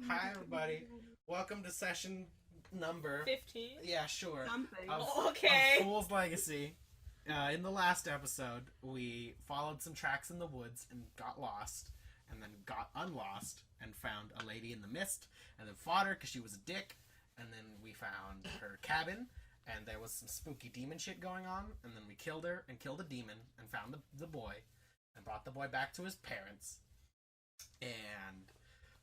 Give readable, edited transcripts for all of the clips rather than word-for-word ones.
Hi, everybody. Welcome to session number 15? Yeah, sure. Something. Okay. Of Fool's Legacy. In the last episode, we followed some tracks in the woods and got lost, and then got unlost and found a lady in the mist, and then fought her because she was a dick, and then we found her cabin, and there was some spooky demon shit going on, and then we killed her and killed a demon and found the boy and brought the boy back to his parents. And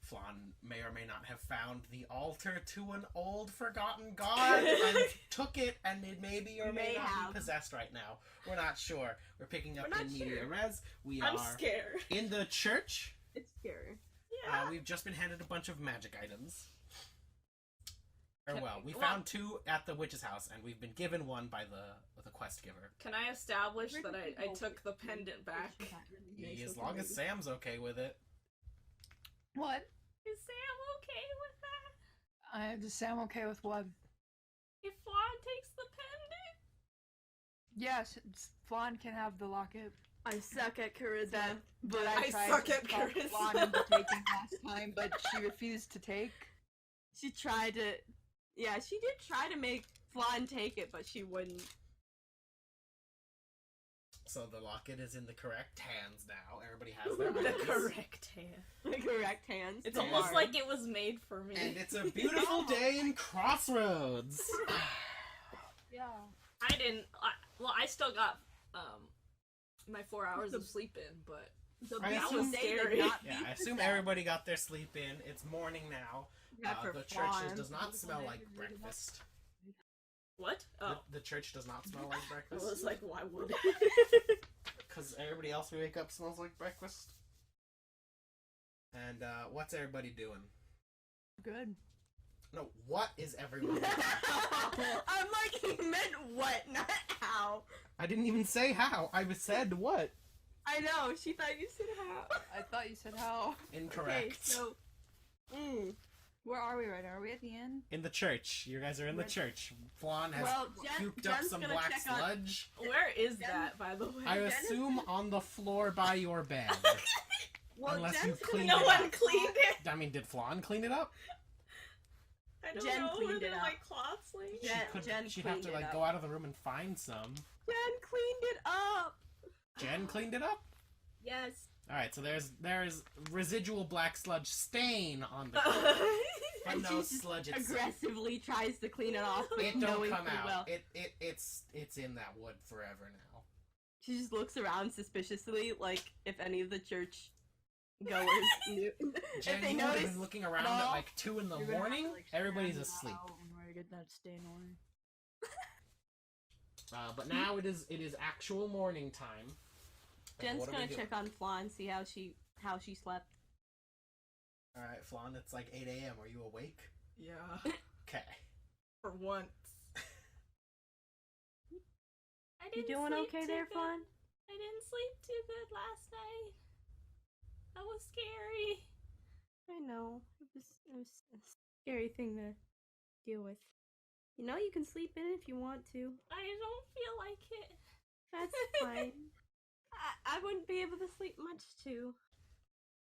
Flan may or may not have found the altar to an old forgotten god and took it, and it maybe or may not be possessed right now. We're not sure. We're picking up in media res. I'm scared. In the church. It's scary. Yeah. We've just been handed a bunch of magic items. We found two at the witch's house, and we've been given one by the quest giver. Can I establish that I took the pendant back? As long as Sam's okay with it. What? Is Sam okay with that? Does Sam okay with what? If Flan takes the pendant? Yes, Flan can have the locket. I suck at charisma. But I tried suck to at talk charisma. Flan into taking last time, but she refused to take. She tried to... Yeah, she did try to make Flan take it, but she wouldn't. So the locket is in the correct hands now. Everybody has their The items. correct hand. The correct hands. It's Yeah. almost like it was made for me. And it's a beautiful day in Crossroads. Yeah. I didn't... I still got my 4 hours of sleep in, but... I That assume was scary. I assume everybody got their sleep in. It's morning now. The church does not smell like breakfast. What? Oh. The church does not smell like I breakfast. was like, why would it? Because everybody else we wake up smells like breakfast. And what's everybody doing? Good. No, what is everyone doing? I'm like, he meant what, not how. I didn't even say how. I said what. I know, she thought you said how. I thought you said how. Incorrect. Okay, so... Where are we right now? Are we at the inn? In the church. You guys are in the church. Flan has puked up Jen's some gonna black check on- sludge. Where is that, by the way? I assume on the floor by your bed. Well, Unless Jen's you gonna cleaned No it one up. cleaned it. I mean, did Flan clean it up? I don't Jen know. cleaned Were it there up. like cloths laying? Jen She'd have to cleaned it up. go out of the room and find some. Jen cleaned it up. Jen cleaned it up? Yes. Alright, so there's residual black sludge stain on the but And no she just sludge itself. aggressively tries to clean it off, but It don't knowing come full out. well. It's in that wood forever now. She just looks around suspiciously, like if any of the church goers knew. Jen, if they you would have notice, been looking around No. at like 2 in the You're gonna have morning. to, like, Everybody's stand asleep. out in order to get that stain on. But now it is actual morning time. And Jen's what are we gonna doing? check on Flan, see how she slept. Alright, Flan, it's like 8 a.m. Are you awake? Yeah. Okay. For once. I You didn't doing sleep okay too there, good. Flan? I didn't sleep too good last night. That was scary. I know. It was a scary thing to deal with. You know you can sleep in if you want to. I don't feel like it. That's fine. I wouldn't be able to sleep much too.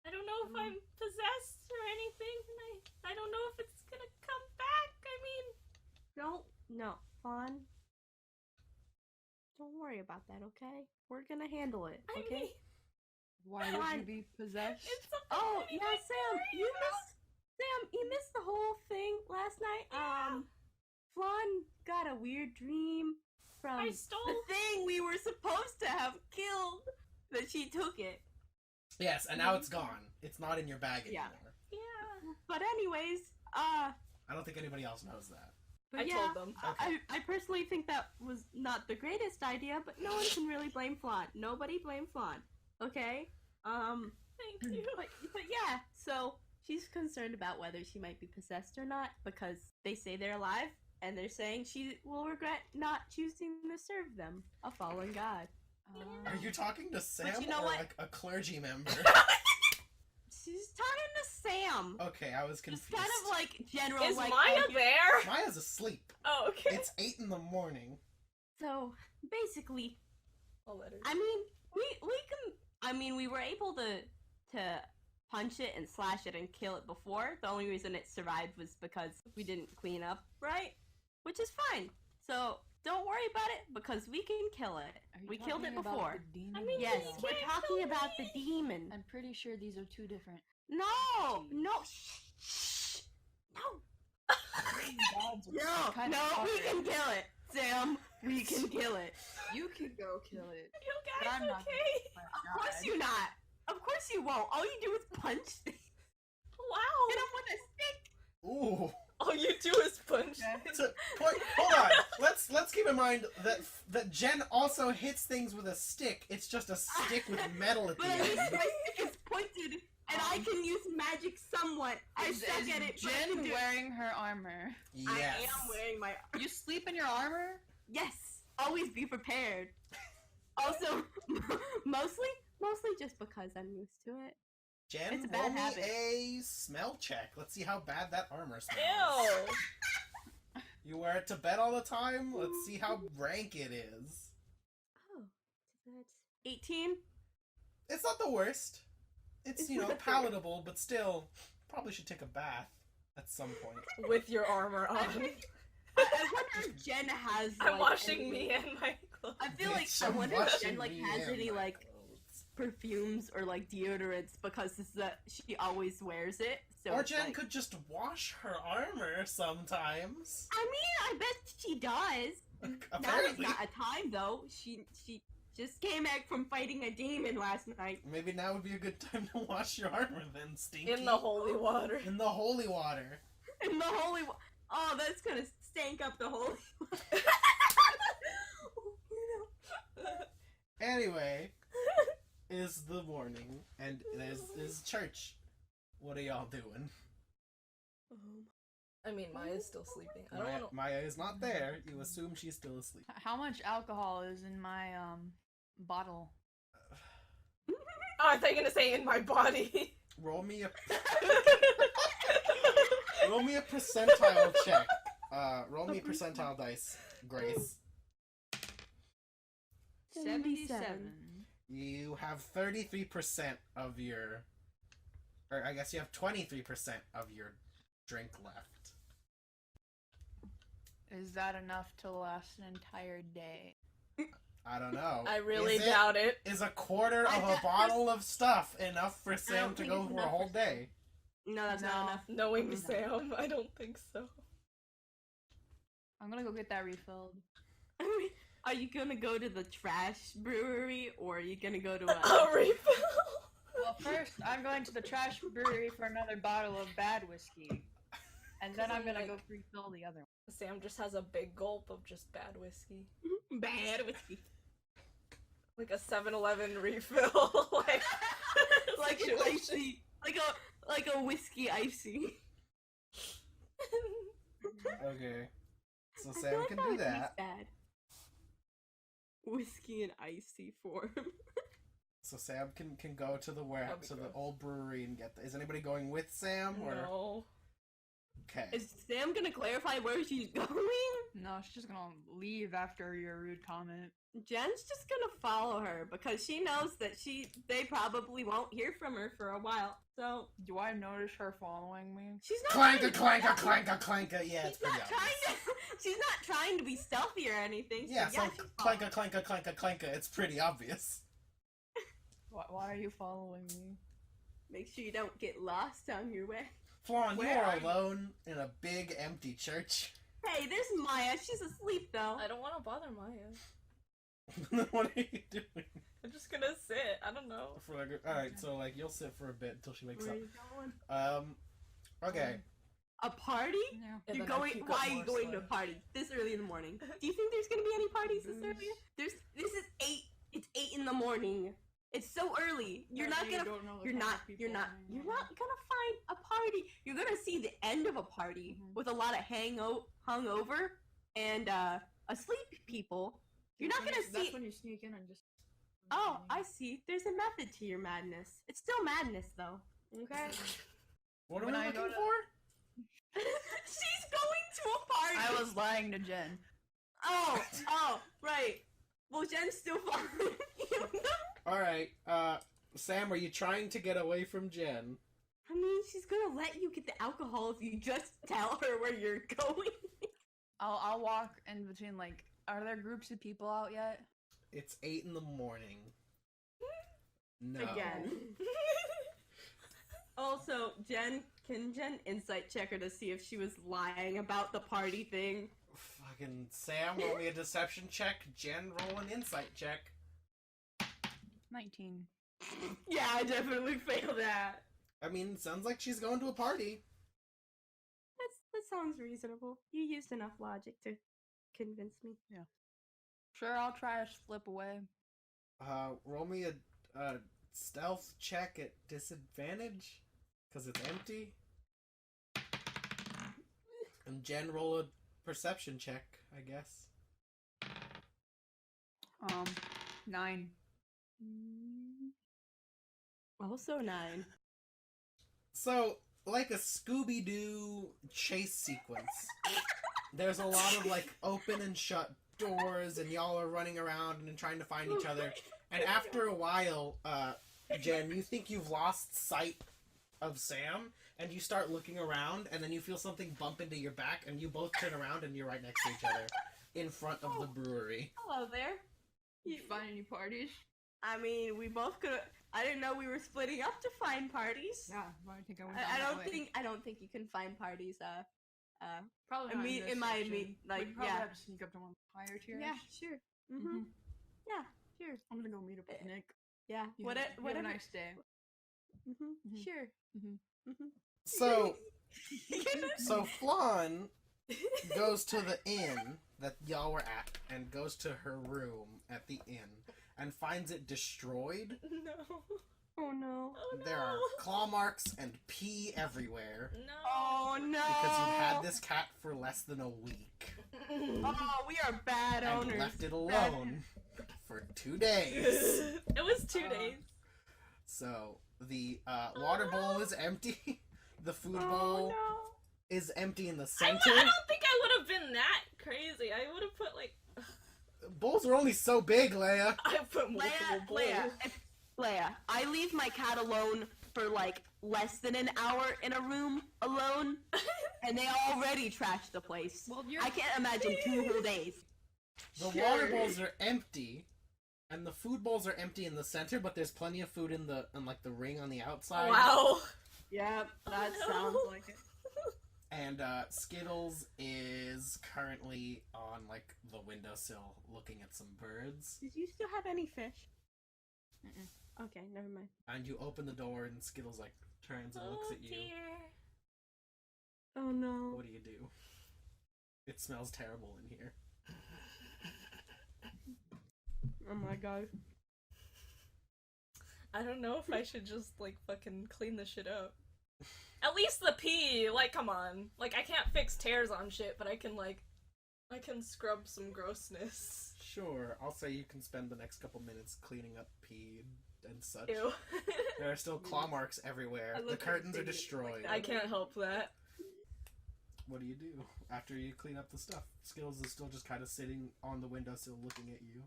I don't know if I'm possessed or anything, and I don't know if it's gonna come back. I mean, No, Fawn. Don't worry about that, okay? We're gonna handle it, I okay? mean, Why would you be possessed? it's something Oh, to be yeah, Sam, worried you missed the whole thing last night. Yeah. Flan got a weird dream from I stole. the thing we were supposed to have killed, but she took it. Yes, and now it's gone. It's not in your bag anymore. Yeah. Yeah. But anyways, I don't think anybody else knows that. but I yeah, told them. I personally think that was not the greatest idea, but no one can really blame Flan. Nobody blame Flan. Okay? Thank you. But yeah, so she's concerned about whether she might be possessed or not because they say they're alive and they're saying she will regret not choosing to serve them, a fallen god. Are you talking to Sam you know or what? like a clergy member? She's talking to Sam. Okay, I was Just confused. kind of like general Is like Maya there? Maya's asleep. Oh, okay. It's 8 in the morning. So basically, I'll let her. I mean, we were able to punch it and slash it and kill it before. The only reason it survived was because we didn't clean up right, which is fine. So don't worry about it because we can kill it. We killed it before. I mean, Yes, you we're can't talking kill about me. the demon. I'm pretty sure these are two different. No, no, shh, no, no, we can kill it, Sam. We can kill it. You can go kill it. You But guys I'm not okay? Of course you not. Of course you won't. All you do is punch things. Wow. Hit him with a stick. Ooh. All you do is punch. Hold on. Let's keep in mind that Jen also hits things with a stick. It's just a stick with metal at the But at least end. my stick is pointed, and I can use magic somewhat. I Is suck at it. but I Jen can do it. wearing her armor? Yes. I am wearing my. You sleep in your armor? Yes. Always be prepared. Also, mostly just because I'm used to it. Jen, It's a roll bad me habit. a smell check. Let's see how bad that armor smells. Ew. You wear it to bed all the time? Let's see how rank it is. Oh, that's 18. It's not the worst. It's, you know, palatable, but still, probably should take a bath at some point. With your armor on. I wonder if Jen has. I'm like, washing any- me and my clothes. I feel like Bitch, I I'm wonder if washing Jen like me has and any my like clothes. perfumes or like deodorants because this is she always wears it. So Or it's Jen like, could just wash her armor sometimes. I mean, I bet she does. Now is Apparently. not a time though. She just came back from fighting a demon last night. Maybe now would be a good time to wash your armor then, Stinky. In the holy water. In the holy water. In the holy. Oh, that's gonna stank up the holy. Anyway, is the morning, and there's church. What are y'all doing? I mean, Maya's still sleeping. I don't want to. Maya is not there. You assume she's still asleep. How much alcohol is in my bottle? Oh, I thought you were gonna say in my body. Roll me a percentile check. Roll me percentile dice, Grace. 77. You have 33% of your, or I guess you have 23% of your drink left. Is that enough to last an entire day? I don't know. I really Is doubt it. Is a quarter I of a doubt bottle of stuff enough for Sam don't to think go it's for a enough whole for day? No, that's not No. enough. Knowing No. Sam, I don't think so. I'm gonna go get that refilled. Are you gonna go to the trash brewery or are you gonna go to A refill. Well, first, I'm going to the trash brewery for another bottle of bad whiskey. And then I'm gonna go refill the other one. Sam just has a big gulp of just bad whiskey. bad whiskey? Like a 7-Eleven refill. like Like an situation. icy, like a whiskey icy. Okay. So I feel Sam like can that do would taste that. bad. Whiskey in icy form. So Sam can go to the That'd be to the gross. old brewery and get. Is anybody going with Sam or? No. Okay. Is Sam gonna clarify where she's going? No, she's just gonna leave after your rude comment. Jen's just gonna follow her because she knows that they probably won't hear from her for a while. So Do I notice her following me? she's not Clanka, trying to- clanka, clanka, clanka. Yeah, it's She's pretty not obvious. trying to. She's not trying to be stealthy or anything. Yeah, so she's clanka, following. clanka, clanka, clanka. It's pretty obvious. Why are you following me? Make sure you don't get lost on your way. Flan, you Where are are you? alone in a big empty church. Hey, there's Maya. She's asleep though. I don't want to bother Maya. What are you doing? I'm just gonna sit. I don't know. For like, all right, so like you'll sit for a bit until she wakes Where up. are you going? Okay. A party? Yeah. And You're then I going? puke Why up are you more going to a slime. party this early in the morning? Do you think there's gonna be any parties this early? This is 8. It's 8 in the morning. It's so early. You're not gonna You're not gonna find a party. You're gonna see the end of a party with a lot of hungover and asleep people. You're not gonna see. That's when you sneak in and just. Oh, I see. There's a method to your madness. It's still madness, though. Okay. What are When we I looking go to- for? She's going to a party. I was lying to Jen. Oh, right. Well, Jen's still following you. All right. Sam, are you trying to get away from Jen? I mean, she's gonna let you get the alcohol if you just tell her where you're going. I'll walk in between, like, are there groups of people out yet? It's 8 in the morning. No. Again. Also, can Jen insight check her to see if she was lying about the party thing? Fucking Sam, roll me a deception check. Jen, roll an insight check. 19. Yeah, I definitely failed that. I mean, sounds like she's going to a party. That sounds reasonable. You used enough logic to convince me. Sure, I'll try to slip away. Roll me a stealth check at disadvantage, because it's empty. And Jen, roll a perception check, I guess. 9. Also 9. So, like a Scooby-Doo chase sequence, there's a lot of, like, open and shut doors, and y'all are running around and trying to find each other. And after a while, Jen, you think you've lost sight of Sam, and you start looking around, and then you feel something bump into your back, and you both turn around, and you're right next to each other, in front of the brewery. Hello there. You find any parties? I mean, we both could. I didn't know we were splitting up to find parties. Yeah, I think I went I don't think you can find parties. Probably I not mean, in in my section. mean, like, we probably yeah. have to sneak up to one of the higher tiers. Yeah, sure. Mm-hmm. Yeah, sure. I'm gonna go meet up with Nick. Yeah. You What? have a Whatever. nice day. Mm-hmm. Mhm. Sure. Mm-hmm. Mm-hmm. So Flan goes to the inn that y'all were at, and goes to her room at the inn, and finds it destroyed. No. Oh no. Oh no. There are claw marks and pee everywhere. No. Oh no. Because you've had this cat for less than a week. Oh, we are bad And owners. left it alone for 2 days. It was 2 days. So, the water bowl is empty. The food Oh bowl no. is empty in the I center. don't think I would have been that crazy. I would have put like. Bowls are only so big, Leia. I put multiple bowls. Leia, I leave my cat alone for like less than an hour in a room alone, and they already trashed the place. Well, I can't imagine 2 whole days. The water bowls are empty, and the food bowls are empty in the center, but there's plenty of food in the ring on the outside. Wow. Yep, that Oh, no. sounds like it. And Skittles is currently on like the windowsill looking at some birds. Did you still have any fish? Okay, never mind. And you open the door, and Skittles like turns and looks Oh at you. dear. Oh no. What do? It smells terrible in here. Oh my god. I don't know if I should just like fucking clean this shit up. At least the pee, like come on. Like I can't fix tears on shit, but I can scrub some grossness. Sure, I'll say you can spend the next couple minutes cleaning up pee and such. Ew. There are still claw marks everywhere. I The look curtains are like they destroyed. I can't help that. What do you do after you clean up the stuff? Skittles is still just kind of sitting on the windowsill looking at you.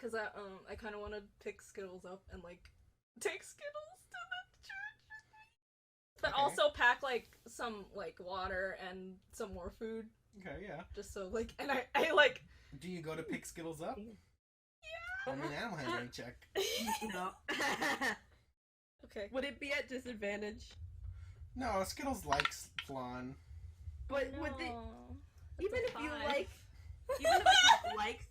Cause I kind of want to pick Skittles up and like take Skittles to the church, but Okay. also pack like some like water and some more food, Okay, yeah. just so like, and I like. Do you go to pick Skittles up? Yeah. Roll me an animal handling check. No. Okay. Would it be at disadvantage? No, Skittles likes Flan. But would they, No. even That's if a you 5. like,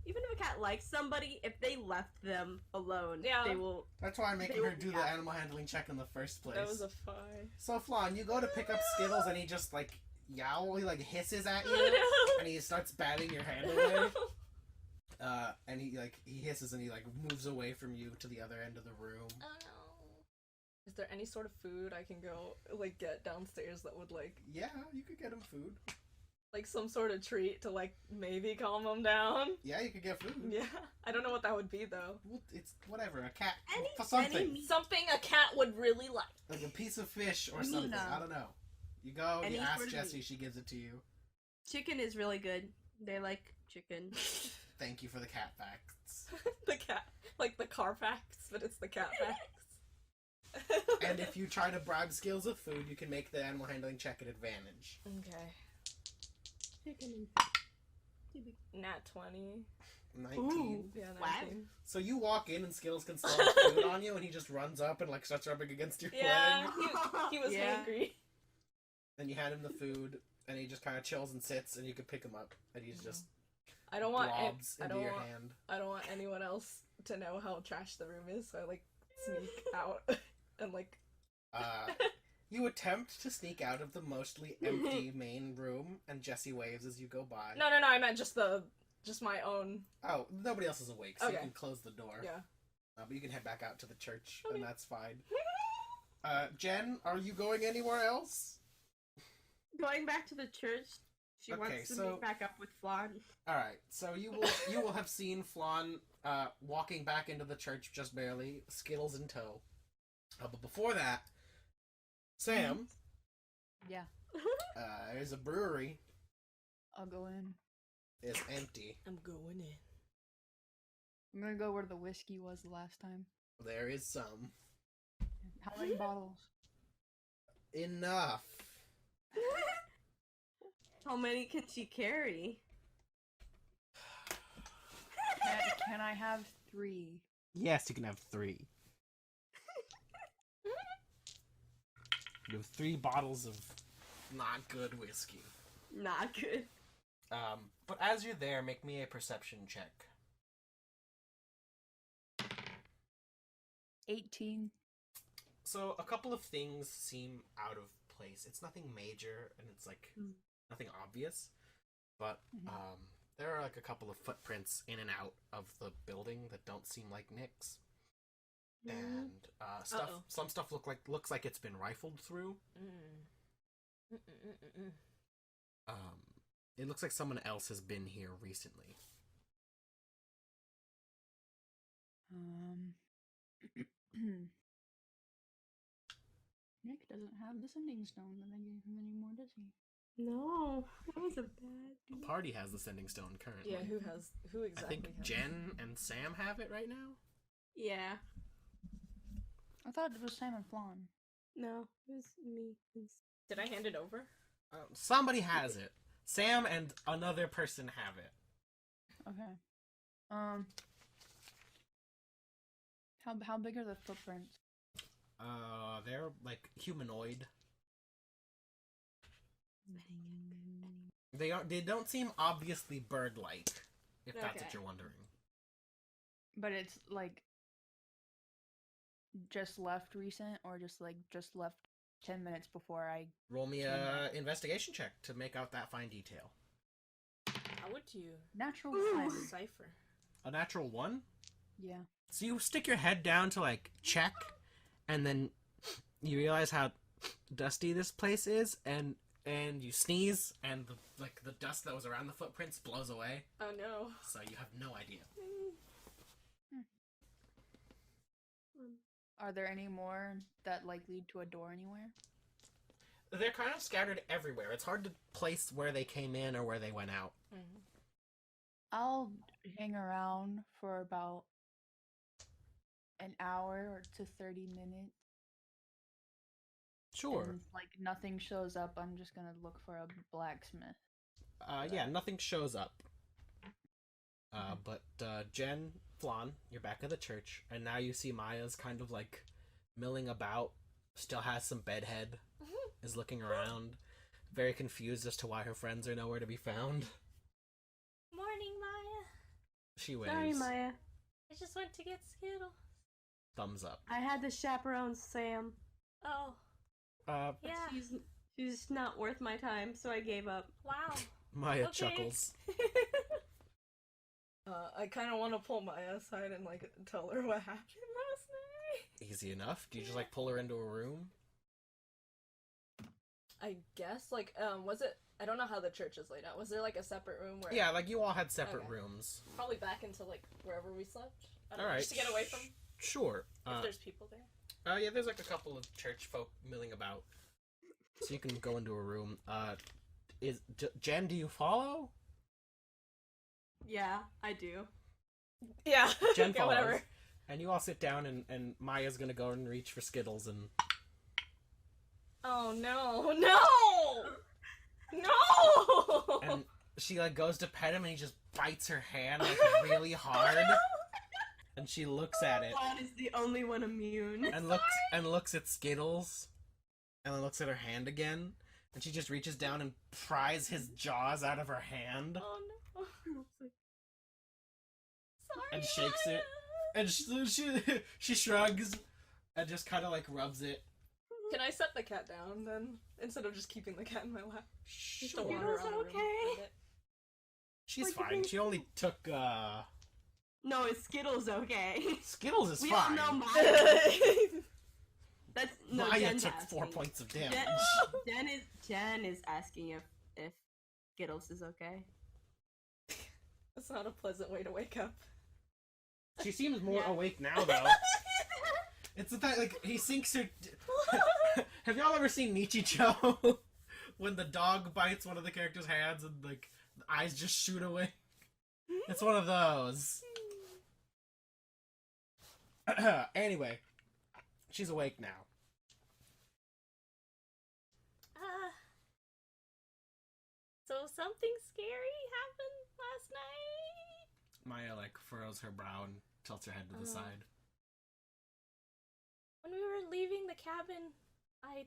even if a cat likes somebody, if they left them alone, Yeah. they will. That's why I'm making They her will do the be out. animal handling check in the first place. That was a 5. So Flan, you go to pick up Skittles and he just like he like hisses at you Oh, no. and he starts batting your hand away. And he hisses and he like moves away from you to the other end of the room. Oh no. Is there any sort of food I can go like get downstairs that would like Yeah, you could get him food. like some sort of treat to like maybe calm him down? Yeah, you could get food. Yeah. I don't know what that would be though. Well, it's whatever, a cat. Any Something. meat. Something a cat would really like. Like a piece of fish or Meat. something. I don't know. You go, Any you ask sort of Jessie, meat. she gives it to you. Chicken is really good. They like chicken. Thank you for the cat facts. The cat, like the car facts, but it's the cat facts. And if you try to bribe Skills with food, you can make the animal handling check at advantage. Okay. Chicken Nat 20. 19. Ooh. Yeah, Wow. 19. So you walk in and Skills can smell food on you, and he just runs up and like starts rubbing against your Yeah, leg. he was Yeah. hungry. Then you hand him the food, and he just kind of chills and sits, and you can pick him up, and he's just I don't want blobs I into don't your want hand. I don't want anyone else to know how trash the room is, so I like sneak out and like You attempt to sneak out of the mostly empty main room, and Jesse waves as you go by. No, I meant just my own. Oh, nobody else is awake, so you Okay. can close the door. Yeah. But you can head back out to the church, Okay. and that's fine. Jen, are you going anywhere else? Going back to the church, she Okay, wants to so- meet back up with Flan. All right, so you will have seen Flan walking back into the church just barely, Skittles in tow. But before that, Sam, Yeah, there's a brewery. I'll go in. It's empty. I'm going in. I'm gonna go where the whiskey was the last time. There is some. How many bottles? Enough. How many can she carry? Can I have 3? Yes, you can have 3. You have 3 bottles of not good whiskey. Not good. But as you're there, make me a perception check. 18. So a couple of things seem out of place. It's nothing major, and it's like nothing obvious. But there are like a couple of footprints in and out of the building that don't seem like Nick's. And some stuff looks like it's been rifled through. It looks like someone else has been here recently. Nick doesn't have the sending stone that they gave him anymore, does he? No, that was a bad. The party has the sending stone currently. Yeah, who I exactly? think has Jen and Sam have it right now. Yeah. I thought it was Sam and Flan. No, it was me. Did I hand it over? Somebody has it. Sam and another person have it. Okay. How big are the footprints? They're like humanoid. They don't seem obviously bird-like, if that's what Okay. you're wondering. But it's like just left recent, or just left 10 minutes before I. Roll me a investigation check to make out that fine detail. How would you Natural Ooh. 1. decipher? A natural 1? Yeah. So you stick your head down to like check, and then you realize how dusty this place is, and you sneeze, and the dust that was around the footprints blows away. Oh no. So you have no idea. Are there any more that like lead to a door anywhere? They're kind of scattered everywhere. It's hard to place where they came in or where they went out. I'll hang around for about an hour to 30 minutes. Sure. And like nothing shows up, I'm just gonna look for a blacksmith. Yeah, nothing shows up. But Jen, Flan, you're back at the church, and now you see Maya's kind of like milling about, still has some bedhead, is looking around, very confused as to why her friends are nowhere to be found. Morning, Maya. She waves. Sorry, Maya. I just went to get Skittles. Thumbs up. I had to chaperone Sam. Oh, Uh, yeah. She's not worth my time, so I gave up. Wow. Maya Okay. chuckles. I kind of want to pull Maya aside and like tell her what happened last night. Easy enough. Do you just like pull her into a room? I guess like was it? I don't know how the church is laid out. Was there like a separate room where? Yeah, like you all had separate Okay. rooms. Probably back into like wherever we slept. I don't know, All right. Just to get away from Sure. if there's people there. Yeah, there's like a couple of church folk milling about. So you can go into a room. Jen, do you follow? Yeah, I do. Yeah. Jen yeah, follows. whatever. And you all sit down, and Maya's gonna go and reach for Skittles, and... Oh, no. No! No! And she, like, goes to pet him, and he just bites her hand, like, really hard. And she looks at it. Dawn is the only one immune. And looks at Skittles. And then looks at her hand again. And she just reaches down and pries his jaws out of her hand. Oh, no. Sorry, And shakes it. And she shrugs. And just kind of, like, rubs it. Can I set the cat down, then? Instead of just keeping the cat in my lap. Just to Sure. wander around the room Okay. for a bit. She's fine. She only took, No, it's Skittles, okay? Skittles is We fine. all know Maya. That's no. Maya Jen's took asking. 4 points of damage. Jen is asking if Skittles is okay. That's not a pleasant way to wake up. She seems more awake now, though. It's the fact, like, he sinks her... Have y'all ever seen Nichijou? When the dog bites one of the characters' hands and, like, the eyes just shoot away? It's one of those. Anyway, she's awake now. So something scary happened last night? Maya, like, furrows her brow and tilts her head to the side. When we were leaving the cabin, I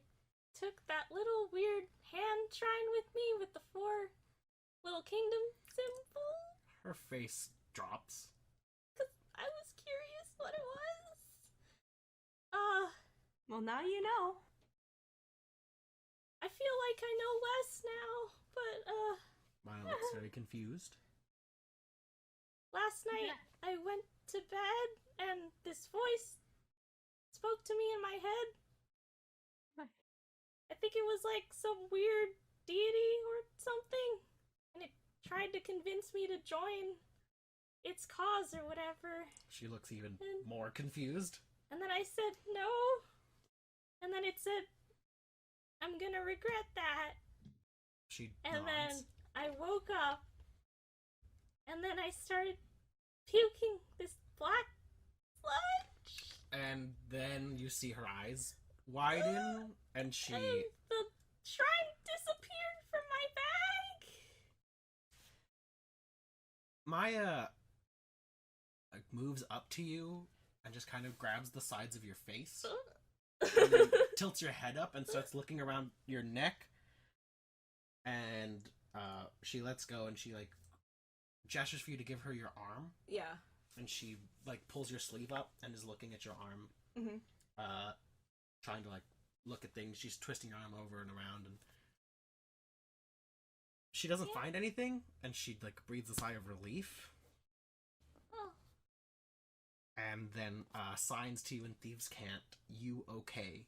took that little weird hand shrine with me with the 4 little kingdom symbol. Her face drops. Cause I was curious what it was. Well, now you know. I feel like I know less now, but Maya looks very confused. last night I went to bed and this voice spoke to me in my head. I think it was like some weird deity or something, and it tried to convince me to join its cause or whatever. She looks even more confused. And then I said no, and then it said, I'm gonna regret that. She And nods. then I woke up, and then I started puking this black sludge. And then you see her eyes widen, and she... And the shrine disappeared from my bag. Maya, like, moves up to you and just kind of grabs the sides of your face. And then tilts your head up and starts looking around your neck. And she lets go and she, like, gestures for you to give her your arm. Yeah. And she, like, pulls your sleeve up and is looking at your arm. Mm-hmm. Trying to, like, look at things. She's twisting your arm over and around, and she doesn't find anything, and she, like, breathes a sigh of relief. Oh. And then signs to you in Thieves' Cant, you okay.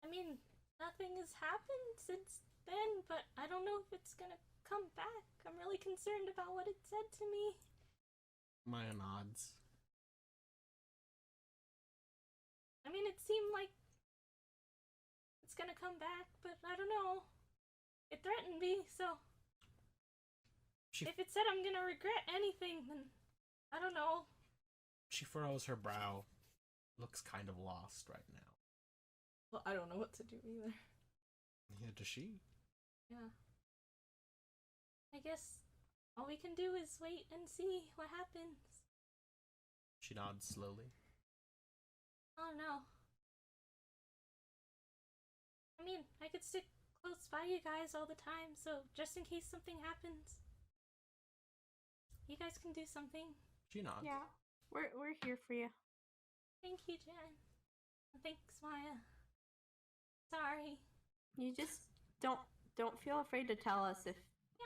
I mean, nothing has happened since then, but I don't know if it's gonna come back. I'm really concerned about what it said to me. Maya nods. I mean, it seemed like it's gonna come back, but I don't know. It threatened me, so if it said I'm gonna regret anything, then I don't know. She furrows her brow. Looks kind of lost right now. Well, I don't know what to do either. Neither does she. Yeah. I guess all we can do is wait and see what happens. She nods slowly. Oh no. I mean, I could stick close by you guys all the time, so just in case something happens, you guys can do something. She nods. Yeah, we're here for you. Thank you, Jen. Thanks, Maya. Sorry. You just don't feel afraid to tell us if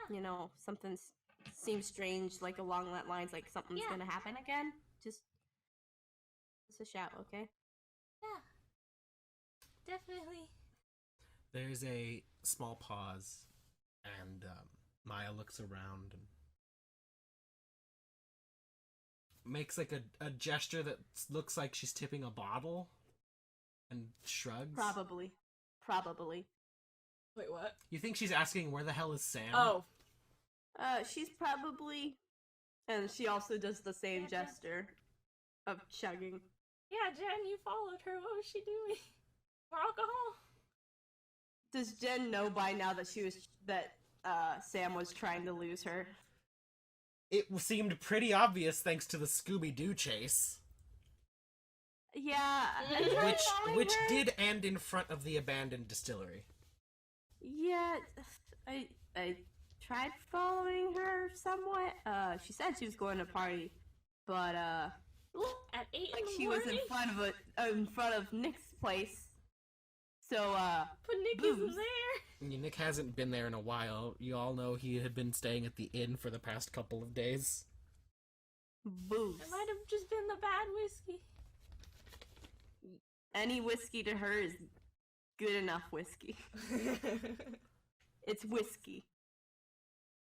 you know something seems strange, like along that lines, like something's gonna happen again. Just a shout, okay? Yeah. Definitely. There's a small pause, and Maya looks around and makes like a gesture that looks like she's tipping a bottle, and shrugs. Probably. Wait, what? You think she's asking where the hell is Sam? Oh. She's probably, and she also does the same gesture. of chugging. Yeah, Jen, you followed her. What was she doing? More alcohol? Does Jen know by now that Sam was trying to lose her? It seemed pretty obvious thanks to the Scooby-Doo chase. Yeah, Which did end in front of the abandoned distillery. Yeah, I tried following her somewhat. She said she was going to party, but At 8 like in the she morning? was in front of Nick's place. So But Nick booze. isn't there. Nick hasn't been there in a while. You all know he had been staying at the inn for the past couple of days. Booze. It might have just been the bad whiskey. Any whiskey to her is good enough whiskey. It's whiskey.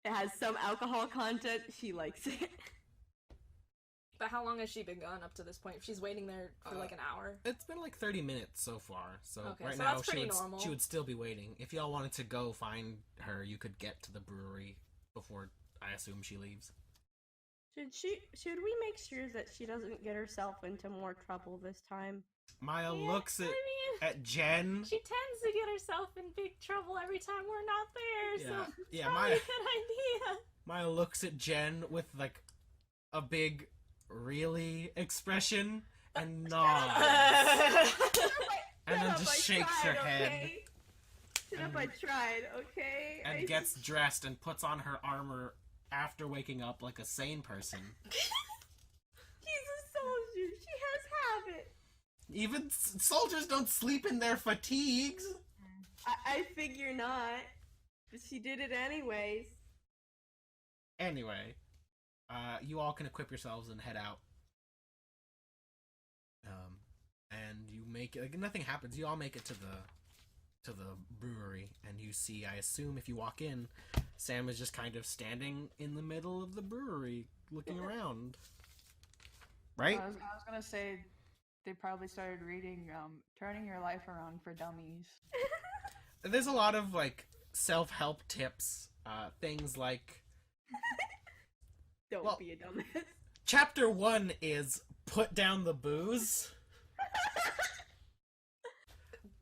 It has some alcohol content. She likes it. But how long has she been gone up to this point? She's waiting there for like an hour. It's been like 30 minutes so far, so Okay, right so now that's pretty normal. she would still be waiting. If y'all wanted to go find her, you could get to the brewery before, I assume, she leaves. Should we make sure that she doesn't get herself into more trouble this time? Maya Yeah, looks I mean, at Jen. she tends to get herself in big trouble every time we're not there, so it's Yeah, probably Maya- a good idea. Maya looks at Jen with like a big really expression and nods. And then just shakes her head Shut up, I tried, okay? and gets dressed and puts on her armor after waking up like a sane person. She's a soldier. She has habit. Even soldiers don't sleep in their fatigues. I figure not. But she did it anyways. Anyway, you all can equip yourselves and head out. And you make it, like, nothing happens. You all make it to the brewery, and you see, I assume if you walk in, Sam is just kind of standing in the middle of the brewery looking around. Right? I was gonna say they probably started reading Turning Your Life Around for Dummies. There's a lot of like self-help tips, things like Don't Well- be a dumbass. Chapter 1 is put down the booze.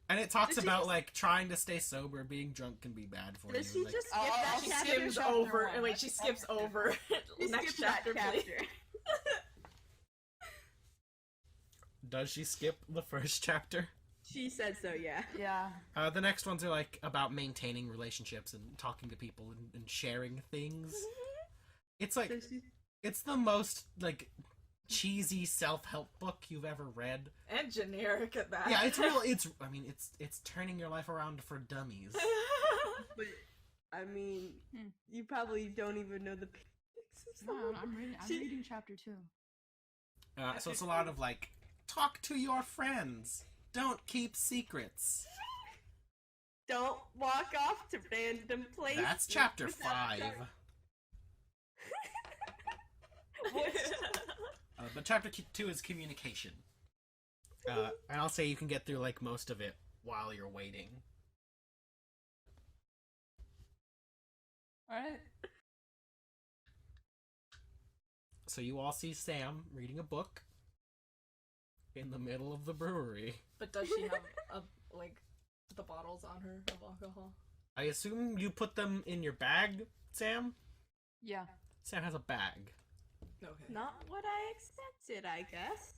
And it talks Does she about just- like trying to stay sober, being drunk can be bad for Does you. she like- just skip Oh, that she chapter? skims Skips chapter over. one. Wait, she skips over. She Next skipped that chapter, please. chapter. Does she skip the first chapter? She said so, yeah. Yeah. The next ones are like about maintaining relationships and talking to people and sharing things. It's like So she, it's the most like cheesy self-help book you've ever read. And generic at that. Yeah, it's real. It's turning your life around for dummies. but I mean, you probably don't even know the basics of No, some- I'm She- reading chapter 2. So it's a lot of like, talk to your friends. Don't keep secrets. Don't walk off to random places. That's chapter without 5. telling- What? But chapter 2 is communication. And I'll say you can get through like most of it while you're waiting. Alright. So you all see Sam reading a book in the middle of the brewery. But does she have like the bottles on her of alcohol? I assume you put them in your bag, Sam? Yeah. Sam has a bag. Okay. Not what I expected, I guess.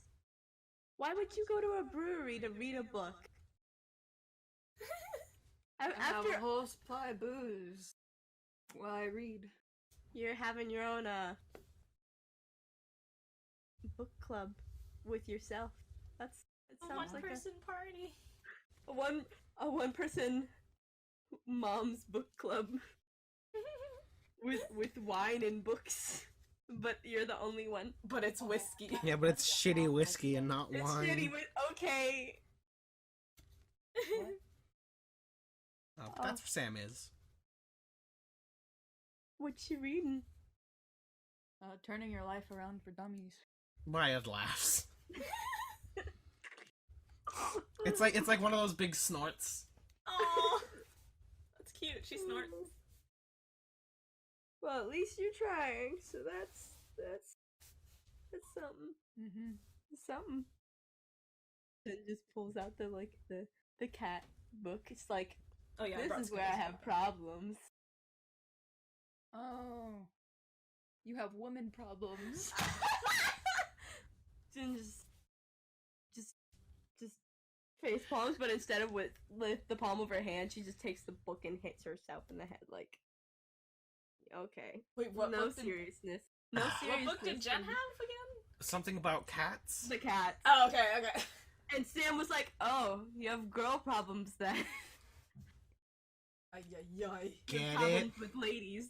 Why would you go to a brewery to read a book? I have After a whole supply of booze while I read. you're having your own book club with yourself. That A sounds like one-person party. a one person mom's book club with wine and books. But you're the only one. But it's whiskey. Yeah, but it's shitty whiskey and not It's wine. shitty with okay. But that's where Sam is. What you reading? Turning Your Life Around for Dummies. Maya laughs. It's like one of those big snorts. Oh, that's cute. She snorts. Well, at least you're trying, so that's something. Mm-hmm. Something. Then just pulls out the cat book. It's like, Oh yeah, this is where I have problems. Oh. You have woman problems. And just face palms, but instead of with the palm of her hand, she just takes the book and hits herself in the head. Like, okay, Wait, what no book did- seriousness. No What seriousness. book did Jen have again? Something about cats? The cat. Oh, okay. And Sam was like, "Oh, you have girl problems then." Ay. Get it? Problems with ladies.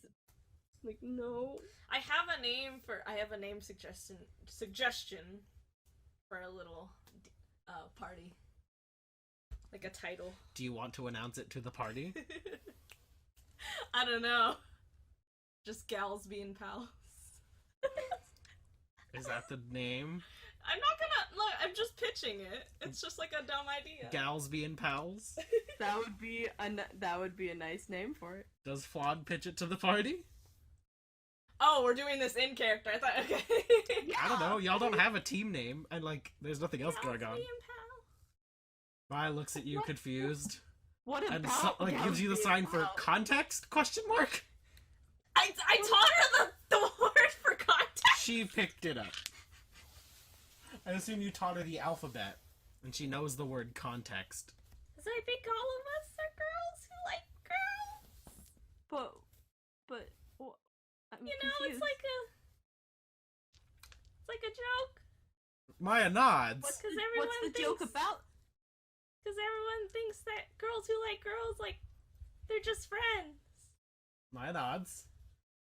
Like, no. I have a name suggestion for a little party. Like a title. Do you want to announce it to the party? I don't know. Just gals being pals. Oh. Is that the name? I'm not gonna look. I'm just pitching it. It's just like a dumb idea. Gals being pals? That would be a nice name for it. Does Flan pitch it to the party? Oh, we're doing this in character. I thought. Okay. I don't know. Y'all don't have a team name, and like, there's nothing else going on. Gals being pals. Maya looks at you confused, What and about like gives you the gals sign being for pals? context? Question mark. I taught her the word for context. She picked it up. I assume you taught her the alphabet, and she knows the word context. Because I think all of us are girls who like girls. But well, I'm You know, confused. it's like a joke. Maya nods. What's Because the everyone joke thinks- about? Because everyone thinks that girls who like girls, like, they're just friends. Maya nods,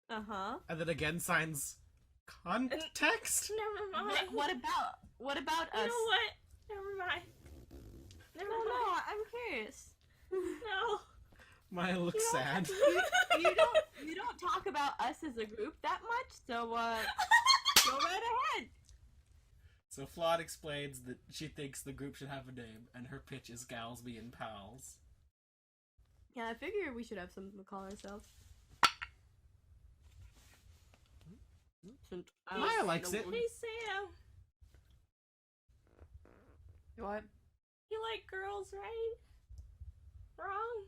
Uh-huh. and then again signs context. Never mind. What about us? You know what? Never mind. Never No, mind. I'm curious. No. Maya looks You sad. You don't talk about us as a group that much, so go right ahead. So Flan explains that she thinks the group should have a name, and her pitch is gals being pals. Yeah, I figure we should have something to call ourselves. Maya likes it. Hey, Sam. What? You like girls, right? Wrong?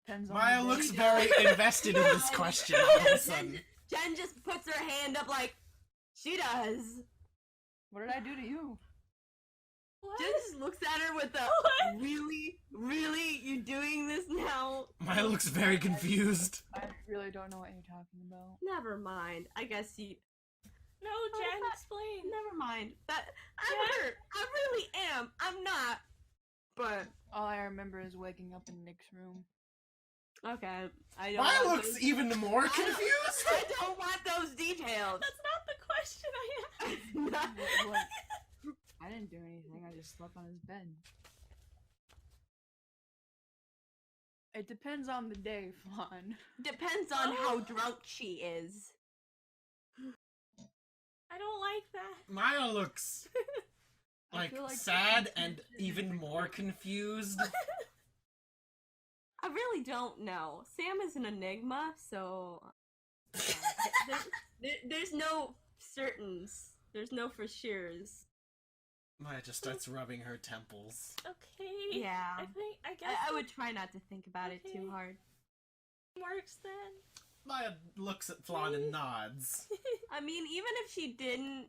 Depends on Maya the looks day. very invested in this question all of a sudden. Jen just puts her hand up like she does. What did I do to you? What? Jen just looks at her with a What? really, you doing this now? Maya looks very confused. I really don't know what you're talking about. Never mind. I guess you. No, Oh, Jen, that- explain. Never mind. That I'm Jen? hurt. I really am. I'm not. But All I remember is waking up in Nick's room. okay. I don't. Maya want looks those- even more confused. I don't want those details. That's not the question I asked. What? I didn't do anything. I just slept on his bed. It depends on the day, Flan. Depends on how drunk she is. I don't like that. Maya looks I like feel like sad that's and even more confused. I really don't know. Sam is an enigma, so there's no certains. There's no for sure's. Maya just starts rubbing her temples. Okay. Yeah. I guess I would try not to think about it too Okay. hard. it works then. Maya looks at Flan and nods. I mean, even if she didn't,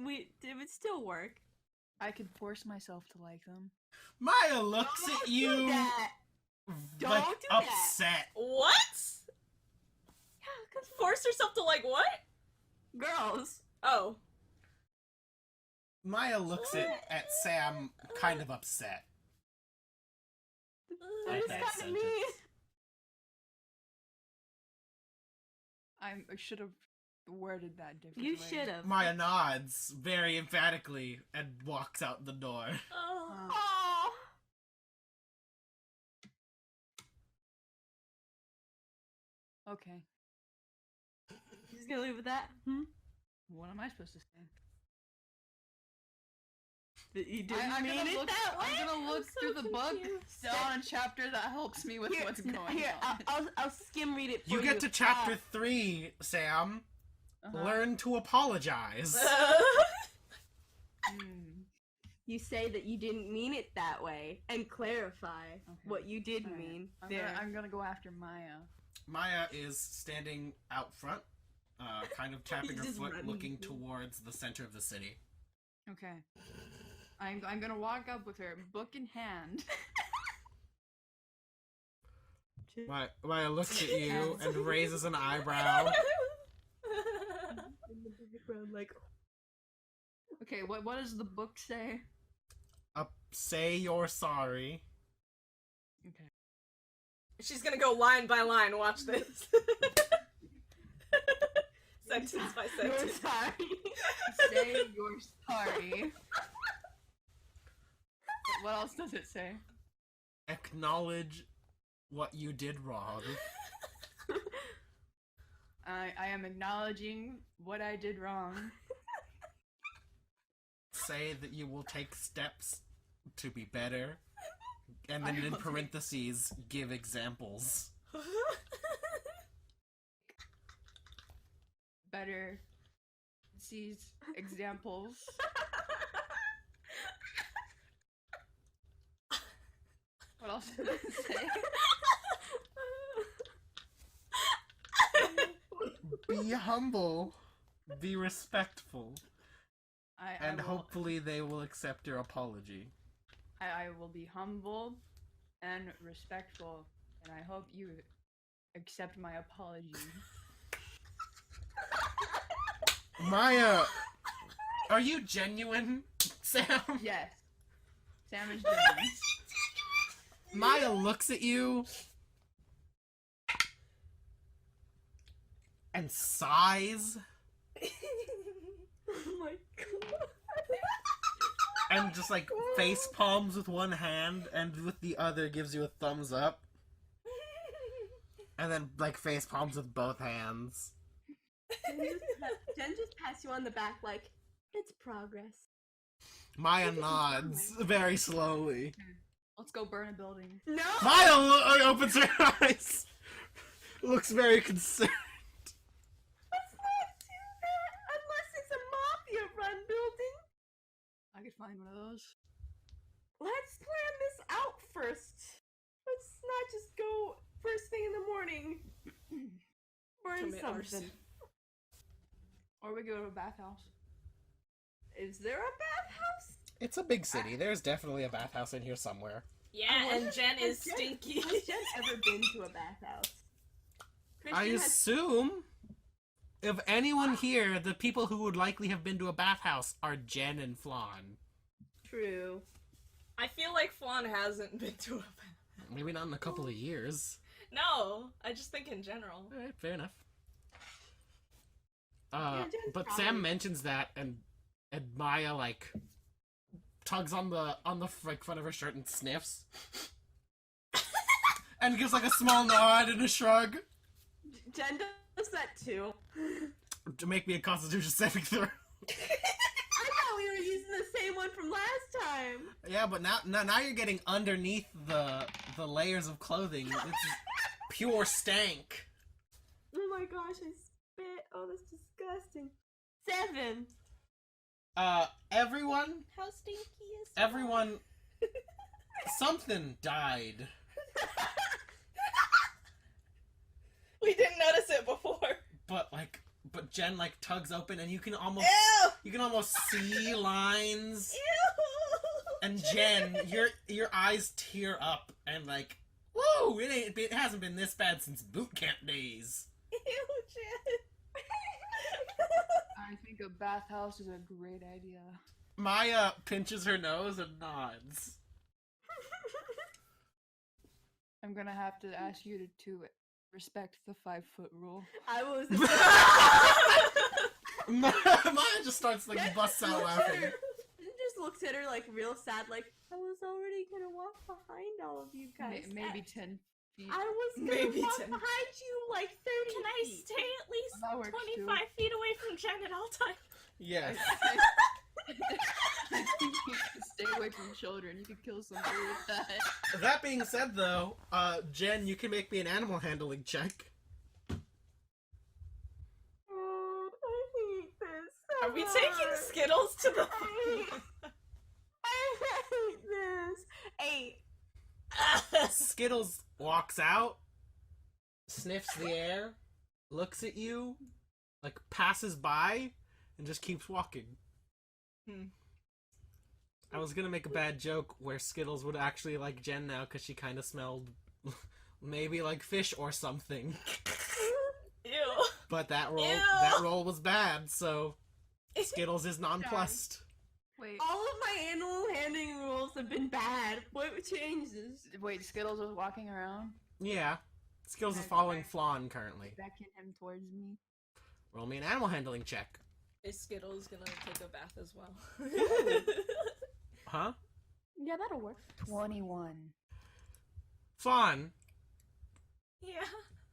it would still work. I could force myself to like them. Maya looks Don't at do you that. like Don't do that. upset. What? Yeah, 'cause Force yourself to like what? girls. Oh. Maya looks at Sam kind of upset. That Like is that kind of sentence. mean. I should have worded that differently. You should have. Maya nods very emphatically and walks out the door. Oh. Oh. Okay. Just gonna leave it at that. Hmm. What am I supposed to say? You didn't I'm mean gonna it look, that way. I'm gonna look so through the book, confused. still on a chapter that helps me with what's going Here, on. I'll skim read it for You you. get to chapter 3, Sam. Uh-huh. Learn to apologize. You say that you didn't mean it that way, and clarify what you did mean. I'm gonna go after Maya. Maya is standing out front, kind of tapping her foot, looking towards the center of the city. Okay. I'm gonna walk up with her, book in hand. Maya looks at you and raises an eyebrow. In the background, like... Okay, what does the book say? Say you're sorry. Okay. She's gonna go line by line, watch this. Sentence by sentence. You're sorry. Say you're sorry. What else does it say? Acknowledge what you did wrong. I am acknowledging what I did wrong. Say that you will take steps to be better. And then in parentheses, give examples. Better. Sees examples. What else did it say? Be humble. Be respectful. And will, hopefully they will accept your apology. I will be humble and respectful, and I hope you accept my apology. Maya, are you genuine, Sam? Yes. Sam is genuine. Maya looks at you and sighs. Oh my god. And just like face palms with one hand and with the other gives you a thumbs up. And then like face palms with both hands. Jen just pats you on the back like, it's progress. Maya nods very slowly. Let's go burn a building. No! Maya opens her eyes. Looks very concerned. Let's not do that unless it's a mafia-run building. I could find one of those. Let's plan this out first. Let's not just go first thing in the morning. Burn Commit something. arson. Or we go to a bathhouse. Is there a bathhouse? It's a big city. There's definitely a bathhouse in here somewhere. Yeah, and Jen is stinky. Has Jen ever been to a bathhouse? I assume if anyone here, the people who would likely have been to a bathhouse are Jen and Flan. True. I feel like Flan hasn't been to a bath. Maybe not in a couple of years. No, I just think in general. Alright, fair enough. Jen's But probably... Sam mentions that, and Maya like tugs on the like front of her shirt and sniffs, and gives like a small nod and a shrug. Jen does that too. To make me a Constitution saving throw. I thought we were using the same one from last time. Yeah, but now you're getting underneath the layers of clothing. It's pure stank. Oh my gosh, I spit. Oh, that's disgusting. 7. Everyone, How stinky is that? everyone, something died. We didn't notice it before. But Jen like tugs open, and you can almost Ew! see lines. Ew! And Jen, your eyes tear up, and like, whoa! It hasn't been this bad since boot camp days. Ew, Jen. I think a bathhouse is a great idea. Maya pinches her nose and nods. I'm gonna have to ask you to respect the 5-foot rule. I was. Maya just starts like busts out laughing. Just looks at her like real sad, like I was already gonna walk behind all of you guys. Maybe 10 feet. I was gonna Maybe walk 10. behind you like 30 Can I feet. stay at least That works, 25 feet away from Jen at all times? Yes. I think you should stay away from children. You could kill somebody with that. That being said, though, Jen, you can make me an animal handling check. Oh, I hate this. Are we taking Skittles to the... I hate this. Hey. Skittles walks out, sniffs the air, looks at you, like passes by, and just keeps walking. I was gonna make a bad joke where Skittles would actually like Jen now because she kind of smelled maybe like fish or something. Ew. But that roll Ew. was bad, so Skittles is nonplussed. Wait, All of my animal handling rules have been bad. What changes? wait, Skittles was walking around? Yeah. Skittles is following Flan currently. Beckon him towards me. Roll me an animal handling check. Is Skittles gonna take a bath as well? Huh? Yeah, that'll work. 21. Flan, Yeah.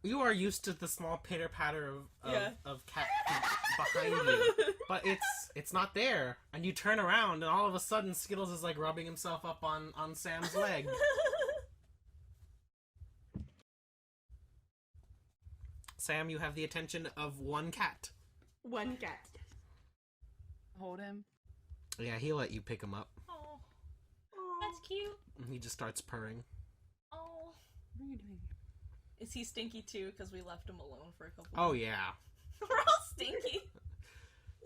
you are used to the small pitter patter of cat feet behind you, but it's not there. And you turn around, and all of a sudden, Skittles is like rubbing himself up on Sam's leg. Sam, you have the attention of one cat. One cat. Hold him. Yeah, he'll let you pick him up. Oh. That's cute. And he just starts purring. Oh. What are you doing? Is he stinky too? Because we left him alone for a couple. Oh yeah. We're all stinky.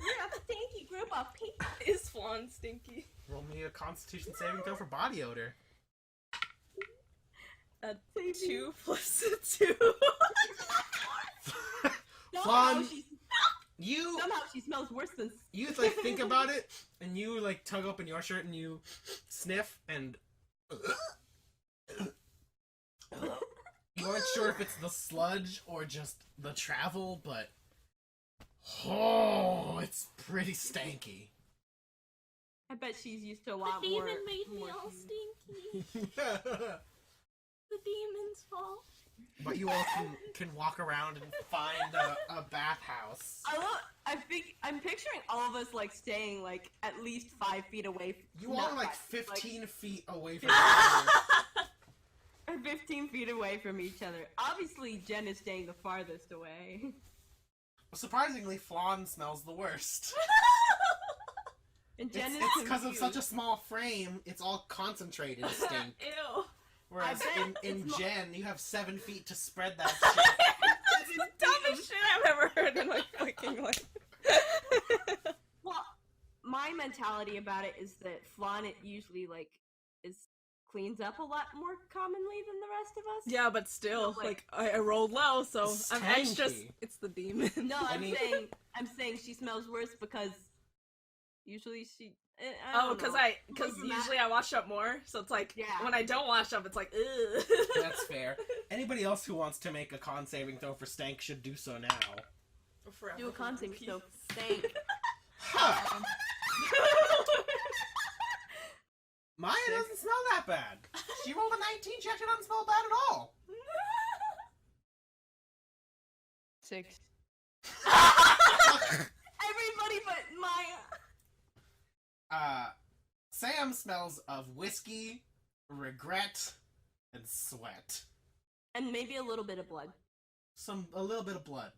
We're a stinky group of people. Is Flan stinky? Roll me a Constitution saving throw for body odor. A 2 plus a 2. Flan, you Somehow she smells worse than. you like think about it, and you like tug open your shirt and you sniff, and you aren't sure if it's the sludge or just the travel, but it's pretty stanky. I bet she's used to a The lot more. demon made me more all clean. stinky. The demon's fault. But you all can walk around and find a bathhouse. I'm picturing all of us like staying like at least 5 feet away. You all not are like 5, 15 feet away from each other. like 15 feet away from each other. Obviously, Jen is staying the farthest away. Surprisingly, Flan smells the worst. And Jen is It's because of confused. such a small frame, it's all concentrated stink. Ew. Whereas I bet in it's Jen, you have 7 feet to spread that shit. That's the dumbest shit I've ever heard in my fucking life. Well, my mentality about it is that Flan it usually like cleans up a lot more commonly than the rest of us. Yeah, but still, No, like I rolled low, so I'm extra. Stanky. It's the demon. No, Any- I'm saying she smells worse because usually she. Oh, because usually I wash up more, so it's like Yeah. when I don't wash up, it's like ugh. That's fair. Anybody else who wants to make a con saving throw for stank should do so now. Forever do a con saving repeat. so stank. Huh. Maya doesn't smell that bad. She rolled a 19, she actually doesn't smell bad at all. 6. Everybody but Maya. Sam smells of whiskey, regret, and sweat. And maybe a little bit of blood. A little bit of blood.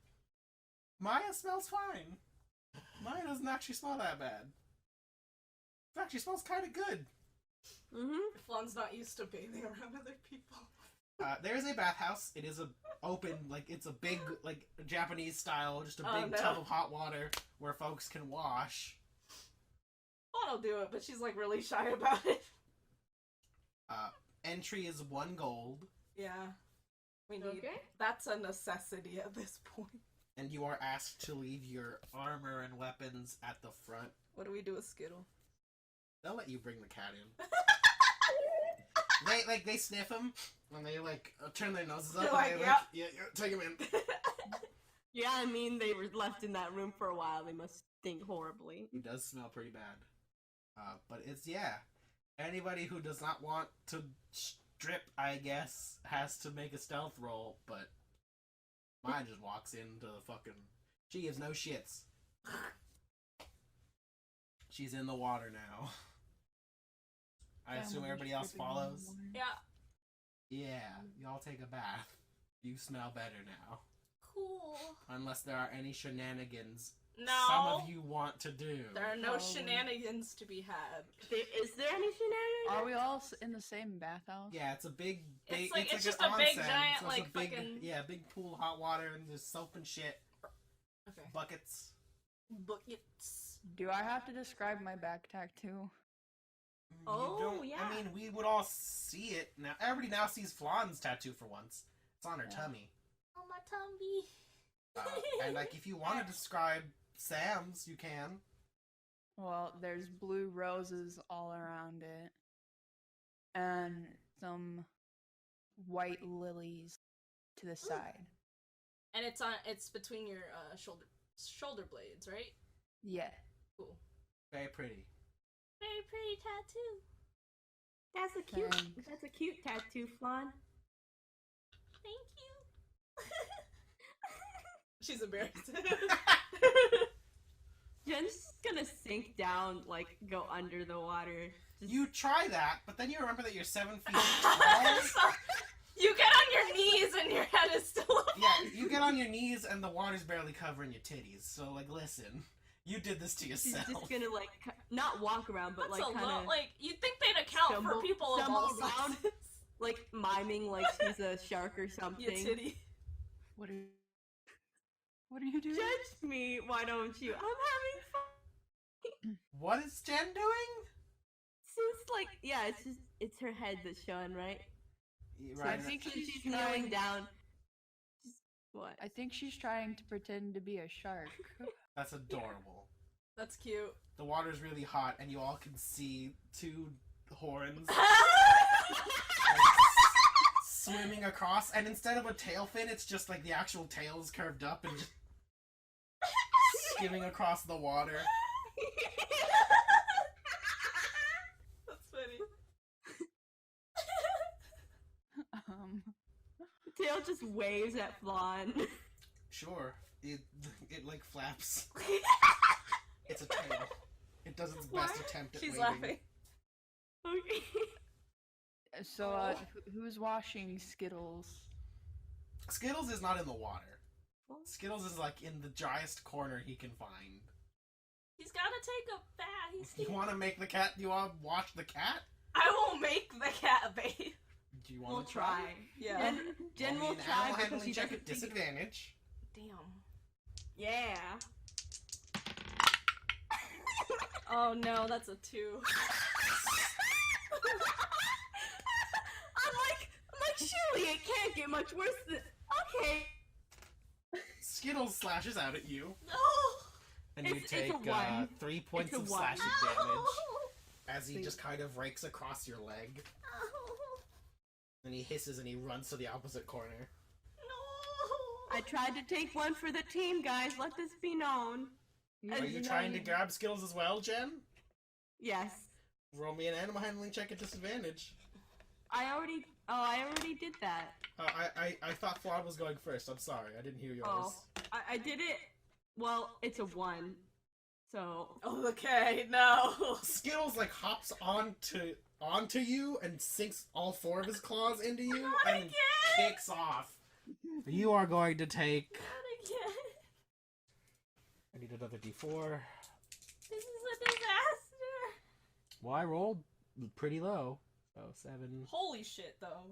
Maya smells fine. Maya doesn't actually smell that bad. In fact, she smells kind of good. Mm-hmm. Flan's not used to bathing around other people. There is a bathhouse. It is a open, like it's a big, like Japanese style, just a Oh, big no. tub of hot water where folks can wash. Flan will do it, but she's like really shy about it. Entry is 1 gold, Yeah. We need. Okay. That's a necessity at this point. and you are asked to leave your armor and weapons at the front. What do we do with Skittle? They'll let you bring the cat in. They sniff him and they turn their noses up. They're and like, they, "Yep." yeah, take him in. Yeah, I mean, they were left in that room for a while. They must stink horribly. He does smell pretty bad. But it's, yeah. Anybody who does not want to strip, I guess, has to make a stealth roll, but mine just walks into the fucking... She gives no shits. She's in the water now. I assume everybody else follows? Yeah. Yeah, y'all take a bath. You smell better now. Cool. Unless there are any shenanigans No. some of you want to do. There are no Probably. shenanigans to be had. Is there any shenanigans? Are we all in the same bathhouse? Yeah, it's a big. It's just an a big, onsen, giant, so it's like, a big, fucking- yeah, big pool of hot water, and there's soap and shit, Okay. buckets. Buckets. Do I have to describe my back tattoo? Oh, You don't, yeah. I mean, we would all see it now. Everybody now sees Flan's tattoo for once. It's on her Yeah. tummy. Oh, my tummy. And like, if you want to describe Sam's, you can. Well, there's blue roses all around it. And some white lilies to the side. And it's between your shoulder blades, right? Yeah. Cool. Very pretty. Very pretty tattoo. That's a cute. Thanks. That's a cute tattoo, Flan. Thank you. She's embarrassed. Jen's gonna sink down, like go under the water. Just... You try that, but then you remember that you're 7 feet tall. So, you get on your knees and your head is still up. Yeah, you get on your knees and the water's barely covering your titties. So, like, listen, you did this to She's yourself. just gonna like not walk around, but That's like a kind lot. of Like, you'd think they'd account for stumble- people of all stumble around. sizes. like miming like she's a shark or something. You titty. What are you doing? Judge me, why don't you? I'm having fun. What is Jen doing? Since like it's her head that's showing, right? Right. I think Since she's she's kneeling trying. down. Just, what? I think she's trying to pretend to be a shark. That's adorable. That's cute. The water's really hot, and you all can see two horns swimming across. And instead of a tail fin, it's just like the actual tail is curved up and just skimming across the water. That's funny. Tail just waves at Flan. Sure, it like flaps. It's a tail. It does its best attempt at She's waving. laughing. Okay. So, who's washing Skittles? Skittles is not in the water. Skittles is like in the driest corner he can find. He's gotta take a bath. You want to make the cat? You want to wash the cat? I will make the cat bathe. Do you want We'll to try. Yeah. Jen Roll will me an try animal because handling he check doesn't at think- disadvantage. Damn. Yeah. Oh no, that's a 2. I'm like, surely it can't get much worse than. Okay. Skittles slashes out at you, No. and you It's a take 1. 3 points It's a of 1. slashing damage as he Please. just kind of rakes across your leg. And he hisses and he runs to the opposite corner. No. I tried to take one for the team, guys. Let this be known. Are you trying to grab Skittles as well, Jen? Yes. Roll me an animal handling check at disadvantage. I already did that. I thought Flan was going first. I'm sorry, I didn't hear yours. Oh. I did it. Well, it's a 1. So. Okay, no. Skittles like hops onto you and sinks all 4 of his claws into you Not and again! kicks off. You are going to take. Not again. I need another D4. This is a disaster. Well, I rolled pretty low. So 7. Holy shit, though.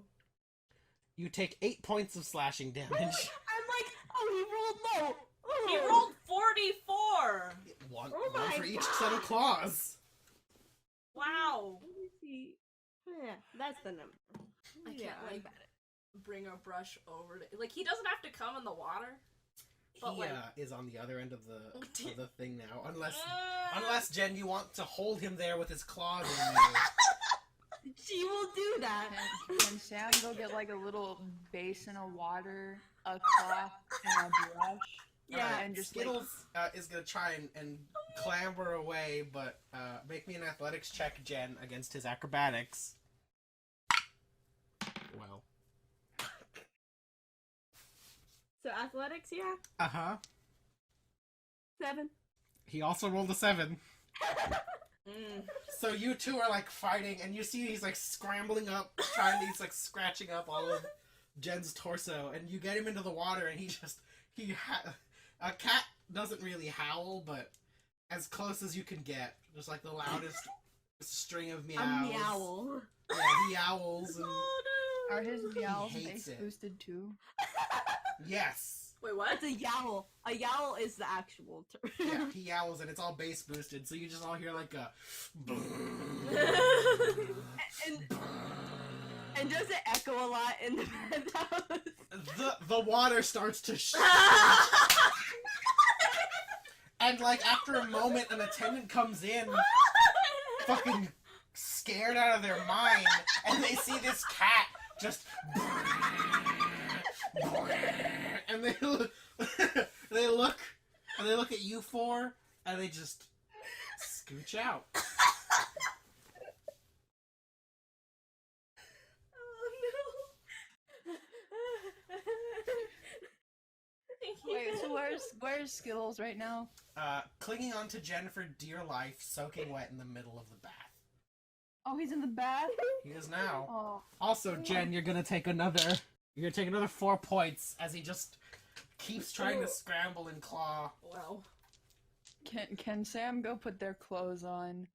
You take 8 points of slashing damage. I'm like, oh, he rolled low. He Oh. rolled 44. One Oh my for each God. set of claws. Wow. Let me see. Yeah, that's the number. I Yeah, can't like, like that. bring a brush over to. Like, he doesn't have to come in the water. But, He like- is on the other end of the thing now. Unless Uh, Jen, you want to hold him there with his claws in you. She will do that. Can Sam go get like a little basin of water, a cloth, and a brush? Yeah, Alright, and just Skittles is gonna try and clamber away, but make me an athletics check, Jen, against his acrobatics. Well. So athletics, yeah, Uh-huh. 7. He also rolled a 7. mm. So you two are like fighting, and you see he's like scrambling up, he's like scratching up all of Jen's torso, and you get him into the water, and A cat doesn't really howl, but as close as you can get. Just like the loudest string of meows. A meowl. Yeah, he owls and... Are his meows hates bass it. boosted too? Yes. Wait, what? It's a yowl. A yowl is the actual term. Yeah, he yowls and it's all bass boosted, so you just all hear like a... and does it echo a lot in the bathhouse? The water starts to and like after a moment an attendant comes in fucking scared out of their mind and they see this cat just and they look at you four and they just scooch out. Wait, so where's Skittles right now? Clinging onto Jen for dear life, soaking wet in the middle of the bath. Oh, he's in the bath? He is now. Oh. Also, Jen, you're gonna take another 4 points as he just keeps trying to scramble and claw. Wow. Can Sam go put their clothes on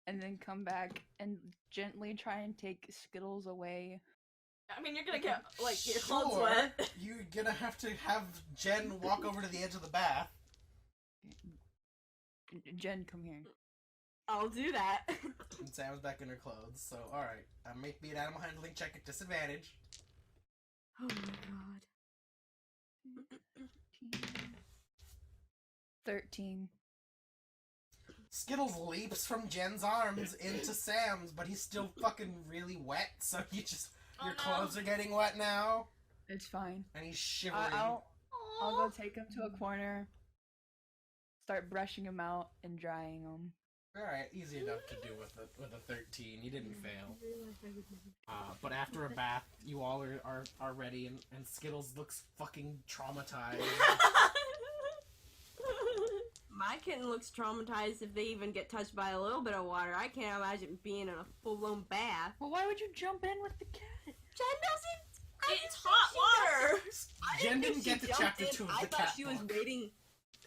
and then come back and gently try and take Skittles away? I mean, you're gonna get, like, your clothes Sure. wet. You're gonna have to have Jen walk over to the edge of the bath. Jen, come here. I'll do that. And Sam's back in her clothes, so alright. Make me an animal handling check at disadvantage. Oh my god. 13. Skittles leaps from Jen's arms into Sam's, but he's still fucking really wet, so your clothes are getting wet now. It's fine. And he's shivering. I'll go take him to a corner, start brushing him out and drying him. Alright, easy enough to do with a 13. You didn't fail. But after a bath, you all are ready, and Skittles looks fucking traumatized. My kitten looks traumatized if they even get touched by a little bit of water. I can't imagine being in a full-blown bath. Well, why would you jump in with the cat? Jen doesn't. It's hot water! Jen didn't get to chapter 2 of the I cat thought she was book. waiting.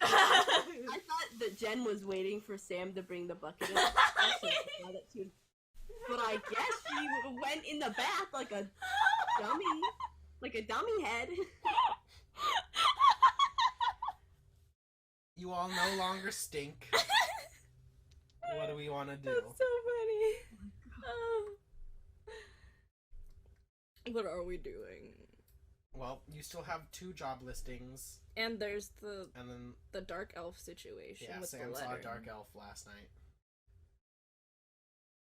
I thought that Jen was waiting for Sam to bring the bucket in. But I guess she went in the bath like a dummy head. You all no longer stink. What do we want to do? That's so funny. What are we doing? Well, you still have 2 job listings, And there's the and then dark elf situation with Sam the saw letter. a dark elf last night.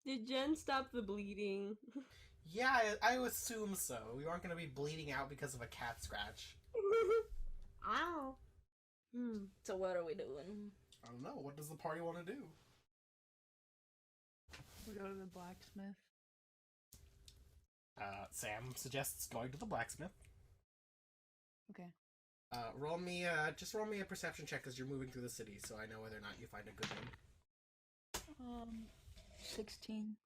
Did Jen stop the bleeding? Yeah, I assume so. We aren't going to be bleeding out because of a cat scratch. Ow. So what are we doing? I don't know. What does the party want to do? We go to the blacksmith. Sam suggests going to the blacksmith. Okay. Roll me a perception check as you're moving through the city, so I know whether or not you find a good one. 16.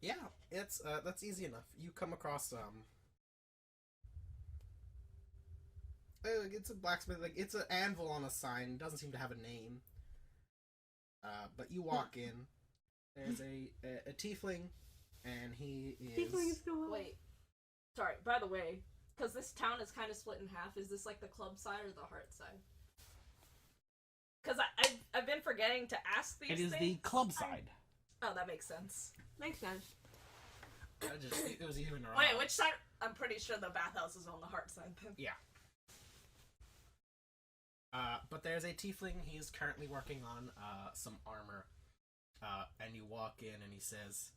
Yeah, it's that's easy enough. You come across it's a blacksmith, like it's an anvil on a sign. Doesn't seem to have a name. But you walk in. There's a tiefling, and he is. Wait. Sorry, by the way, because this town is kind of split in half, is this like the club side or the heart side? Because I've been forgetting to ask these It is things. the club side. Oh, that makes sense. Makes sense. It was even wrong. Wait, which side? I'm pretty sure the bathhouse is on the heart side then. Yeah. But there's a tiefling. He's currently working on some armor. And you walk in and he says,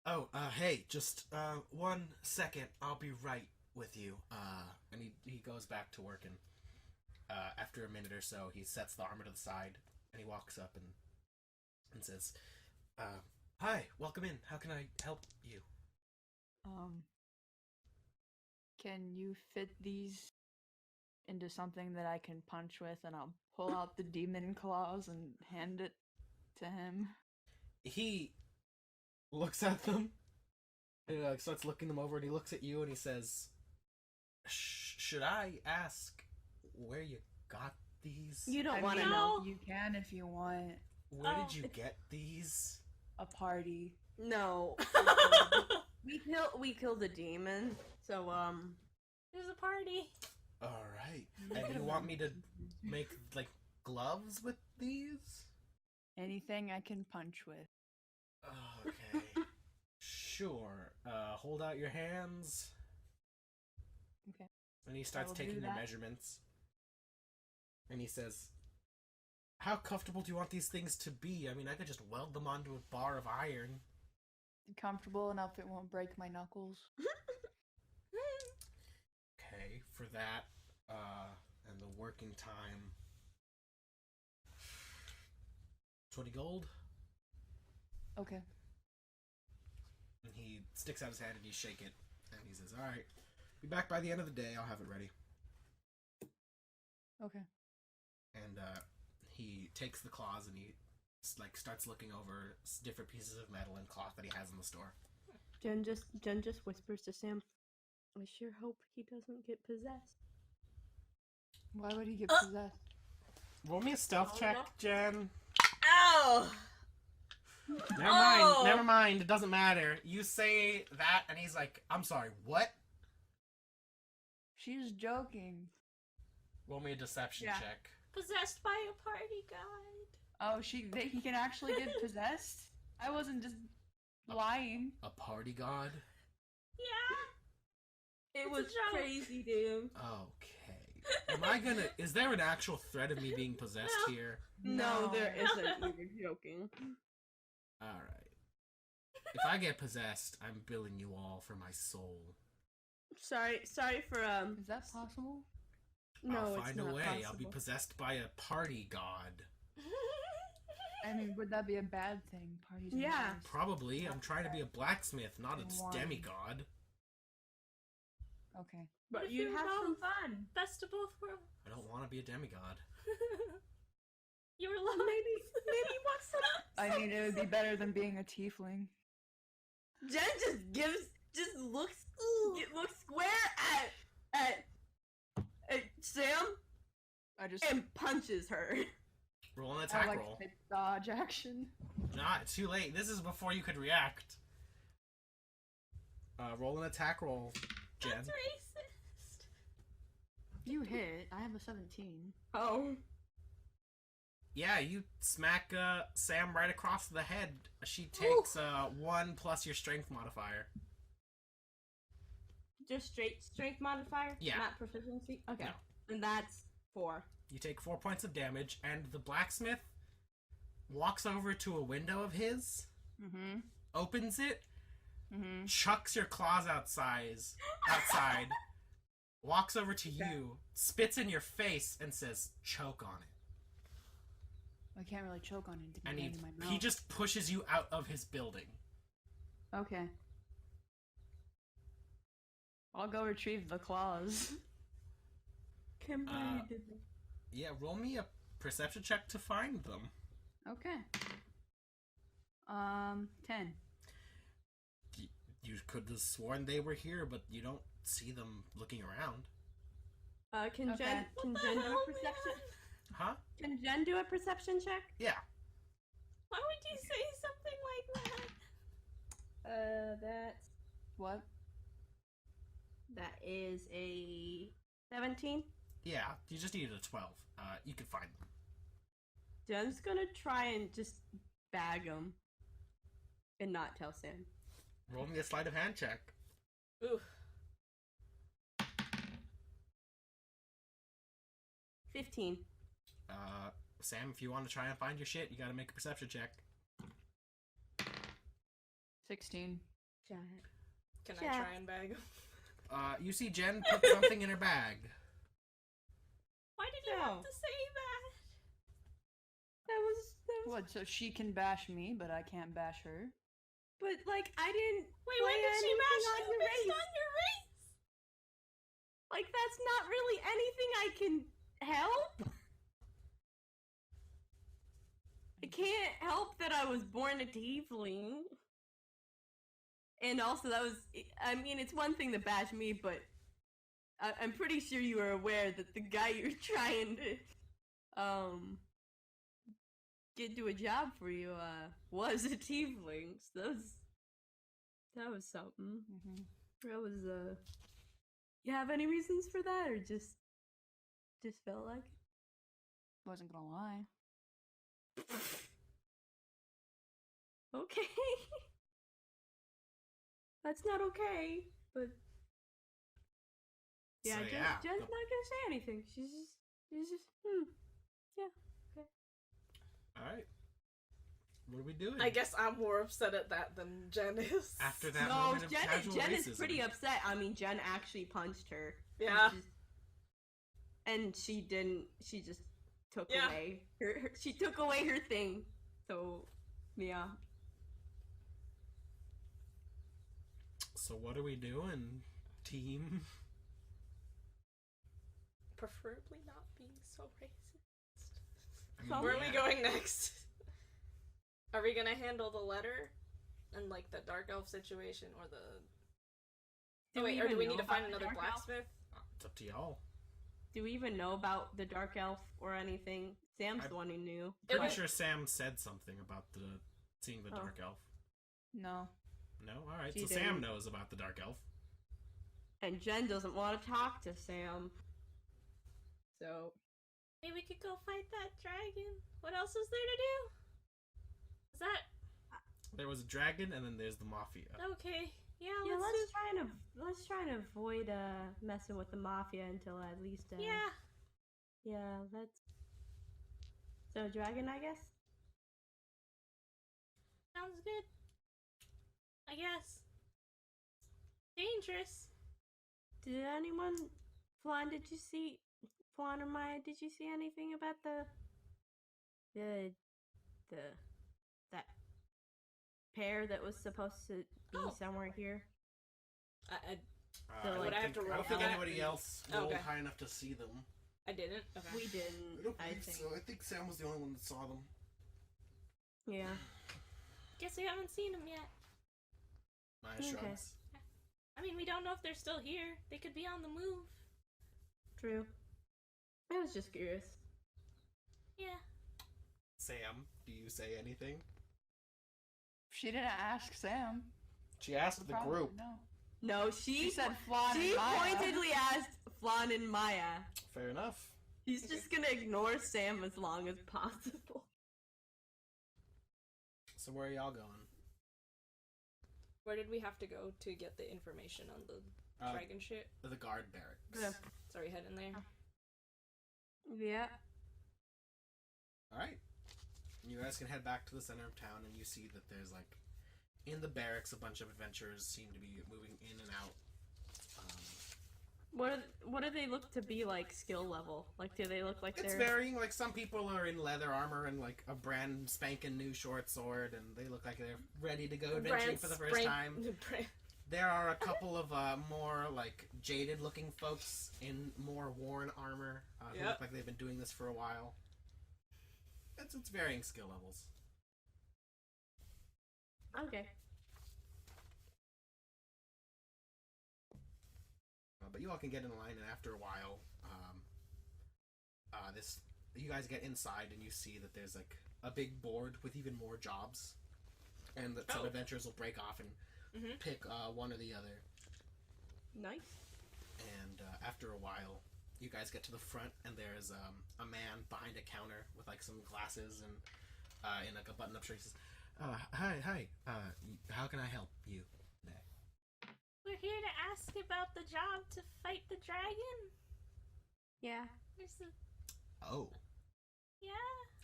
"Oh, hey, just 1 second. I'll be right with you." And he goes back to working. After a minute or so, he sets the armor to the side and he walks up and says, "Hi, welcome in. How can I help you?" Can you fit these into something that I can punch with, and I'll pull out the demon claws and hand it to him? He looks at them and starts looking them over, and he looks at you and he says, "Should I ask where you got these? You don't I want to mean, know. You can if you want. Where did you get these? A party. No. we killed a demon. So There's a party. All right. And you want me to make like gloves with these? Anything I can punch with. Okay. Sure. Hold out your hands. Okay. And he starts will taking do your that. measurements. And he says, how comfortable do you want these things to be? I mean, I could just weld them onto a bar of iron. Comfortable enough it won't break my knuckles. Okay, for that, and the working time. 20 gold. Okay. And he sticks out his hand and you shake it. And he says, alright, be back by the end of the day, I'll have it ready. Okay. And he takes the claws and he starts looking over different pieces of metal and cloth that he has in the store. Jen just whispers to Sam, I sure hope he doesn't get possessed. Why would he get possessed? Roll me a stealth check, Jen. Ow! Never mind, it doesn't matter. You say that and he's like, I'm sorry, what? She's joking. Roll me a deception Yeah. check. Possessed by a party god. Oh, he can actually get possessed? I wasn't just lying. A party god? Yeah. It It's was a joke. crazy, dude. Okay. Is there an actual threat of me being possessed No. here? No, there isn't. You're joking. Alright. If I get possessed, I'm billing you all for my soul. Sorry for Is that possible? No, I'll it's find not a way. possible. I'll be possessed by a party god. I mean, would that be a bad thing? Parties are Yeah. nice. Probably. I'm trying to be a blacksmith, not a Why? demigod. Okay. But you'd have some fun. Best of both worlds. I don't want to be a demigod. You were lying. Maybe you want some. I mean, it would be better than being a tiefling. Jen just looks square at Sam and punches her. Roll an I attack like roll. to take dodge action. Not too late. This is before you could react. Roll an attack roll, Jen. That's racist. You hit. I have a 17. Oh. Yeah, you smack Sam right across the head. She takes 1 plus your strength modifier. Just straight strength modifier? Yeah. Not proficiency? Okay. No. And that's 4. You take 4 points of damage, and the blacksmith walks over to a window of his, Mm-hmm. opens it, Mm-hmm. chucks your claws outside, walks over to you, spits in your face, and says, choke on it. I can't really choke on it to And get in my mouth. he just pushes you out of his building. Okay. I'll go retrieve the claws. Kimberly did that. Yeah, roll me a perception check to find them. Okay. 10. You could have sworn they were here, but you don't see them looking around. Can Okay. Jen do a perception? Huh? Can Jen do a perception check? Yeah. Why would you say something like that? That's What? that is a 17. Yeah, you just needed a 12. You could find them. Jen's gonna try and just bag him and not tell Sam. Roll me a sleight of hand check. Ooh. 15. Sam, if you want to try and find your shit, you gotta make a perception check. 16. Jack. Can I Jack. try and bag him? You see Jen put something in her bag. Why did you No. have to say that? That was What, so she can bash me, but I can't bash her? but like I didn't Wait, when play did she anything mash on you your based race. on your race? Like that's not really anything I can help. I can't help that I was born a tiefling. And also that was I mean it's one thing to bash me, but I'm pretty sure you are aware that the guy you're trying to get to a job for you was a tiefling. So that was something. That was You have any reasons for that, or just felt like it? Wasn't gonna lie. Okay. That's not okay, but yeah, So, Jen's not gonna say anything. She's just yeah, okay. Alright. What are we doing? I guess I'm more upset at that than Jen is. After that No, moment of Jen casual is racism. pretty upset. I mean, Jen actually punched her. Yeah. And she didn't. She just took Yeah. away she took away her thing. So, yeah. So what are we doing, team? Preferably not being so racist. I mean, So- Where are we yeah. going next? Are we gonna handle the letter and like the dark elf situation, or the? Do Oh wait, we or do even we know need to about find the another dark elf? blacksmith? It's up to y'all. Do we even know about the dark elf or anything? Sam's the one who knew. Pretty was- sure Sam said something about seeing the Oh. dark elf. No. No? Alright, She so Sam didn't. knows about the dark elf. And Jen doesn't want to talk to Sam. So, Maybe we could go fight that dragon. What else is there to do? Is that There was a dragon, and then there's the mafia. okay? Yeah, yeah, let's let's try and avoid messing with the mafia until at least yeah. yeah, that's so dragon, I guess. Sounds good. I guess. Dangerous. Did anyone, Flan? Did you see Flan or Maya? Did you see anything about that pair that was supposed to be Oh. somewhere here? I would don't I have to think, I roll don't think for that? anybody else Oh, rolled okay. high enough to see them. I didn't. Okay. We didn't. I think. I think Sam was the only one that saw them. Yeah. Guess we haven't seen him yet. Maya Okay. shrugs. I mean, we don't know if they're still here. They could be on the move. True. I was just curious. Yeah. Sam, do you say anything? She didn't ask Sam. She asked the Probably group. No. No, She said Flan she and Maya. pointedly asked Flan and Maya. Fair enough. He's just gonna ignore Sam as long as possible. So where are y'all going? Where did we have to go to get the information on the dragon shit? The guard barracks. Yeah. Sorry, head in there. Yeah. Alright. You guys can head back to the center of town, and you see that there's, like, in the barracks, a bunch of adventurers seem to be moving in and out. What do they look to be like skill level? Like, do they look like It's they're varying. Like, some people are in leather armor and, like, a brand spanking new short sword, and they look like they're ready to go adventuring for the first time. There are a couple of more, like, jaded-looking folks in more worn armor who Yep. look like they've been doing this for a while. It's varying skill levels. okay? But you all can get in line, and after a while, you guys get inside, and you see that there's, like, a big board with even more jobs, and that some Oh. adventurers will break off and pick one or the other. Nice. And after a while, you guys get to the front, and there's a man behind a counter with, like, some glasses and in, like, a button-up shirt. He says, hi, how can I help you today? We're here to ask about the job to fight the dragon. Yeah. There's a Oh, yeah.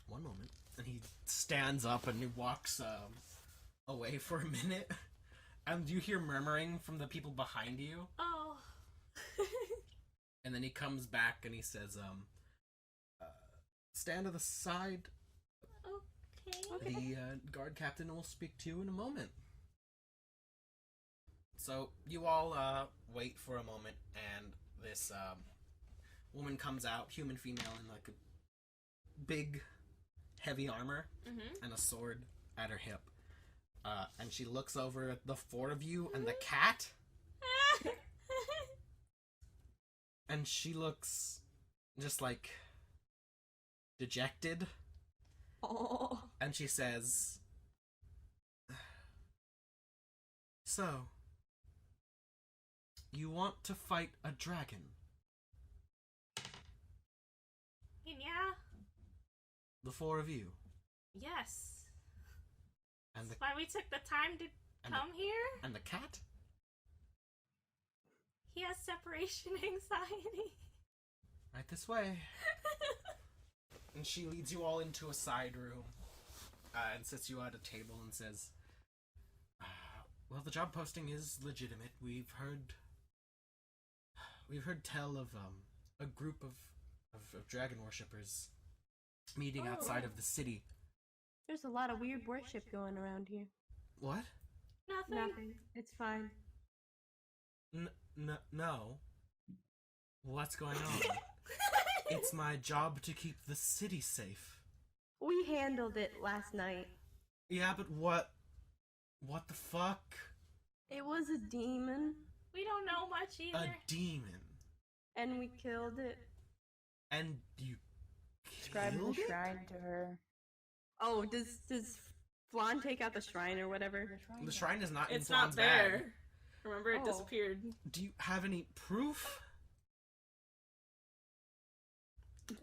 one moment. And he stands up and he walks away for a minute. And you hear murmuring from the people behind you. Oh. And then he comes back and he says, stand to the side. Okay. The guard captain will speak to you in a moment. So you all wait for a moment, and this woman comes out, human female, in like a big, heavy armor and a sword at her hip. And she looks over at the four of you and the cat. And she looks just like dejected. Oh. And she says, "So, you want to fight a dragon?" Yeah. The four of you. Yes. And the, That's why we took the time to come here. and the cat? He has separation anxiety. Right this way. And she leads you all into a side room and sits you at a table and says, well, the job posting is legitimate. We've heard tell of a group of dragon worshippers meeting outside of the city. There's a lot of weird worship going around here. What? Nothing. It's fine. No. What's going on? It's my job to keep the city safe. We handled it last night. Yeah, but what the fuck? It was a demon, We don't know much either. A demon. and we killed it. And you Describe the killed it? shrine to her. Oh, does Flan take out the shrine or whatever? The shrine is not in It's not Flan's bag. there. Remember, it Oh. disappeared. Do you have any proof?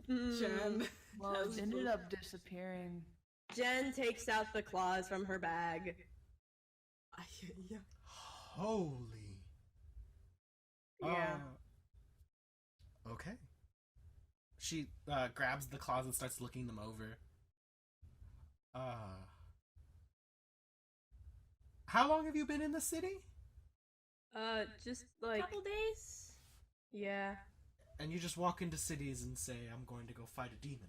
Jen. Well, Has it ended the- up disappearing. Jen takes out the claws from her bag. Yeah. Holy. Yeah. Okay. She grabs the claws and starts looking them over. How long have you been in the city? Just like, Couple days. yeah. And you just walk into cities and say, I'm going to go fight a demon.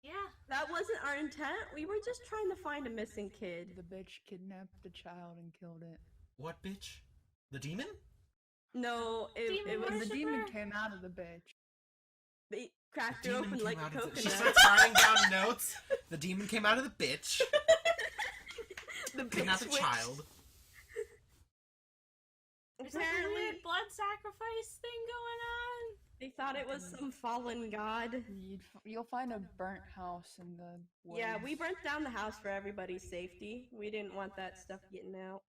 Yeah. That wasn't our intent. We were just trying to find a missing kid. The bitch kidnapped the child and killed it. What bitch? The demon? No, it Demon was The demon Worshipper? came out of the bitch. they cracked The her demon open came like a out of the... coconut. She starts writing down notes. The demon came out of the bitch. The Kidnapped a bitch witch. child. There's like a Apparently, weird blood sacrifice thing going on. they thought it was some fallen god. You'll find a burnt house in the woods. Yeah, we burnt down the house for everybody's safety. We didn't want that stuff getting out.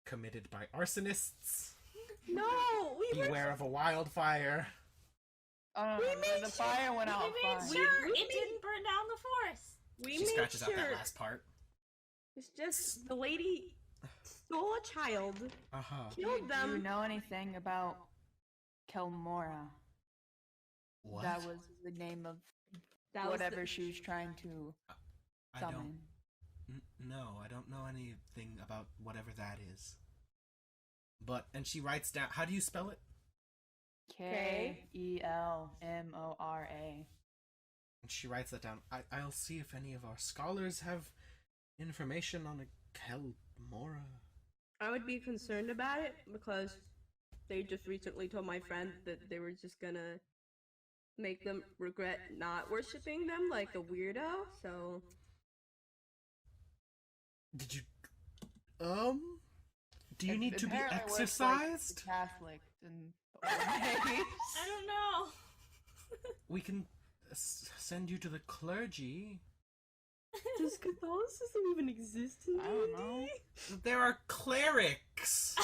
Committed by arsonists. No, we were. Beware of a wildfire. Oh, We no, made the fire went out We made fine. sure We it made- didn't burn down the forest. We She made scratches sure. out that last part. It's just the lady stole a child, Uh-huh. Do killed you them. know anything about Kelmora? What? That was the name of That was whatever the- she was trying to I summon. don't... No, I don't know anything about whatever that is. But, and she writes down... How do you spell it? Kelmora. And she writes that down. I'll see if any of our scholars have information on a Kelmora. I would be concerned about it because they just recently told my friend that they were just gonna make them regret not worshiping them like a weirdo. So Did you... Do you need to be Apparently it was, like, exorcised? the Catholics and the old days. I don't know. We can send you to the clergy. does Catholicism even exist in I don't know. D&D? There are clerics.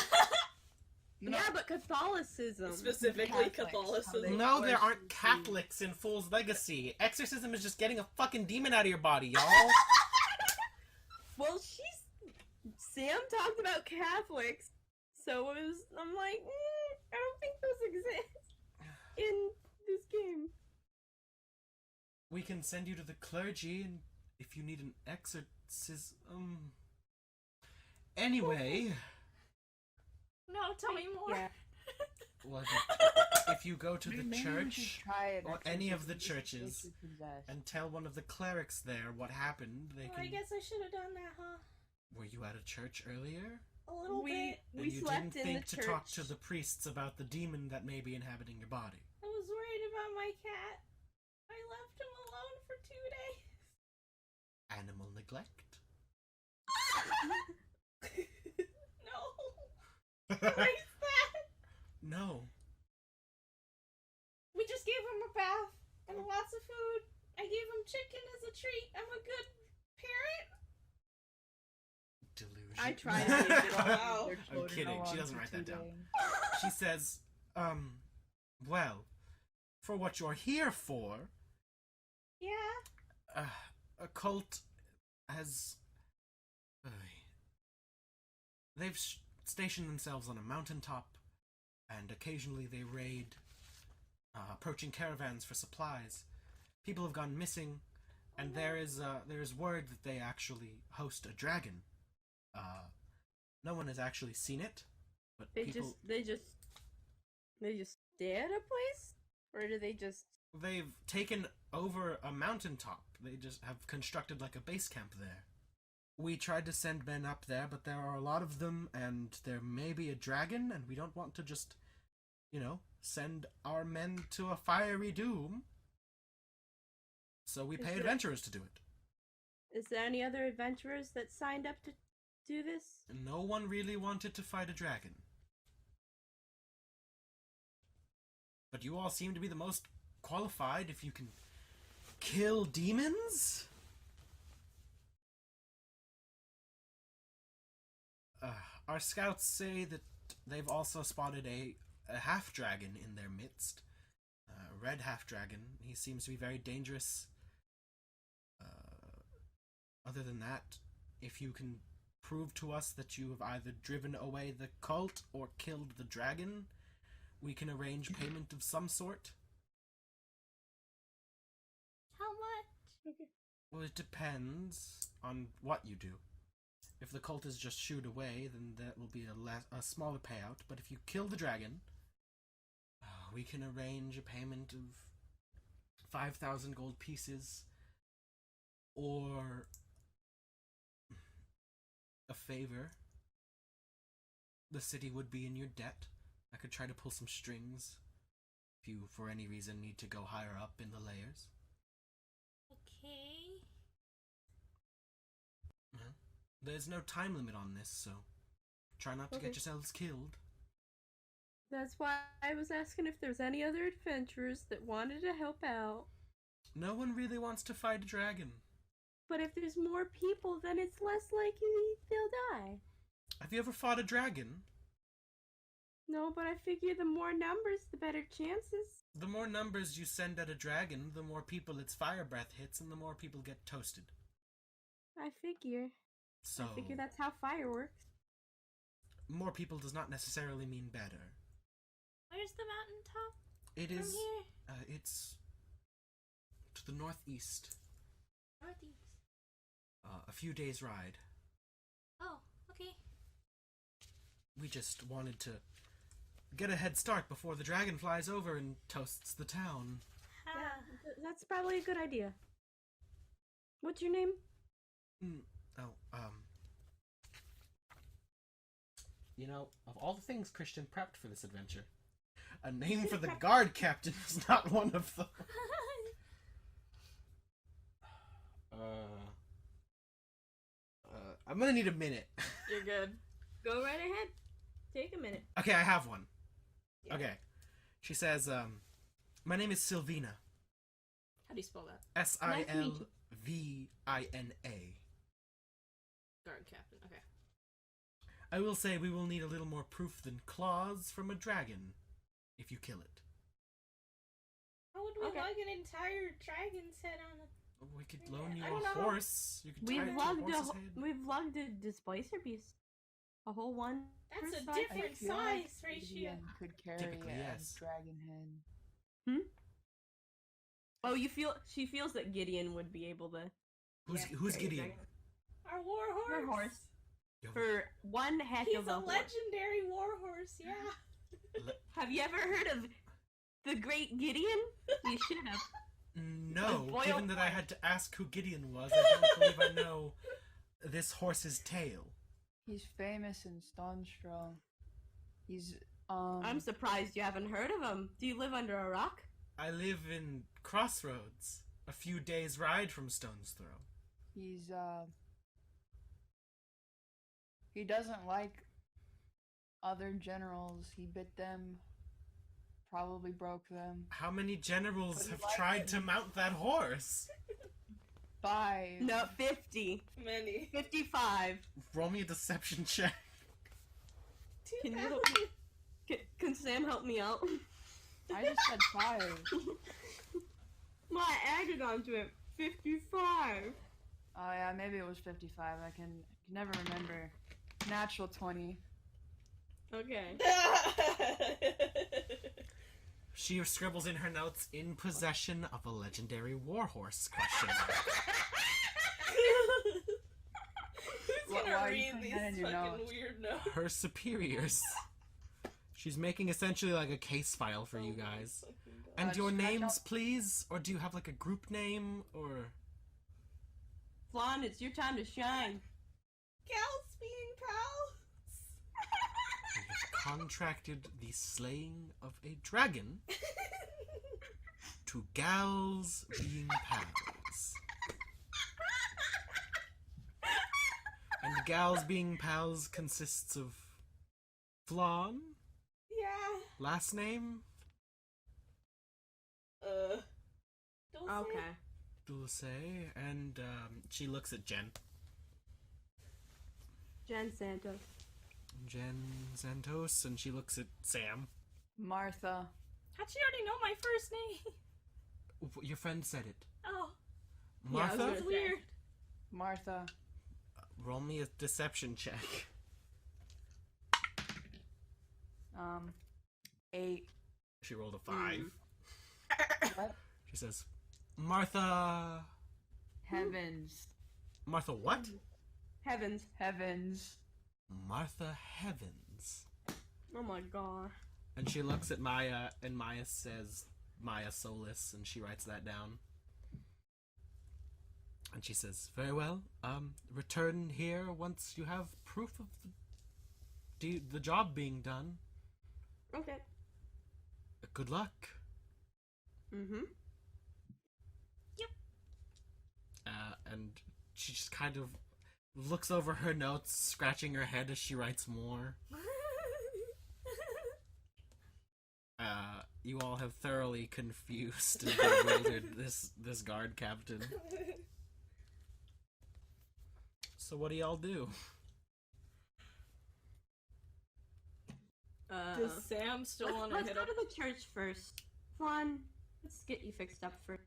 Yeah, but Catholicism. Specifically Catholics, Catholicism. No, there aren't Worship. Catholics in Fool's Legacy. Exorcism is just getting a fucking demon out of your body, y'all. Well, Sam talked about Catholics, so it was. I'm like, I don't think those exist in this game. We can send you to the clergy and if you need an exorcism. Anyway, No, tell me more. Yeah. well, if you go to the Maybe we should church try an or any of the exorcism churches if you're possessed. and tell one of the clerics there what happened, they Well, I can. guess I should have done that, huh? Were you at a church earlier? A little bit. And We you slept didn't in think the to church. talk to the priests about the demon that may be inhabiting your body. I was worried about my cat. I left him alone for 2 days. Animal neglect? No. Erase that. No. chicken as a treat. I'm a good parent. Delusion. I try to leave it all out. Their I'm children kidding. She alone doesn't for write 2 that down. days. She says, well, for what you're here for, Yeah. a cult has... they've stationed themselves on a mountaintop, and occasionally they raid, approaching caravans for supplies. People have gone missing, and there is word that they actually host a dragon. No one has actually seen it, but They people... just stay at a place? Or do they just... They've taken over a mountaintop. They just have constructed like a base camp there. We tried to send men up there, but there are a lot of them, and there may be a dragon, and we don't want to just, send our men to a fiery doom. So we pay adventurers to do it. Is there any other adventurers that signed up to do this? No one really wanted to fight a dragon. But you all seem to be the most qualified if you can kill demons? Our scouts say that they've also spotted a half-dragon in their midst. A red half-dragon. He seems to be very dangerous. Other than that, if you can prove to us that you have either driven away the cult or killed the dragon, we can arrange payment of some sort. How much? Well, it depends on what you do. If the cult is just shooed away, then that will be a smaller payout. But if you kill the dragon, we can arrange a payment of 5,000 gold pieces, or a favor. The city would be in your debt. I could try to pull some strings if you, for any reason, need to go higher up in the layers. Okay. There's no time limit on this, so try not to get yourselves killed. That's why I was asking if there's any other adventurers that wanted to help out. No one really wants to fight a dragon. But if there's more people, then it's less likely they'll die. Have you ever fought a dragon? No, but I figure the more numbers, the better chances. The more numbers you send at a dragon, the more people its fire breath hits, and the more people get toasted. I figure. So, I figure that's how fire works. more people does not necessarily mean better. Where's the mountaintop? It From is. here? It's to the northeast. Northeast. A few days' ride. Oh, okay. We just wanted to get a head start before the dragon flies over and toasts the town. That's probably a good idea. What's your name? Of all the things Christian prepped for this adventure, a name for the guard captain is not one of them. I'm gonna need a minute. You're good. Go right ahead. Take a minute. Okay, I have one. Yeah. Okay. She says, my name is Sylvina. How do you spell that? Silvina. Guard captain. Okay. I will say we will need a little more proof than claws from a dragon if you kill it. How would we lug an entire dragon's head on a... We could loan you I a don't know. horse. You could tie it to a horse's head. We've lugged a displacer beast. A whole one. That's a size. different size ratio. Gideon could carry Typically, a yes. dragon head. Oh, she feels that Gideon would be able to. Who's Gideon? Our war horse. Her horse. Yo, For one heck He's of a a horse. legendary war horse, yeah. Have you ever heard of the Great Gideon? You should have. No, Boil given that I had to ask who Gideon was, I don't believe I know this horse's tale. He's famous in Stone Strong. He's I'm surprised you haven't heard of him. Do you live under a rock? I live in Crossroads, a few days' ride from Stone's Throw. He's he doesn't like other generals. He bit them, probably broke them. How many generals But he have liked tried it. to mount that horse? 5. No, 50. Many. 55. Roll me a deception check. Can you help me? Can Sam help me out? I just said 5. Well, I added onto it. 55. Oh yeah, maybe it was 55. I can never remember. Natural 20. Okay. She scribbles in her notes, in possession of a legendary warhorse, question mark. Who's gonna Why are you read putting these that in your fucking notes? weird notes? Her superiors. She's making essentially like a case file for you guys. And your names, please? Or do you have like a group name, or... Flan, it's your time to shine. Gals being pals. You've contracted the slaying of a dragon to gals being pals. And gals being pals consists of Flan, Yeah. last name, Dulce? Okay. Dulce, and she looks at Jen. Jen Santos. Jen Santos, and she looks at Sam. Martha. How'd she already know my first name? Your friend said it. Oh, Martha? Yeah, I was it's gonna say. weird. Martha. Roll me a deception check. 8. She rolled a 5. What? She says, Martha... Heavens. Martha what? Heavens. Heavens. Martha Heavens. Oh my god. And she looks at Maya, and Maya says, Maya Solis, and she writes that down. And she says, very well, return here once you have proof of the job being done. Okay. Good luck. Mm-hmm. And she just kind of looks over her notes, scratching her head as she writes more. You all have thoroughly confused and bewildered this guard captain. So what do y'all do? Does Sam still want to Let's hit go up? to the church first. Flan, let's get you fixed up first.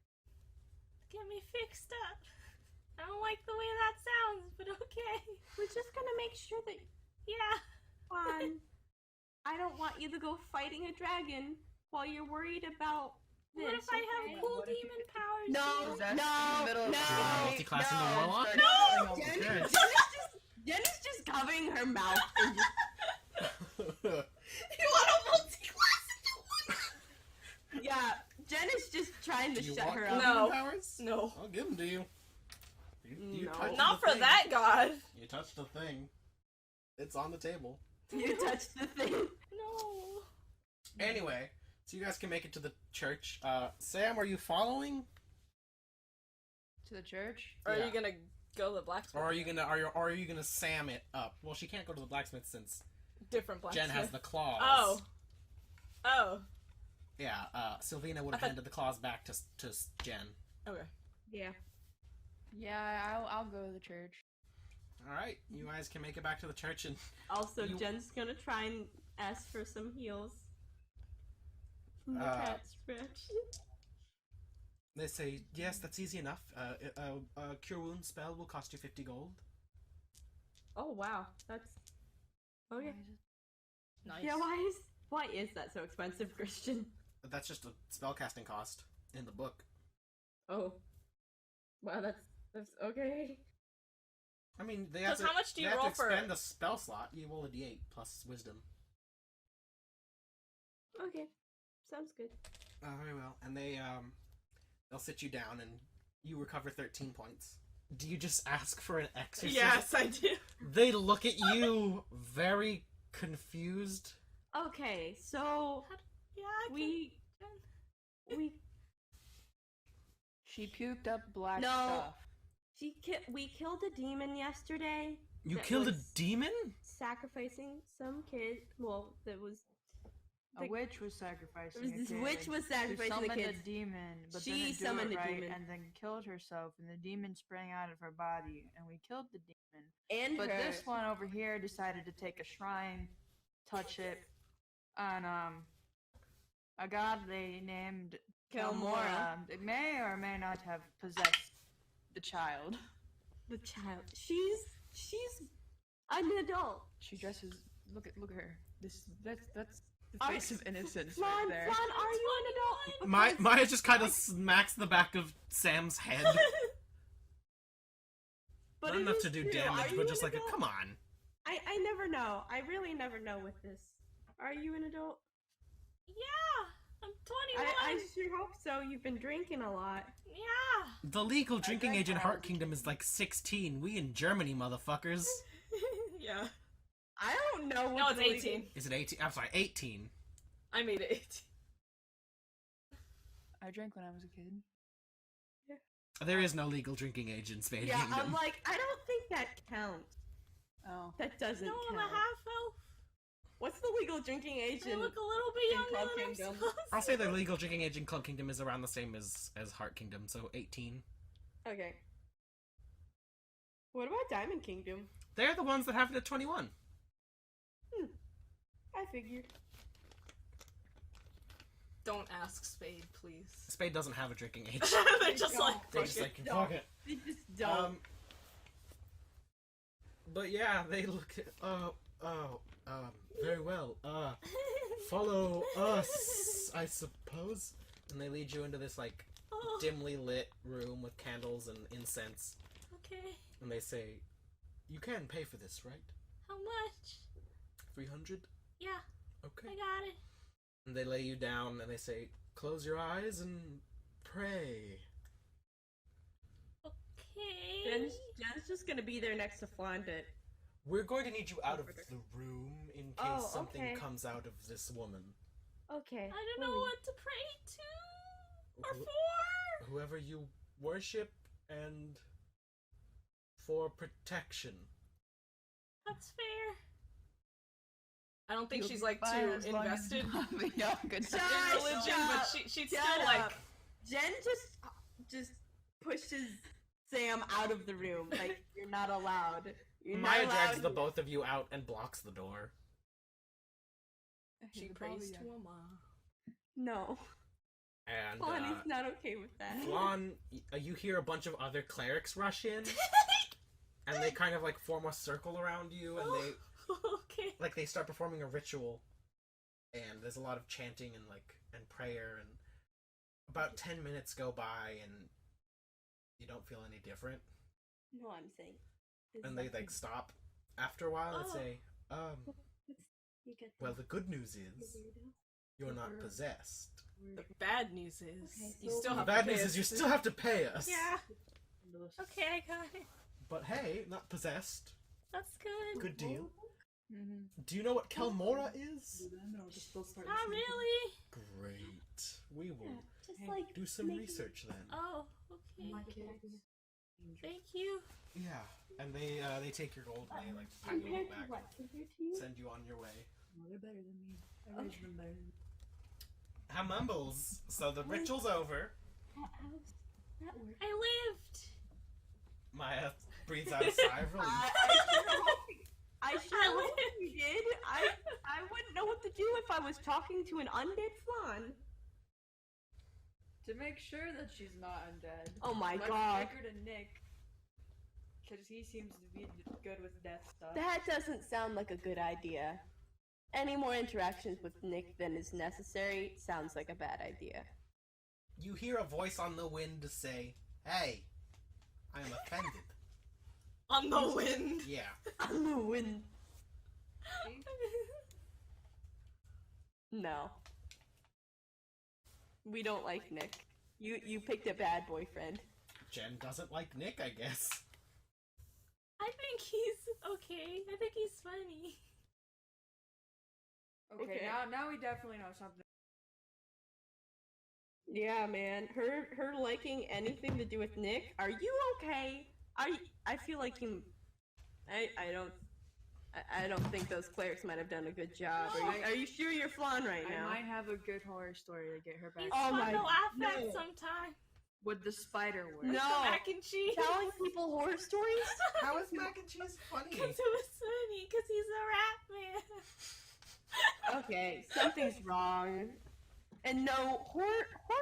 Get me fixed up. I don't like the way that sounds, but okay. We're just gonna make sure that Yeah. Flan, I don't want you to go fighting a dragon while you're worried about this. What if I okay? have cool What if you demon powers? No, Is that in the middle of no, Do you want to multi-class into no. Warlock? No! Okay. Jen is just covering her mouth and just, You want to multi-class into one? yeah, Jen is just trying to Do you shut want her cool up. No. demon powers? No. I'll give them to you. You No. touched Not the for thing. that god. You touched the thing. It's on the table. You touched the thing. No. Anyway, so you guys can make it to the church. Sam, are you following? To the church? Or are Yeah. you gonna go to the blacksmith? Or are you gonna Sam it up? Well, she can't go to the blacksmith since Different blacksmith. Jen has the claws. Oh. Oh. Yeah, Sylvina would have handed the claws back to Jen. Okay. Yeah. Yeah, I'll go to the church. Alright, you guys can make it back to the church, and Also, You- Jen's gonna try and ask for some heals. From the cat scratch. they say, yes, that's easy enough. A cure wound spell will cost you 50 gold. Oh wow, that's okay. Nice. Yeah, why is that so expensive, Christian? But that's just a spellcasting cost in the book. Oh, wow, that's okay. I mean, they have 'Cause to, how much do you they have roll to for expend it? the spell slot. You roll a d8 plus wisdom. Okay, sounds good. Very well. And they'll sit you down, and you recover 13 points. Do you just ask for an exorcism? Yes, I do. They look at you very confused. Okay, so Yeah, I we She puked up black No. stuff. we killed a demon yesterday. You That killed a was- demon? Sacrificing some kid. Well, that was A witch was sacrificing a This kid. witch was She sacrificing the summoned kid. a demon, but She didn't do summoned it a right, demon. and then killed herself, and the demon sprang out of her body, and we killed the demon. And But her. this one over here decided to take a shrine, touch it, on a god they named Kelmora. It may or may not have possessed the child. The child. She's an adult. She dresses. Look at her. That's the Are- face of innocence Flan, right there. Flan, are you an adult? Maya just kind of smacks the back of Sam's head. But Not it enough is to do true. damage, Are you but just an like, adult? come on. I never know. I really never know with this. Are you an adult? Yeah, I'm 21. I sure hope so. You've been drinking a lot. Yeah. The legal drinking drank age in when I was Heart Kingdom is like 16. We in Germany, motherfuckers. Yeah. I don't know. No, it's 18. Is it 18? I'm sorry, 18. I made it 18. I drank when I was a kid. There is no legal drinking age in Spade Yeah, Kingdom. I'm like, I don't think that counts. Oh. That doesn't No, I'm a count. half elf. What's the legal drinking age I in? look a little bit in younger Club than I'm Kingdom. supposed I'll to. say the legal drinking age in Club Kingdom is around the same as Heart Kingdom, so 18. Okay. What about Diamond Kingdom? They're the ones that have it at 21. I figured. Don't ask Spade, please. Spade doesn't have a drinking age. They're just like, They fuck just it. like, Don't. fuck it. They just don't. But yeah, they look at, very well. Follow us, I suppose. And they lead you into this, like, Oh, dimly lit room with candles and incense. okay. And they say, you can pay for this, right? How much? 300? Yeah, Okay. I got it. And they lay you down and they say, close your eyes and pray. Okay. Jen's just gonna be there next to Flandit. We're going to need you out of the room in case Oh, something okay. comes out of this woman. Okay. I don't know Lily. what to pray to or Wh- for. Whoever you worship and for protection. That's fair. I don't think You'll she's be like fine too as long as invested you have a good Shut time. in religion, but up. she'd Shut still like. up. Jen just pushes Sam out of the room. Like, you're not allowed. You're Maya not drags allowed the here. both of you out and blocks the door. She prays to a ma. No. And Lonnie's not okay with that. Flan, you hear a bunch of other clerics rush in, and they kind of like form a circle around you, and Okay. they start performing a ritual, and there's a lot of chanting and prayer, and about 10 minutes go by, and you don't feel any different, No, I'm saying. and they like stop after a while and Oh. say, You get well, the good news is you're not Weirdo. possessed. The bad news is Okay, you so- still The have bad to pay news us. is you still have to pay us. Yeah. Okay, I got it. But hey, not possessed. That's good. Good deal. Mm-hmm. Do you know what Kelmora is? Not really. Great. We will Just like do some making- research then. Oh, okay. Thank you. Yeah, and they take your gold and they like pack it Compared to back, what? Compared to you? send you on your way. They're better than me. I raised them better than me. How mumbles? So the ritual's over. How's that work? I lived. Maya breathes out a sigh of relief. I sure hope you did. I wouldn't know what to do if I was talking to an undead Flan. To make sure that she's not undead. Oh my let's god. take her to Nick. Because he seems to be good with death stuff. That doesn't sound like a good idea. Any more interactions with Nick than is necessary sounds like a bad idea. You hear a voice on the wind say, "Hey, I am offended." On the wind. Yeah. I'm gonna win. No. We don't like Nick. You picked a bad boyfriend. Jen doesn't like Nick, I guess. I think he's okay. I think he's funny. Okay, Okay. now we definitely know something. Yeah, man. Her liking anything to do with Nick. Are you okay? I feel like you. I I don't think those clerics might have done a good job. Are you sure you're Flan right now? I might have a good horror story to get her back. He's Oh fun my- to laugh at no. sometime. Would the spider work? No. Mac and cheese. Telling people horror stories? How is mac and cheese funny? Because it was funny, because he's a rat man. Okay, something's wrong. And no, horror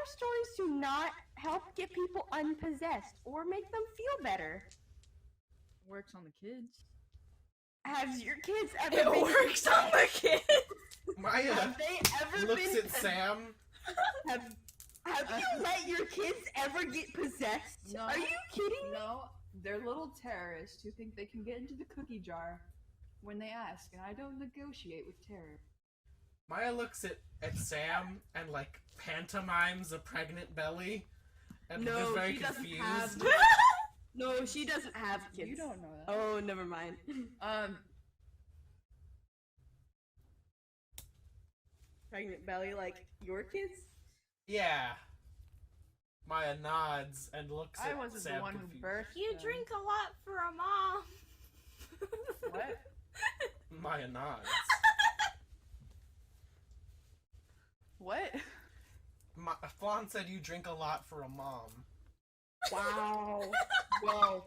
stories do not help get people unpossessed or make them feel better. Works on the kids. Have your kids ever It been works on the kid. Maya Have they ever looks been at Sam. Have you let your kids ever get possessed? No. Are you kidding me? No, they're little terrorists who think they can get into the cookie jar when they ask, and I don't negotiate with terror. Maya looks at Sam and like pantomimes a pregnant belly, and No, is very she doesn't confused. have. No, she doesn't have kids. You don't know that. Oh, never mind. Pregnant belly, like your kids? Yeah. Maya nods and looks I at wasn't Sam the one confused. who birthed You them. drink a lot for a mom. What? Maya nods. What? Flan said you drink a lot for a mom. Wow. Whoa.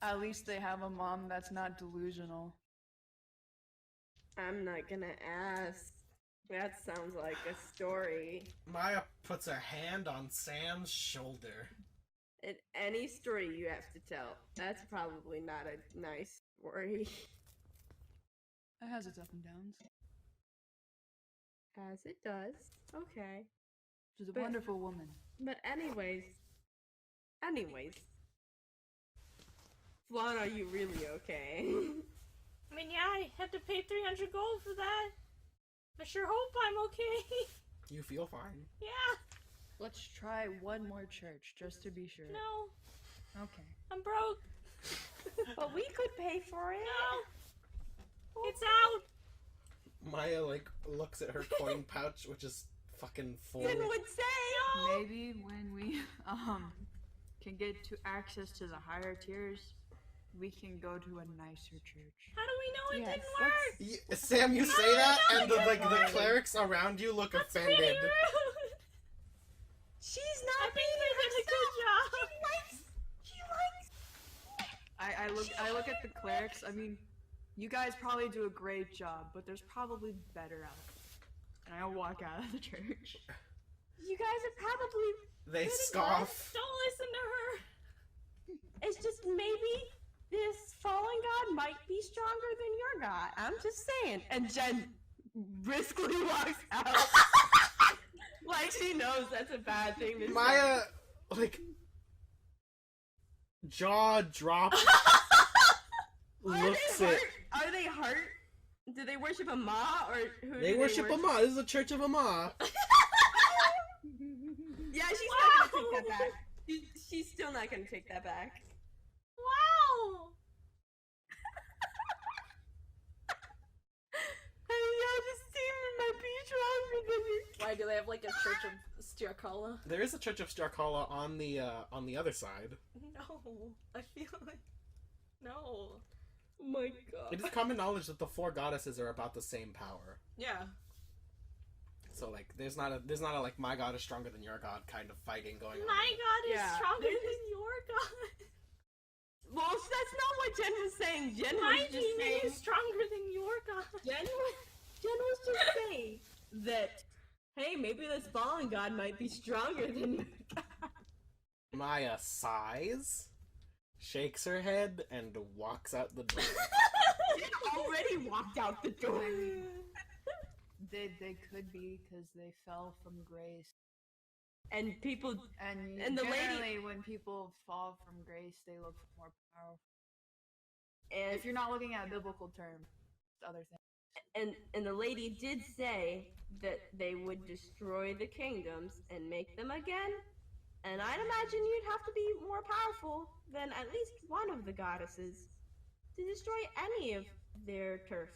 At least they have a mom that's not delusional. I'm not gonna ask. That sounds like a story. Maya puts her hand on Sam's shoulder. In any story you have to tell, that's probably not a nice story. It has its up and downs. As it does. Okay. She's a But- wonderful woman. But anyways. Flan, are you really okay? I mean, yeah, I had to pay 300 gold for that. I sure hope I'm okay. You feel fine. Yeah, Let's try one more church, just to be sure. no, Okay. I'm broke. But we could pay for it. No, it's out. Maya like looks at her coin pouch, which is fucking full. Jen would say. Maybe when we can get to access to the higher tiers, we can go to a nicer church. How do we know it Yes, didn't work? Sam, you say that, and the clerics around you look That's offended. pretty rude. She's I not think being they did a good job. She likes. I look at the clerics. I mean, you guys probably do a great job, but there's probably better out. And I walk out of the church. You guys are probably. They Pretty scoff. Don't listen to her. It's just maybe this fallen god might be stronger than your god. I'm just saying. And Jen briskly walks out. Like she knows that's a bad thing to say. Maya, like, jaw drops. Looks at. Are they hurt? Do they worship a ma or who? They do worship Ama. This is a church of Ama. Yeah, she's not gonna take that back. She's still not gonna take that back. Wow. I just seem my beach wrong because Why do they have like a church of Stjarkala? There is a church of Starkala on the other side. No, I feel like no. oh my god. It is common knowledge that the four goddesses are about the same power. Yeah. So like, there's not a like my god is stronger than your god kind of fighting going on. My god is Yeah. stronger than your god. Well, that's not what Jen was saying. Jen My was just demon saying. is stronger than your god. Jen was just saying that. Hey, maybe this fallen god might be stronger than your god. Maya sighs, shakes her head, and walks out the door. Jen already walked out the door. They could be because they fell from grace. And people. And the lady- generally, when people fall from grace, they look more powerful. And If you're not looking at a biblical term, it's other things. and the lady did say that they would destroy the kingdoms and make them again. And I'd imagine you'd have to be more powerful than at least one of the goddesses to destroy any of their turf.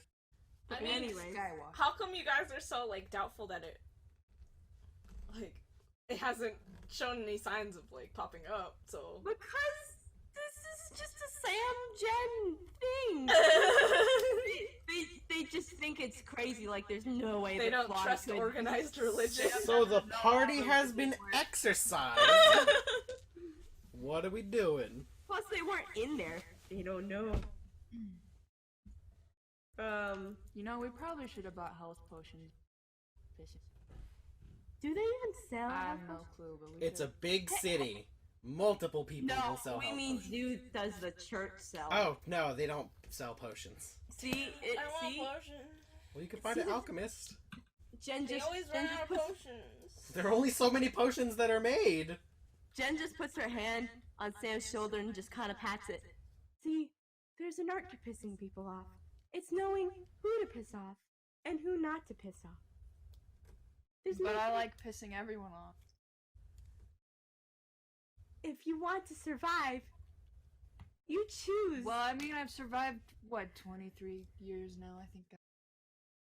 I mean, anyways, Skywalker. How come you guys are so like doubtful that it hasn't shown any signs of like popping up? So because this is just a Sam Jen thing. they just think it's crazy. Like there's no way They that don't Flan trust could- organized religion. So the party has been exercised. What are we doing? Plus, they weren't in there. They don't know. You know, we probably should have bought health potions. Do they even sell? I have no clue, but we It's a should. big city. Multiple people No, will sell we health mean potions. does the church sell? Oh, no, they don't sell potions. See, potions. Well, you can find an alchemist. Jen They just always Jen run just out of puts potions. There are only so many potions that are made. Jen just puts her hand on Sam's shoulder and just kind of pats it. See, there's an art to pissing people off. It's knowing who to piss off and who not to piss off. There's But no I like pissing everyone off. if you want to survive, you choose. Well, I mean, I've survived, what, 23 years now, I think.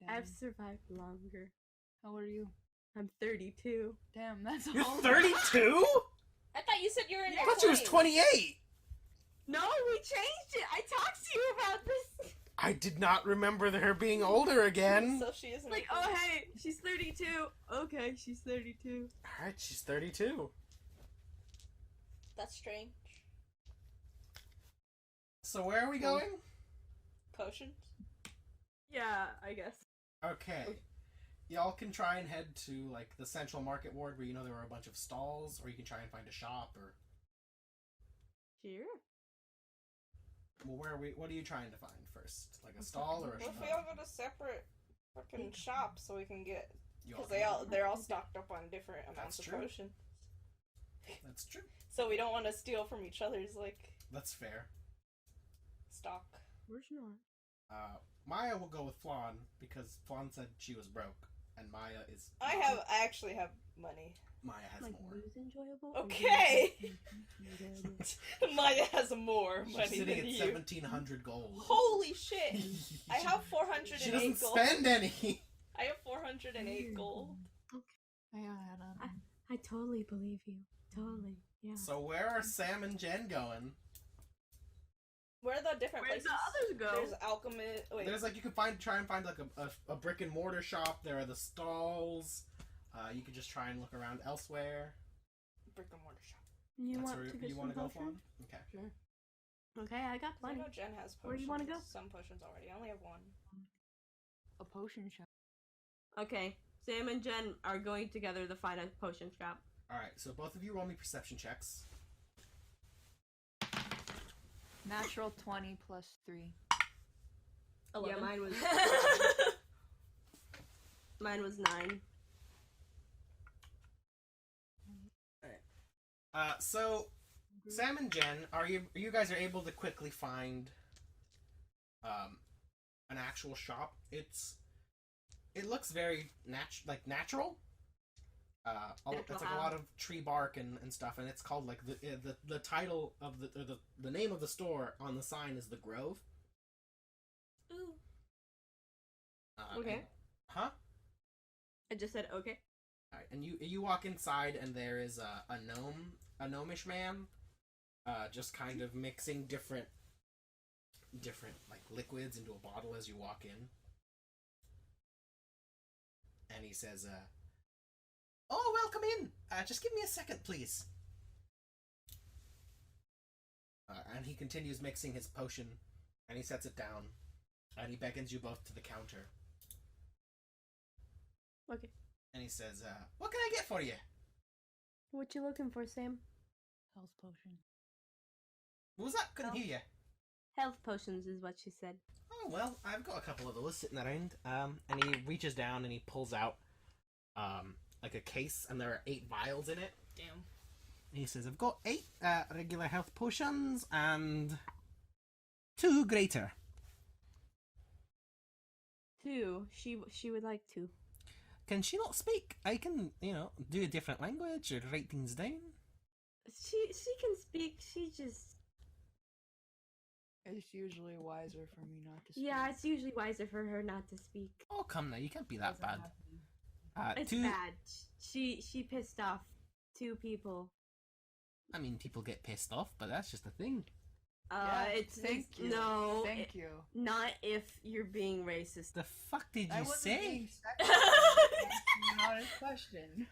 I've survived longer. How old are you? I'm 32. Damn, that's You're all. 32? I thought you said you were in I your thought you was 20s. 28. No, we changed it. I talked to you about this. I did not remember her being older again. So she isn't Like, oh hey, she's 32. Okay, she's 32. Alright, she's 32. That's strange. So where are we going? Potions? Yeah, I guess. Okay. Y'all can try and head to, like, the central market ward where you know there are a bunch of stalls, or you can try and find a shop, or... Sure. Well, what are you trying to find first? Like a stall or a What shop? if we all go to separate fucking shops so we can get... You Because can- they're all stocked up on different amounts That's of true. potions. That's true. So we don't want to steal from each other's, like, That's fair. stock. Where's your? Maya will go with Flan, because Flan said she was broke, and Maya is... I actually have money. Maya has Like more. booze enjoyable? Okay. Maya has more She's money sitting than at you. 1,700 gold. Holy shit! I have 408 She doesn't gold. spend any! I have 408 gold. I totally believe you. Totally. Yeah. So where are Sam and Jen going? Where are the different Where'd places? the others go? There's alchemist. Wait. There's like, you can try and find like a brick and mortar shop. There are the stalls. You can just try and look around elsewhere. brick and mortar shop. You That's want where to get you some want to go, potions? Flan? Okay. Sure. Okay, I got I plenty. know Jen has potions. Where do you wanna go? Some potions already. I only have one. A potion shop. Okay, Sam and Jen are going together to find a potion shop. Alright, so both of you roll me perception checks. Natural 20 plus 3. 11. Yeah, mine was 9. So Sam and Jen, you guys are able to quickly find an actual shop. It looks very natural. It's like a lot of tree bark and stuff, and it's called like the title of the name of the store on the sign is The Grove. Ooh. Okay. and- huh? I just said okay. Alright, and you walk inside, and there is a gnomish man, just kind of mixing different like liquids into a bottle as you walk in. And he says, "Oh, welcome in. Just give me a second, please." And he continues mixing his potion, and he sets it down, and he beckons you both to the counter. Okay. And he says, "What can I get for you?" What you looking for, Sam? Health potion. What was that? Couldn't hear you. Health potions is what she said. Oh, well, I've got a couple of those sitting around. And he reaches down and he pulls out, like a case, and there are 8 vials in it. Damn. He says, "I've got 8 regular health potions and 2 greater." 2. She would like 2. Can she not speak? I can, do a different language or write things down. She can speak. She just It's usually wiser for me not to speak. yeah. It's usually wiser for her not to speak. Oh, come now, you can't be that Doesn't bad. have to be. It's 2. bad. She pissed off 2 people. I mean, people get pissed off, but that's just a thing. Thank you. No. Thank you. Not if you're being racist. The fuck did I you wasn't say? being sexist. That's not a question.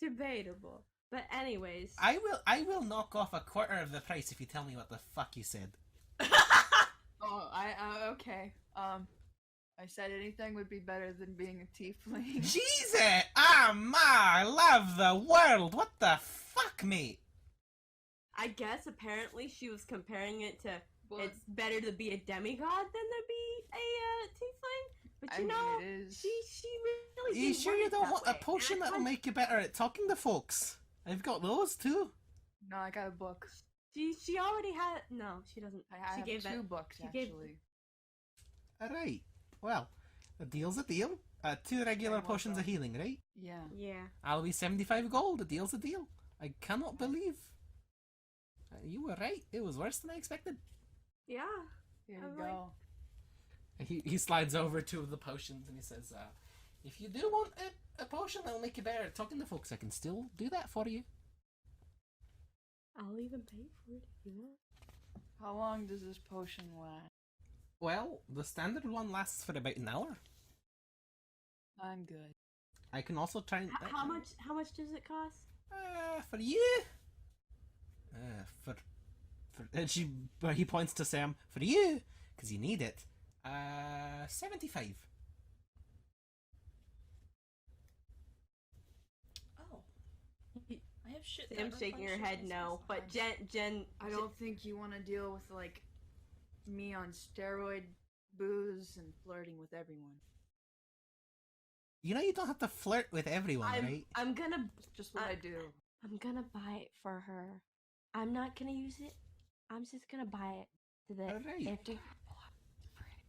Debatable. But anyways. I will knock off a quarter of the price if you tell me what the fuck you said. Oh, okay. I said anything would be better than being a tiefling. Jesus! Ah, ma! I love the world! What the fuck, mate? I guess apparently she was comparing it to Well, it's better to be a demigod than to be a tiefling. But I you mean, know, it is. she really. Are you didn't sure word you it don't that want a way. potion And I that'll can't- make you better at talking to folks? I've got those too. No, I got a book. She already had. No, she doesn't. I she have gave two that. books, she gave- actually. Alright. Well, a deal's a deal. 2 regular well potions of done. healing, right? Yeah. Yeah. I'll be 75 gold. A deal's a deal. I cannot believe. You were right. It was worse than I expected. Yeah. Here I'm you like- go. He slides over 2 of the potions and he says, if you do want a potion that'll make you better at talking to folks, I can still do that for you. I'll even pay for it if you want. How long does this potion last? Well, the standard one lasts for about an hour. I'm good. I can also try and... How much? How much does it cost? For you? And he points to Sam. For you, because you need it. 75. Oh. I have shit. that Sam shaking her head replenishes no, my but supplies. Jen. I don't think you want to deal with, like, me on steroid booze and flirting with everyone. You know you don't have to flirt with everyone, right? I'm gonna. It's just what I do. I'm gonna buy it for her. I'm not gonna use it. I'm just gonna buy it to the. Alright. After.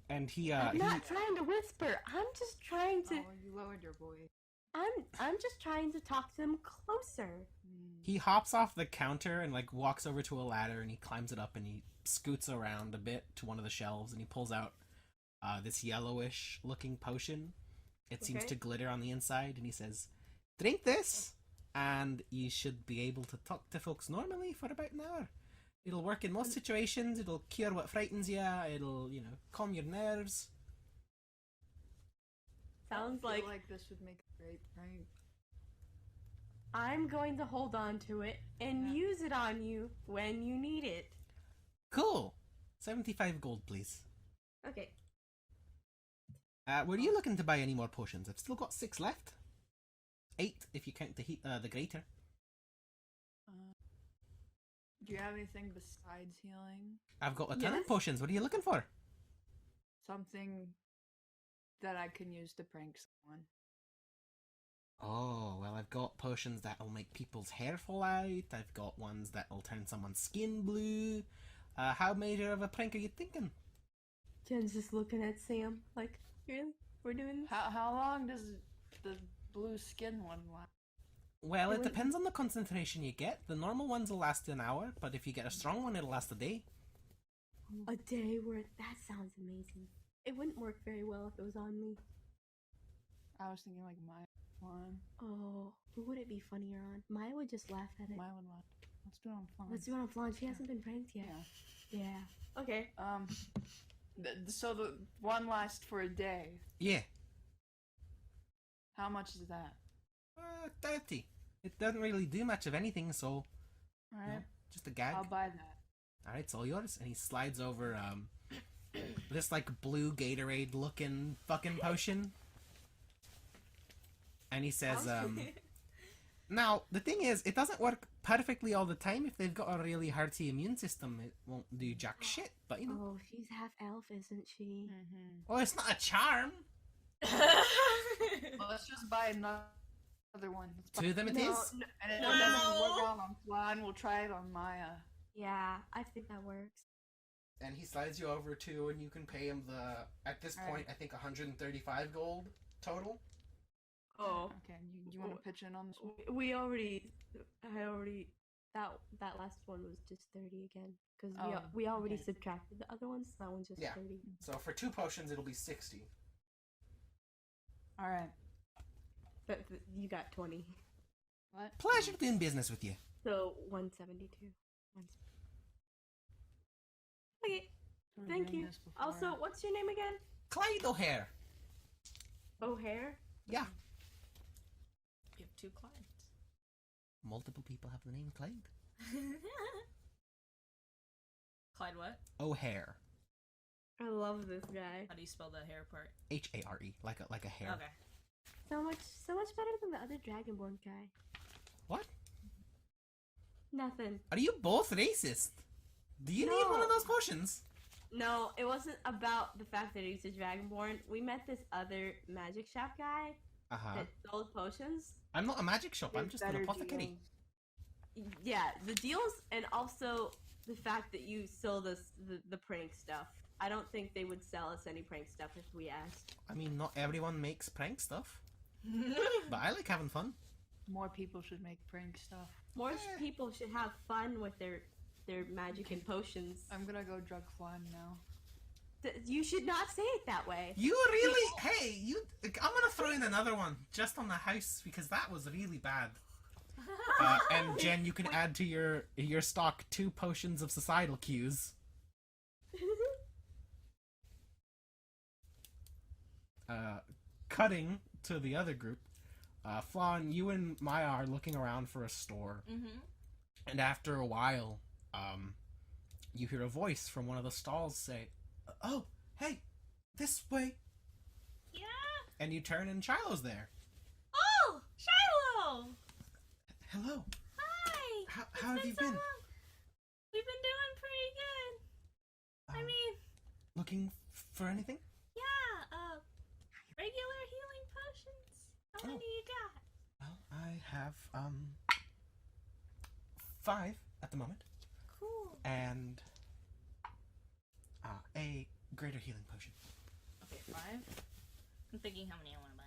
And I'm not trying to whisper. I'm just trying to. Oh, you lowered your voice. I'm just trying to talk to them closer. he hops off the counter and like walks over to a ladder and he climbs it up and he scoots around a bit to one of the shelves and he pulls out this yellowish looking potion. It seems Okay. to glitter on the inside and he says, "Drink this and you should be able to talk to folks normally for about an hour. It'll work in most situations. It'll cure what frightens you. It'll, calm your nerves." Sounds I feel like like this would make a great prank. I'm going to hold on to it and Yeah. use it on you when you need it. Cool. 75 gold, please. Okay. Were you looking to buy any more potions? I've still got 6 left. 8 if you count the greater. Do you have anything besides healing? I've got a ton Yes. of potions. What are you looking for? Something that I can use to prank someone. Oh, well, I've got potions that'll make people's hair fall out. I've got ones that'll turn someone's skin blue. How major of a prank are you thinking? Jen's just looking at Sam like, really? We're doing this? How long does the blue skin one last? Well, It it was- depends on the concentration you get. The normal ones will last an hour, but if you get a strong one, it'll last a day. A day worth. That sounds amazing. It wouldn't work very well if it was on me. I was thinking like my one. Oh, who would it be funnier on? Maya would just laugh at it. My one. Let's do it on phone. Let's do it on Flan. She hasn't been pranked yet. Yeah. Okay. So the one lasts for a day. Yeah. How much is that? 30. It doesn't really do much of anything, so Alright. just a gag. I'll buy that. Alright, it's all yours. And he slides over this like blue Gatorade looking fucking potion. And he says, now, the thing is, it doesn't work perfectly all the time. If they've got a really hearty immune system, it won't do jack shit, but you know. Oh, she's half elf, isn't she? Mm-hmm. Oh, it's not a charm. Well, let's just buy another one. Let's buy- 2 of them it is. And if it No. doesn't work out on Flan, we'll try it on Maya. Yeah, I think that works. And he slides you over 2 and you can pay him at this Alright. point, I think 135 gold total. Oh, Okay, you want to pitch in on this one? that last one was just 30 again because Oh, we already okay. subtracted the other ones. That one's just Yeah. 30. So for 2 potions, it'll be 60. Alright. But you got 20, What? Pleasure doing business with you. so 172. Okay, thank you. Also, what's your name again? Clyde O'Hare. O'Hare? Yeah. You have 2 clients. Multiple people have the name Clyde. Clyde what? O'Hare. I love this guy. How do you spell the hair part? H-A-R-E. Like a hair. Okay. So much better than the other Dragonborn guy. What? Nothing. Are you both racist? Do you need one of those potions? No, it wasn't about the fact that he's a Dragonborn. We met this other magic shop guy that sold potions. I'm not a magic shop. I'm just an apothecary. Yeah, the deals, and also the fact that you sold us the prank stuff. I don't think they would sell us any prank stuff if we asked. I mean, not everyone makes prank stuff. But I like having fun. More people should make prank stuff. More people should have fun with their magic and potions. I'm gonna go drug Flan now. You should not say it that way. You really... Hey, you... I'm gonna throw in another one just on the house because that was really bad. And Jen, you can add to your stock 2 potions of societal cues. Cutting to the other group, Flan, you and Maya are looking around for a store. And after a while, you hear a voice from one of the stalls say, "Oh, hey, this way." Yeah. And you turn and Shilo's there. Oh, Shilo. Hello. Hi. How have you so been? long. We've been doing pretty good. I mean, Looking for anything? yeah. Regular healing potions. How many you got? Well, I have 5 at the moment. Cool. And a greater healing potion. Okay, 5. I'm thinking how many I want to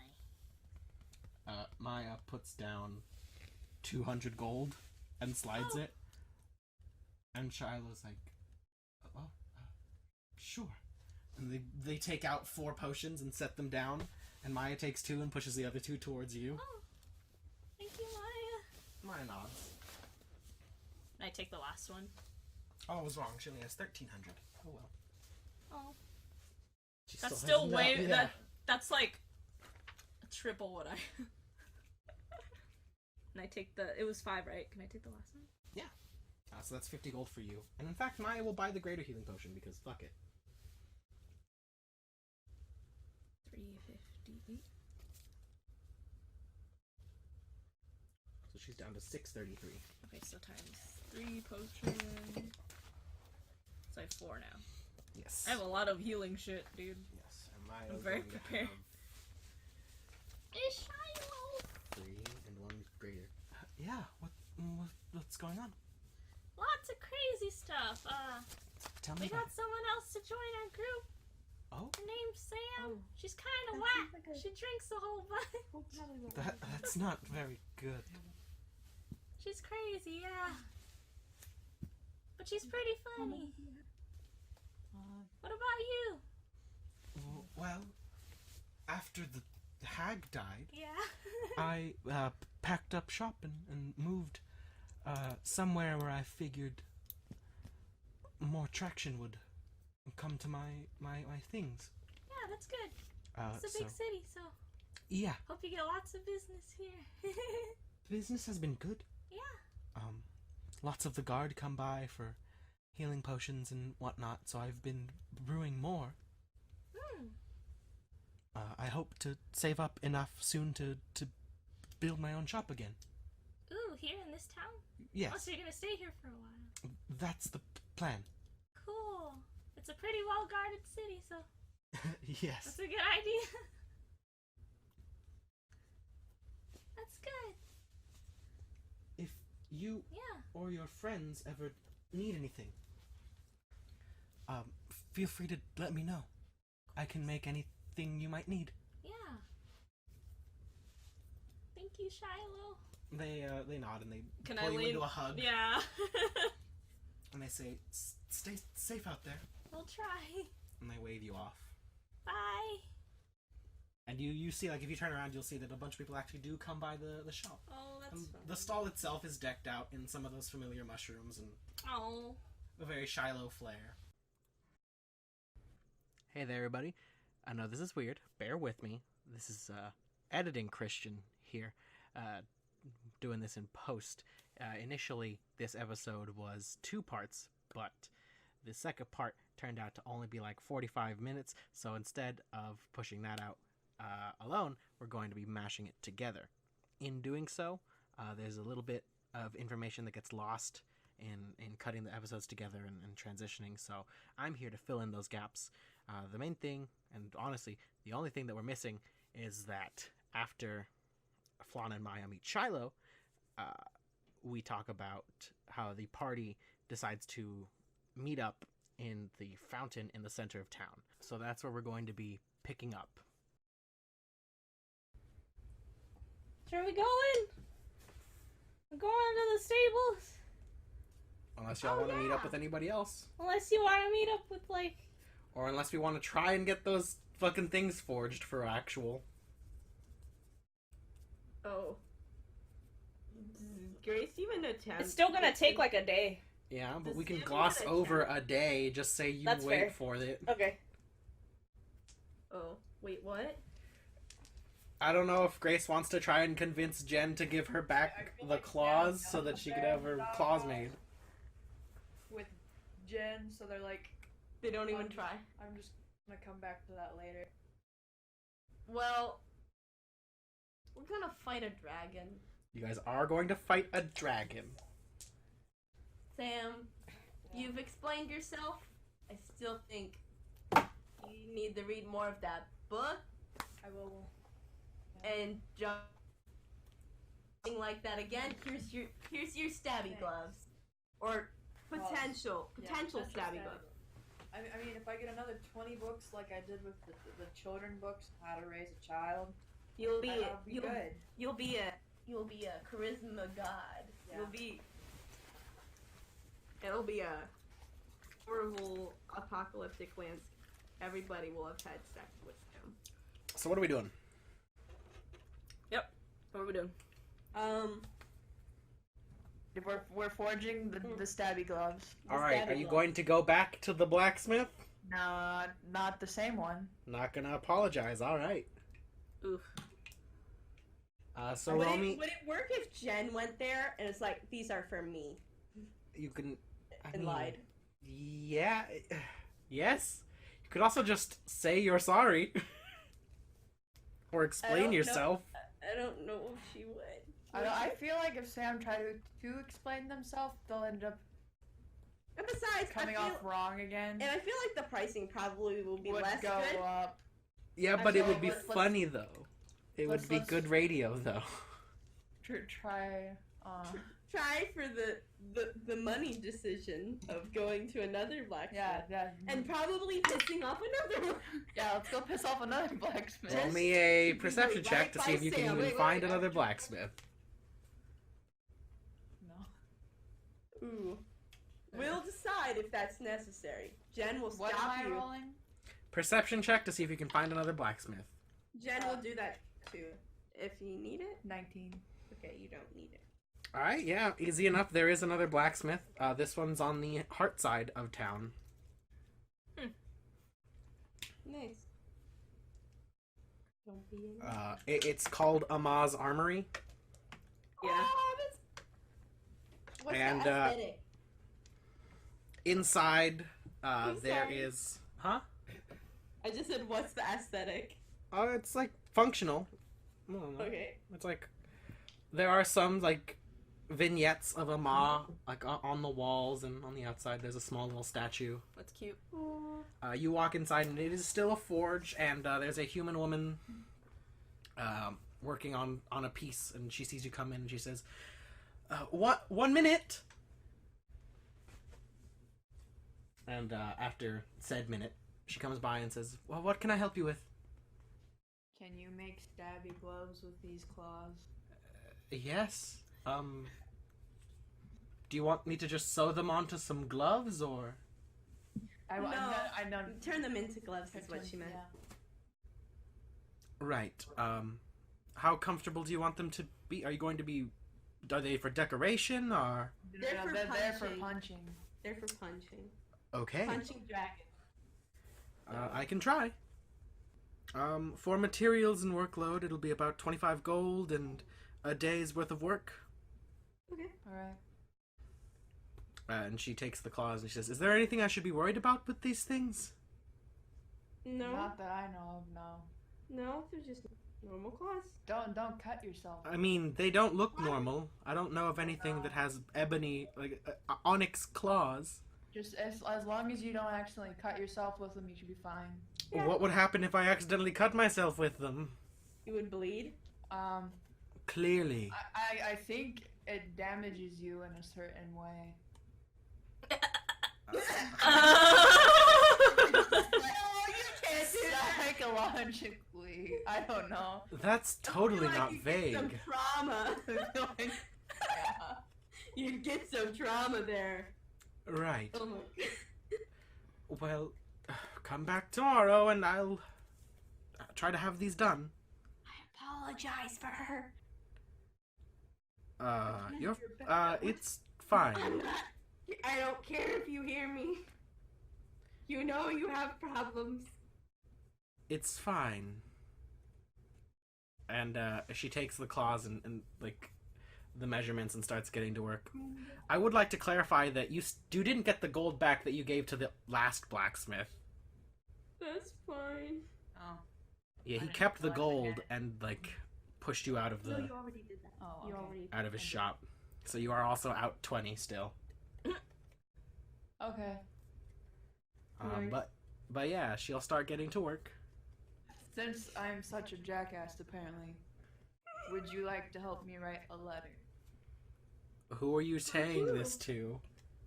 buy. Maya puts down 200 gold and slides it. And Shiloh's like, sure. And they take out 4 potions and set them down. And Maya takes 2 and pushes the other 2 towards you. Oh, thank you, Maya. Maya nods. Can I take the last one? Oh, I was wrong. She only has 1,300. Oh well. Oh. She That's still still has way... yeah. That's like... triple what I... Can I take the... It was 5, right? Can I take the last one? Yeah. So that's 50 gold for you. And in fact, Maya will buy the greater healing potion because fuck it. 358. So she's down to 633. Okay, so times 3 potion. So I have 4 now. Yes. I have a lot of healing shit, dude. Yes. And Maya I'm is very going to prepared. have It's Shilo. 3 and 1 greater. Yeah. What's going on? Lots of crazy stuff. Tell We me about got someone else to join our group. Oh, Her name's Sam. Oh. She's kind of That whack. seems like a- She drinks a whole bunch. that's not very good. She's crazy, yeah. But she's pretty funny. What about you? Well, after the hag died, Yeah. I packed up shop and moved somewhere where I figured more traction would come to my things. Yeah, that's good. It's a big So, city, so yeah, hope you get lots of business here. business has been good. Yeah. Lots of the guard come by for healing potions and whatnot, so I've been brewing more. I hope to save up enough soon to build my own shop again. Ooh, here in this town? Yes, Oh, so you're gonna stay here for a while. that's the plan. Cool. It's a pretty well guarded city, so Yes. that's a good idea. That's good. If you Yeah. or your friends ever need anything, feel free to let me know. I can make anything you might need. Yeah. Thank you, Shilo. They nod and they Can pull I you lean? into a hug. Yeah. And they say, "Stay safe out there." We'll try. And they wave you off. Bye. And you see, like, if you turn around, you'll see that a bunch of people actually do come by the shop. Oh, that's fun. The stall itself is decked out in some of those familiar mushrooms and Oh. a very Shilo flair. Hey there, everybody. I know this is weird. Bear with me. This is editing Christian here, doing this in post. Initially, this episode was 2 parts, but the second part turned out to only be like 45 minutes, so instead of pushing that out alone, we're going to be mashing it together. In doing so, there's a little bit of information that gets lost in cutting the episodes together and transitioning, so I'm here to fill in those gaps. The main thing, and honestly, the only thing that we're missing, is that after Flan and Maya meet Shilo, we talk about how the party decides to meet up in the fountain in the center of town. So that's where we're going to be picking up. Where are we going? We're going to the stables. Unless y'all want to meet up with anybody else. Unless you want to meet up with, like... Or unless we want to try and get those fucking things forged for actual. Oh. Grace even attempt. It's still gonna take like a day. Yeah, but Does we can Sam gloss wanna over attempt? a day. Just say you That's wait fair. for it. Okay. Oh, wait, what? I don't know if Grace wants to try and convince Jen to give her back the claws so that she could have her claws made. With Jen, so they're like, They don't even try. I'm just gonna come back to that later. Well, we're gonna fight a dragon. You guys are going to fight a dragon. Sam, you've explained yourself. I still think you need to read more of that book I will. and jump like that again. Here's your stabby Thanks. gloves, or potential Yeah, stabby stabby. gloves. I mean, if I get another 20 books like I did with the children books, How to Raise a Child, You'll be I'll be good. You'll be a charisma god. Yeah. It'll be a horrible apocalyptic landscape. Everybody will have had sex with him. So what are we doing? What are we doing? We're forging the stabby gloves. All right, stabby are you gloves. going to go back to the blacksmith? No, not the same one. Not gonna apologize. All right. Oof. So would roll it, me. would it work if Jen went there and it's like, these are for me, You can. and lied? Yeah. Yes. You could also just say you're sorry. Or explain don't know. yourself. I don't know if she would. I feel like if Sam tried to explain themselves, they'll end up And besides, coming off wrong again. and I feel like the pricing probably will be Would less go good. up. Yeah, I but it feel would like be let's- funny though. It would let's- be let's- good radio though. Try. Try for the money decision of going to another blacksmith. Yeah. And probably pissing off another one. Yeah, let's go piss off another blacksmith. Roll me a do perception it check right to see by if you can Sam. even Wait, find wait, another blacksmith. No. Ooh. We'll decide if that's necessary. Jen will What am stop I you. rolling? Perception check to see if you can find another blacksmith. Jen will do that too. If you need it. 19. Okay, you don't need it. Alright, yeah, easy enough. There is another blacksmith. This one's on the heart side of town. Nice. Don't be in It's called Amaz Armory. Yeah. What's And, the aesthetic? Inside, I'm there sorry. is... Huh? I just said, what's the aesthetic? Oh, it's like functional. I don't know. Okay. It's like... There are some, like, vignettes of Ama, like, on the walls, and on the outside there's a small little statue. That's cute. You walk inside, and it is still a forge, and there's a human woman working on a piece, and she sees you come in, and she says, 1 minute! And after said minute, she comes by and says, well, what can I help you with? Can you make stabby gloves with these claws? Yes. Do you want me to just sew them onto some gloves, or? I know. Turn them into gloves is what she meant. Yeah. Right. How comfortable do you want them to be? Are you going to be... Are they for decoration, or...? They're for They're for punching. punching. They're for punching. Okay. Punching dragons. I can try. For materials and workload, it'll be about 25 gold and a day's worth of work. Okay. Alright. And she takes the claws and she says, "Is there anything I should be worried about with these things?" No. Not that I know of, no. No, they're just normal claws. Don't cut yourself. I mean, they don't look normal. I don't know of anything that has ebony, like, onyx claws. Just as long as you don't accidentally cut yourself with them, you should be fine. Yeah. What would happen if I accidentally cut myself with them? You would bleed. Clearly. I think it damages you in a certain way. Psychologically, I don't know. That's totally Like not you vague. Get some trauma. You get some trauma there. Right. Oh my god. Well, come back tomorrow and I'll try to have these done. I apologize for her. It's fine. I don't care if you hear me. You know you have problems. It's fine. And, she takes the claws and like, the measurements and starts getting to work. I would like to clarify that you didn't get the gold back that you gave to the last blacksmith. That's fine. Oh. Yeah, he didn't kept the collect gold again. and, like, pushed you out of No, the you already did that. Oh, You okay. already out of his shop. So you are also out 20 still. Okay. Nice. But yeah, she'll start getting to work. Since I'm such a jackass, apparently, would you like to help me write a letter? Who are you saying this to?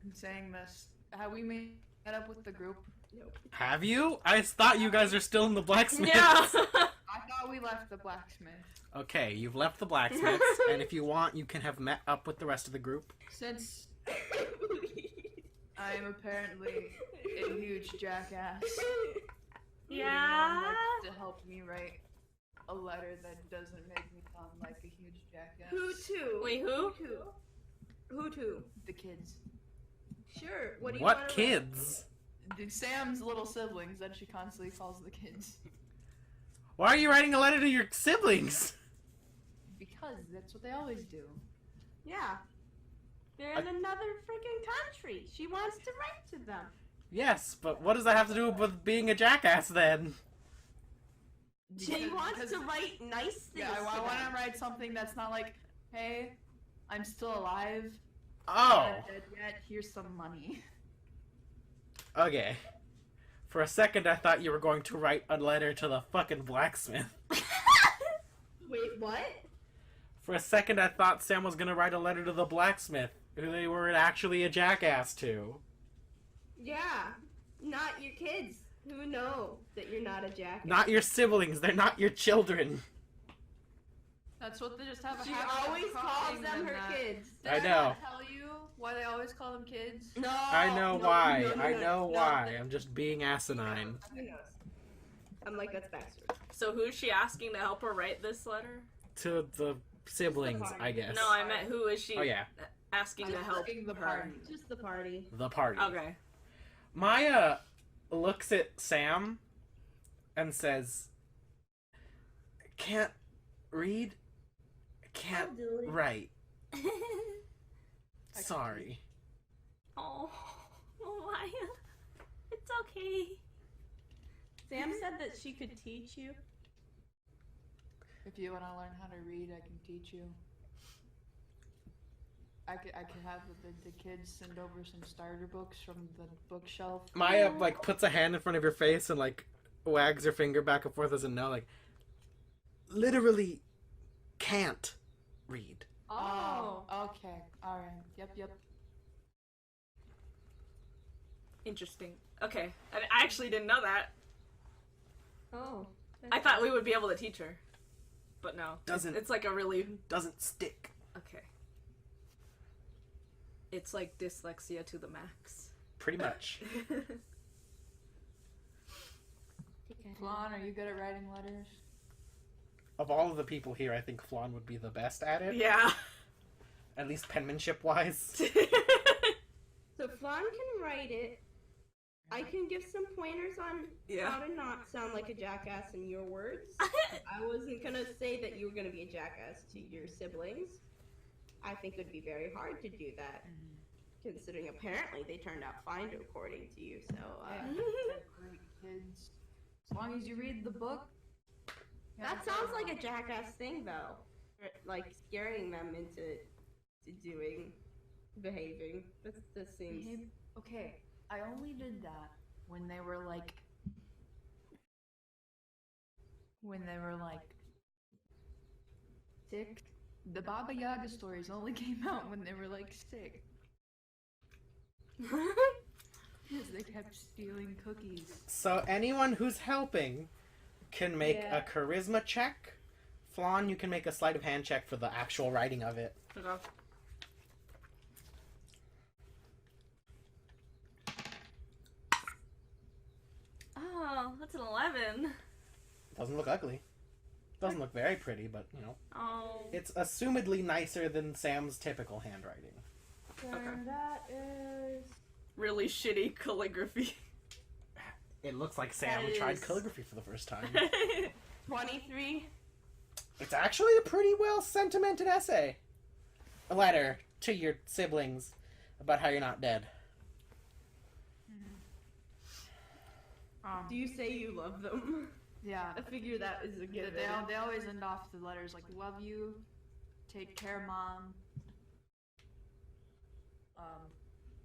I'm saying this. Have we made that up with the group? Nope. Have you? I thought you guys are still in the blacksmith. Yeah. I thought we left the blacksmith. Okay, you've left the blacksmiths, and if you want, you can have met up with the rest of the group. Since I am apparently a huge jackass, would anyone Yeah. like to help me write a letter that doesn't make me sound like a huge jackass? Who to? Wait, who? Who to? The kids. Sure. What do you What wanna kids? Sam's little siblings that she constantly calls the kids. Why are you writing a letter to your siblings? Because that's what they always do. Yeah. They're in another freaking country. She wants to write to them. Yes, but what does that have to do with being a jackass then? She wants to write nice things. Yeah, I to want them. to write something that's not like, hey, I'm still alive. Oh, Not dead yet. Here's some money. okay. For a second, I thought you were going to write a letter to the fucking blacksmith. Wait, what? For a second, I thought Sam was gonna write a letter to the blacksmith, who they were actually a jackass to. Yeah. Not your kids who know that you're not a jackass. Not your siblings, they're not your children. That's what they just have a She habit of always calls calling them her that. kids. Did I not know. tell you why they always call them kids? No. I know no, why. no, no, I no, know no. why. I'm just being asinine. Who knows? I'm like, that's backstory. So who's she asking to help her write this letter? To the siblings, I guess. No, I meant who is she Oh yeah, asking to help Asking the her? party. Just the party. the party. Okay. Maya looks at Sam and says, "Can't read, can't I'll do it." write. Sorry." Oh, Maya. It's okay. Sam said that she could teach you. If you want to learn how to read, I can teach you. I could have the kids send over some starter books from the bookshelf. Maya like puts a hand in front of your face and like wags her finger back and forth as a no, like literally can't read. Oh, okay. Alright. Yep. Interesting. Okay. I actually didn't know that. Oh. I thought we would be able to teach her. But no. Doesn't- It's like a really... Doesn't stick. Okay. It's like dyslexia to the max. Pretty much. Flan, are you good at writing letters? Of all of the people here, I think Flan would be the best at it. Yeah. At least penmanship wise. So Flan can write it. I can give some pointers on Yeah. how to not sound like a jackass in your words. I wasn't gonna say that you were gonna be a jackass to your siblings. I think it would be very hard to do that, considering apparently they turned out fine according to you. So, They're great kids. As long as you read the book. that sounds like a jackass thing, though. Like scaring them into behaving. This seems. Okay, I only did that when they were like sick. The Baba Yaga stories only came out when they were like sick. Because they kept stealing cookies. So anyone who's helping can make a charisma check. Flan, you can make a sleight of hand check for the actual writing of it. Okay. Oh, that's an 11. Doesn't look ugly. Doesn't look very pretty, but, you know. Oh. It's assumedly nicer than Sam's typical handwriting. And that is. Really shitty calligraphy. It looks like Sam That tried is- calligraphy for the first time. 23. It's actually a pretty well sentimented essay. A letter to your siblings about how you're not dead. Do you say you love them? Yeah. I figure that is a good. They always end off the letters like, love you, take care, Mom.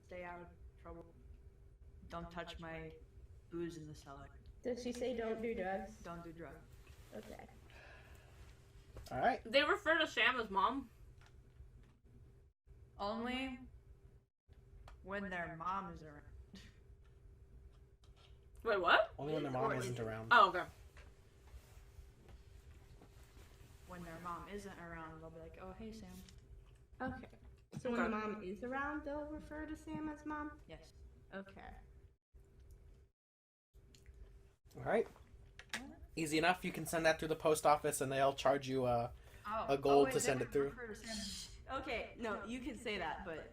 Stay out of trouble. Don't touch my booze in the cellar. Does she say don't do drugs? Don't do drugs. Okay. Alright. They refer to Sam as Mom. Only when their mom is around. Wait, what? Only when their mom isn't around. Oh, okay. When their mom isn't around, they'll be like, oh, hey, Sam. Okay. So when the mom is around, they'll refer to Sam as Mom? Yes. Okay. Alright. Easy enough. You can send that through the post office and they'll charge you a gold to send it through. Okay, no, you can say that, but,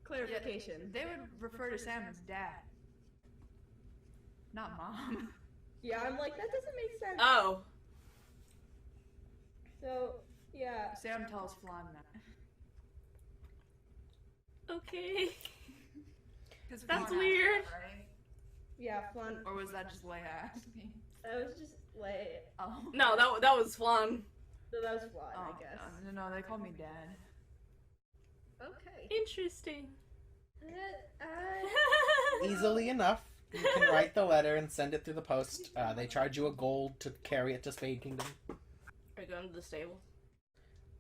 clarification. They would refer to Sam as Dad. Not Mom. Yeah, I'm like, that doesn't make sense. Oh. So, yeah. Sam tells Flan that. Okay. That's That's weird. Right? Yeah, Flan. Or was that just Leia asking? That was just, like, Oh. No, that was fun. so that was Flan, Oh, I guess. no, they call me Dad. Okay. Interesting. Easily enough. You can write the letter and send it through the post. They charge you a gold to carry it to Spade Kingdom. Are you going to the stable?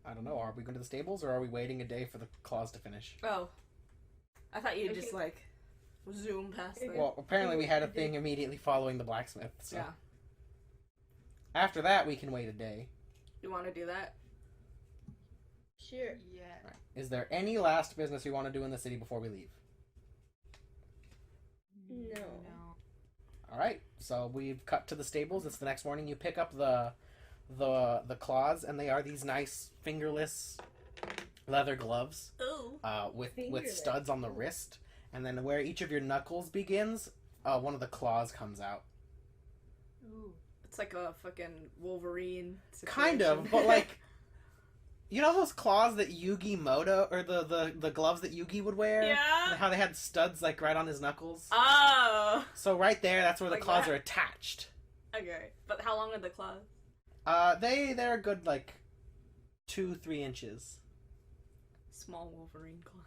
I don't know. Are we going to the stables or are we waiting a day for the claws to finish? Oh. I thought you'd just, like, zoom past there. Well, apparently we had a thing immediately following the blacksmith. So. Yeah. After that, we can wait a day. You want to do that? Sure. Yeah. Right. Is there any last business we want to do in the city before we leave? No. All right. So we've cut to the stables. It's the next morning. You pick up the claws, and they are these nice fingerless leather gloves Ooh. with Fingerless. studs on the wrist, and then where each of your knuckles begins, one of the claws comes out. Ooh. It's like a fucking Wolverine situation. Kind of, but like, you know those claws that Yugi Moto, or the gloves that Yugi would wear? Yeah. And how they had studs like right on his knuckles? Oh. So right there, that's where the Like claws that? are attached. Okay. But how long are the claws? They're a good like 2-3 inches. Small Wolverine claw.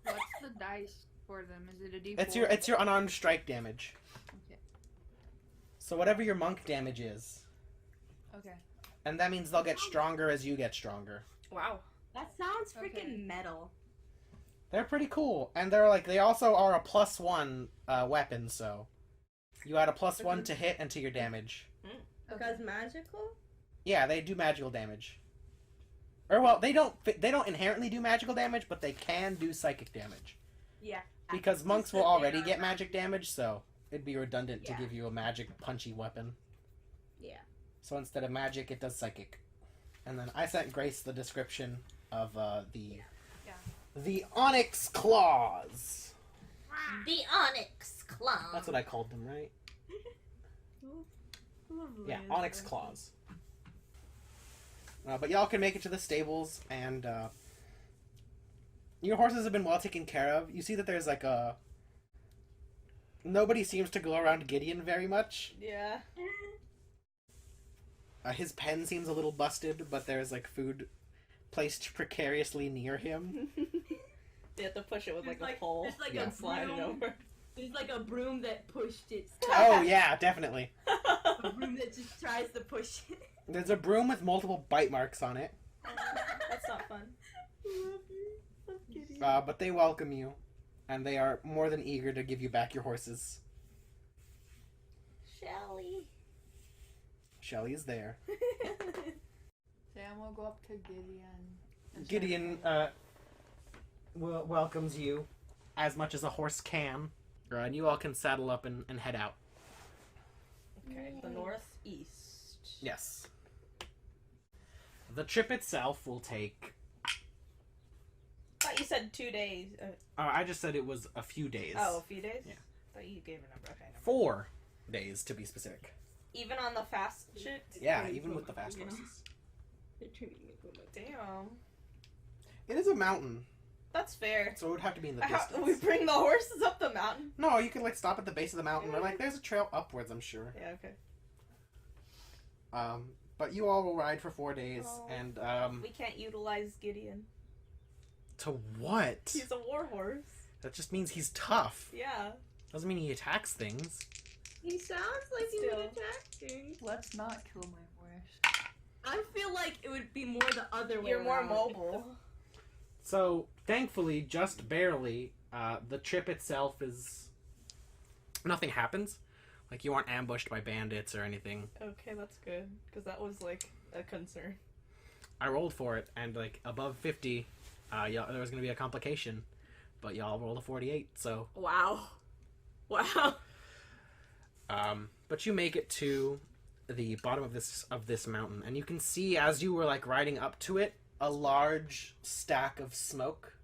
What's the dice for them? Is it a D4? It's your unarmed strike damage. Okay. So whatever your monk damage is, Okay. and that means they'll get stronger as you get stronger. Wow. That sounds freaking Okay. metal. They're pretty cool, and they also are a +1 weapon. So you add a +1 to hit and to your damage. Because magical? Yeah, they do magical damage. Or well, they don't inherently do magical damage, but they can do psychic damage. Yeah. Because monks will already get magic damage, so it'd be redundant to Yeah. give you a magic punchy weapon. Yeah. So instead of magic, it does psychic. And then I sent Grace the description of the onyx claws. The Onyx Claw. That's what I called them, right? Yeah, Onyx Claws. But y'all can make it to the stables, and your horses have been well taken care of. You see that there's like a... Nobody seems to go around Gideon very much. Yeah. His pen seems a little busted, but there's like food placed precariously near him. You have to push it with There's like a pole. There's like Yeah. a Slide it broom. over. There's like a broom that pushed it. Oh yeah, definitely. A broom that just tries to push it. There's a broom with multiple bite marks on it. That's not fun. But they welcome you, and they are more than eager to give you back your horses. Shelly. Shelly is there. Sam will go up to Gideon. and start Gideon welcomes you as much as a horse can, and you all can saddle up and head out. Okay, the northeast. Yes. The trip itself will take... I thought you said 2 days. I just said it was a few days. Oh, a few days? Yeah. I thought you gave a number. Okay, never 4 days, to be specific. Even on the fast shit? Yeah, even with the fast horses. They're turning into a Damn. It is a mountain, That's fair. so it would have to be in the How, distance. we bring the horses up the mountain? No, you can like stop at the base of the mountain, or like there's a trail upwards, I'm sure. Yeah, okay. But you all will ride for 4 days, Oh. and We can't utilize Gideon. to what? He's a war horse. That just means he's tough. Yeah. Doesn't mean he attacks things. He sounds like he Still. would attack things. Let's not kill my horse. I feel like it would be more the other way You're more around. mobile. So, thankfully, just barely, the trip itself is... Nothing happens. Like, you aren't ambushed by bandits or anything. Okay, that's good. Because that was, like, a concern. I rolled for it, and, like, above 50, there was going to be a complication. But y'all rolled a 48, so... Wow. Wow. But you make it to the bottom of this mountain, and you can see, as you were, like, riding up to it, a large stack of smoke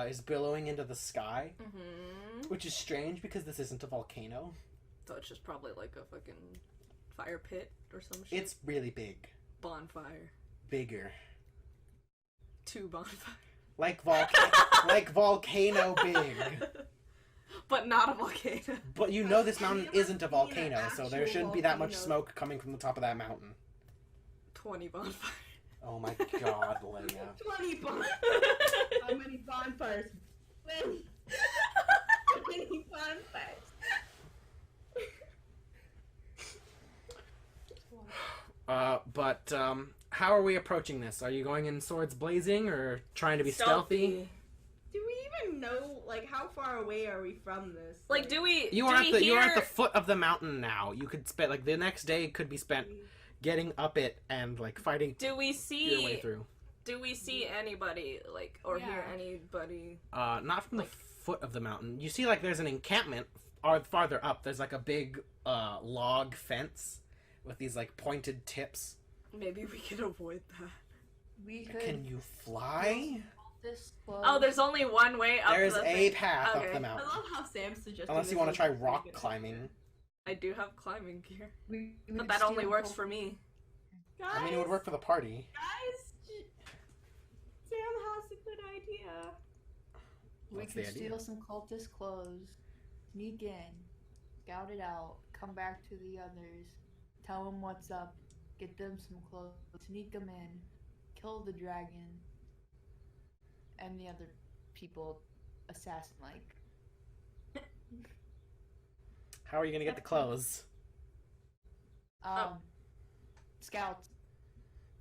is billowing into the sky, Mm-hmm. which is strange because this isn't a volcano. So it's just probably like a fucking fire pit or some shit. It's really big. bonfire. Bigger. 2 bonfires. Like volcano big. But not a volcano. But you know this mountain isn't a volcano, so there actual shouldn't be that much volcano. smoke coming from the top of that mountain. 20 bonfires. Oh my god, Leia. 20 bonfires. How many bonfires? 20. 20 bonfires. But how are we approaching this? Are you going in swords blazing or trying to be stealthy? Do we even know, like, how far away are we from this? Like, do we? You do are we at the hear... you are at the foot of the mountain now. You could spend like the next day could be spent getting up it and like fighting Do we your way see? through. Do we see anybody like or hear anybody? Not from Like- the foot of the mountain. You see like there's an encampment farther up. There's like a big log fence with these like pointed tips. Maybe we can avoid that. We could Can you fly? this close. Oh, there's only one way up. There's the a thing. path up Okay. the I mountain. love how Sam suggested Unless you this want to was try a pretty rock good climbing. I do have climbing gear, We but could that only steal works both- for me. Guys, I mean, it would work for the party. Sam has a good idea. We What's the could idea? steal some cultist clothes, sneak in, scout it out, come back to the others, tell them what's up, get them some clothes, sneak them in, kill the dragon, and the other people assassin-like. How are you gonna get the clothes? Scouts.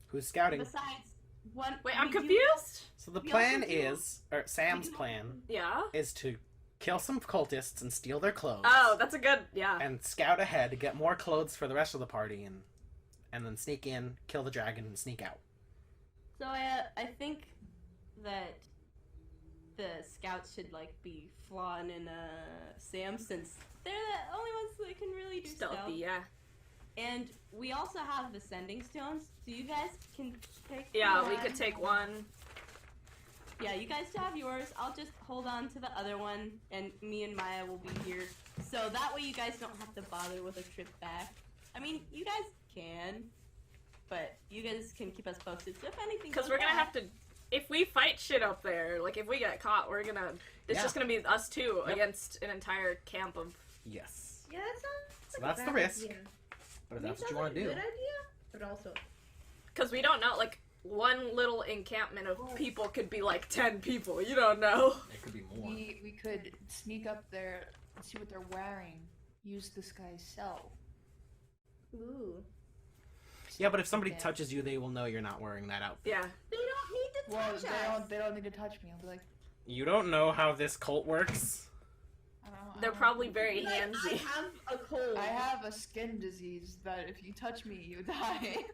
Who's scouting? Besides, one. Wait, I'm we do- confused. So the We plan also do- is, or Sam's plan Yeah. is to kill some cultists and steal their clothes. Oh, that's a good. Yeah. And scout ahead to get more clothes for the rest of the party, and then sneak in, kill the dragon, and sneak out. So I think that the scouts should like be Flan and Sam, since they're the only ones that can really do Stealthy. stealth. Yeah. And we also have the sending stones, so you guys can take. Yeah, one. we could take one. Yeah, you guys still have yours. I'll just hold on to the other one, and me and Maya will be here. So that way you guys don't have to bother with a trip back. I mean, you guys can, but you guys can keep us posted. So if anything, Because we're gonna have to, if we fight shit up there, like if we get caught, it's just gonna be us two against an entire camp of. Yes. Yeah, that sounds So like that's a the bad risk. idea. But if I mean, that's what you sounds want to like do. a good idea, but also Because we don't know, like, one little encampment of people could be like 10 people. You don't know. It could be more. We could sneak up there and see what they're wearing. Use this guy's self. ooh. Yeah, but if somebody Yeah. touches you, they will know you're not wearing that outfit. Yeah. They don't need to Well, touch us. they don't need to touch me. I'll be like, You don't know how this cult works. I don't know. They're probably very Like, I handsy. have a cold. I have a skin disease that if you touch me, you die.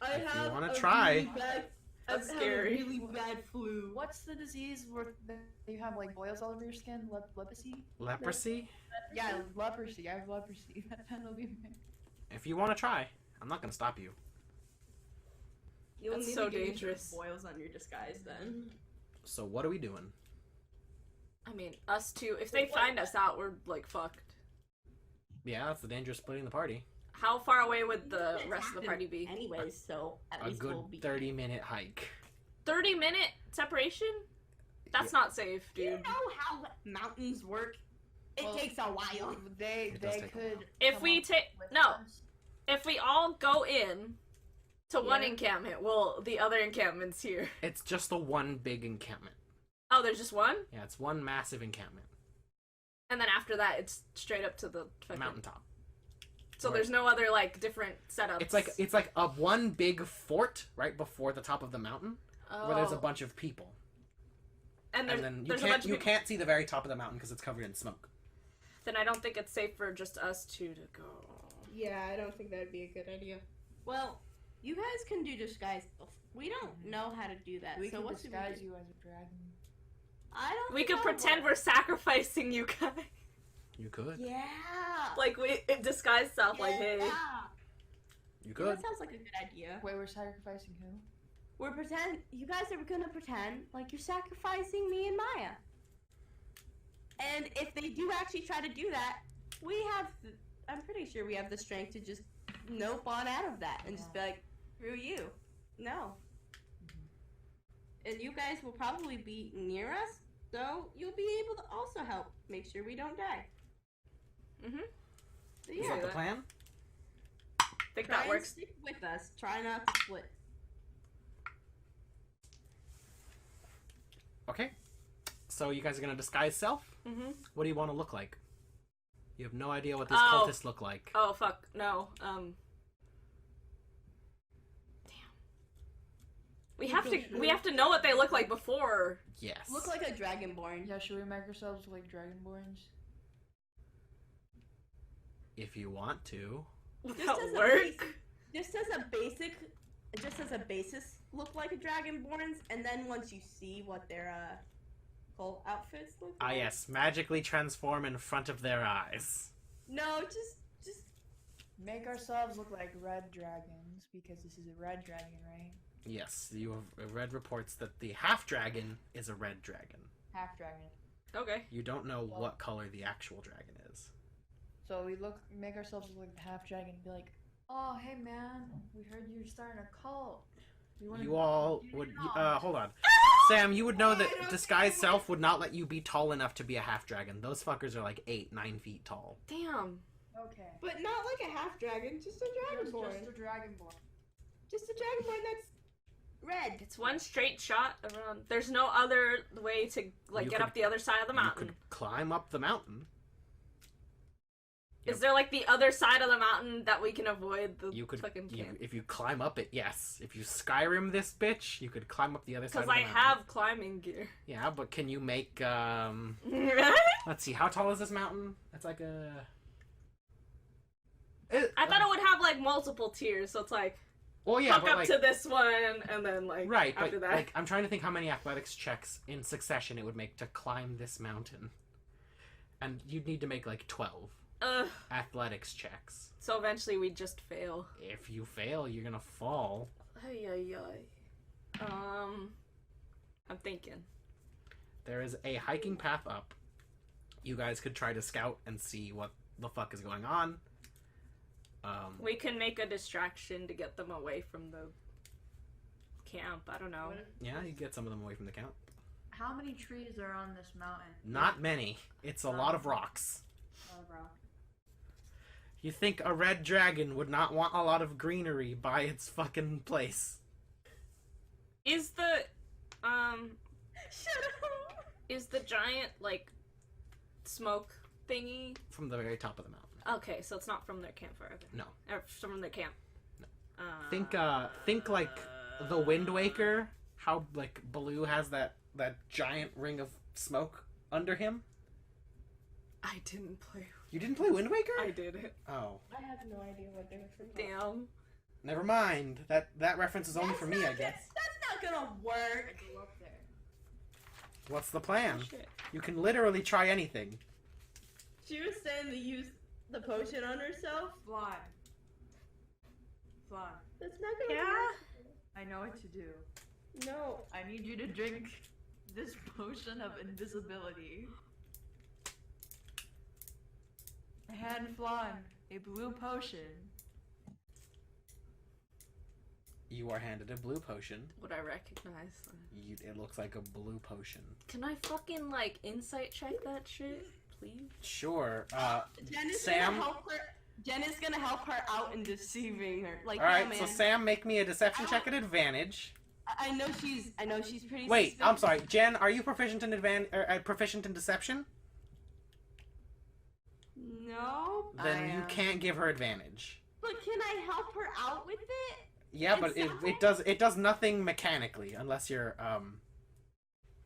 I If you have wanna a try. Really bad, That's I have scary. a really bad flu. What's the disease where you have like boils all over your skin? Leprosy? Leprosy? Yeah, leprosy. I have leprosy. That'll be me. If you want to try, I'm not going to stop you. You'll That's need so to give me dangerous. some boils on your disguise then. So what are we doing? I mean, us two, if they find us out, we're like fucked. Yeah, that's the danger of splitting the party. How far away would the rest of the party be? Anyways, so at A least good we'll be 30-minute hike. 30-minute separation? That's not safe, Do you dude. know how mountains work? It Well, takes a while. They It does they take a could. If come we up take with no, us. if we all go in to one Yeah. encampment, well, the other encampment's here. It's just the one big encampment. Oh, there's just one, Yeah, it's one massive encampment. and then after that, it's straight up to the fucking Mountaintop. So Right. there's no other like different setups. It's like a one big fort right before the top of the mountain where there's a Oh. bunch of people. and And then you there's a bunch of people. can't see the very top of the mountain because it's covered in smoke. Then I don't think it's safe for just us two to go. Yeah, I don't think that'd be a good idea. Well, you guys can do disguise. We don't know how to do that. We so can what should we disguise do? you as a dragon. I don't. We think could that'll pretend work. we're sacrificing you guys. You could. Yeah. Like we disguise self. Like hey. Yeah. You Yeah, could. that sounds like a good idea. Wait, we're sacrificing who? We're pretend. You guys are gonna pretend like you're sacrificing me and Maya. And if they do actually try to do that, we have. I'm pretty sure we have the strength to just nope on out of that and just be like, screw you. No. And you guys will probably be near us, so you'll be able to also help make sure we don't die. Mhm. So Is yeah, that the that. plan? Think try that and works. stick with us. Try not to split. Okay. So you guys are gonna disguise self? Mhm. What do you want to look like? You have no idea what these Oh. cultists look like. Oh fuck no. Damn. We have to know what they look like before. Yes. Look like a dragonborn. Yeah, should we make ourselves like dragonborns? If you want to. Would Just that as a work? basic- Just as a basis, look like a dragonborns, and then once you see what their whole outfits look Ah like. yes, magically transform in front of their eyes. No, just Make ourselves look like red dragons because this is a red dragon, right? Yes, you have read reports that the half dragon is a red dragon. Half dragon. Okay. You don't know what color the actual dragon is. So we make ourselves look like the half dragon and be like, oh, hey man, we heard you're starting a cult. You all would. Hold on. Sam, you would know that disguise self would not let you be tall enough to be a half dragon. Those fuckers are like 8-9 feet tall. Damn. Okay. But not like a half dragon, just a dragonborn. Just a dragonborn. Just a dragonborn that's red. It's one straight shot around. There's no other way to like You get could- up the other side of the You mountain. could climb up the mountain. Is there like the other side of the mountain that we can avoid the You could, fucking camp? if you climb up it, yes. If you Skyrim this bitch, you could climb up the other side of Because the I mountain. have climbing gear. Yeah, but can you make, I let's see, how tall is this mountain? It's like a... thought it would have like multiple tiers, so it's like Well, yeah, hook but up like... to this one and then like Right, after but that. like, I'm trying to think how many athletics checks in succession it would make to climb this mountain. And you'd need to make like 12 Ugh. athletics checks. So eventually we just fail. If you fail, you're gonna fall. Ay ay ay. I'm thinking. There is a hiking path up. You guys could try to scout and see what the fuck is going on. We can make a distraction to get them away from the camp. I don't know. Yeah, you get some of them away from the camp. How many trees are on this mountain? Not many. It's a lot of rocks. Oh, bro. You think a red dragon would not want a lot of greenery by its fucking place? Is the Shut up. is the giant like smoke thingy? From the very top of the mountain. Okay, so it's not from their campfire. Okay. No. Or from their camp. No. Think like the Wind Waker. How like Baloo has that giant ring of smoke under him. I didn't play. You didn't play Wind Waker? I did it. Oh. I have no idea what they were from. Damn. Never mind. That reference is only for me, I guess. That's not gonna work. Go up there. What's the plan? Shit. You can literally try anything. She was saying to use the potion on herself. Flan. Flan. That's not gonna Yeah. work. I know what to do. No. I need you to drink this potion of invisibility. Hand Flan, a blue potion. You are handed a blue potion. Would I recognize them? It looks like a blue potion. Can I fucking like insight check that shit, please? Sure. Jen is Sam? gonna help her. Jen is gonna help her out in deceiving her. Like, All right, yeah, so man. Sam, make me a deception check at advantage. I know she's pretty. Wait, suspicious. I'm sorry, Jen. Are you proficient in proficient in deception? No. Then I you am. can't give her advantage. But can I help her out with it? Yeah, but it does nothing mechanically unless you're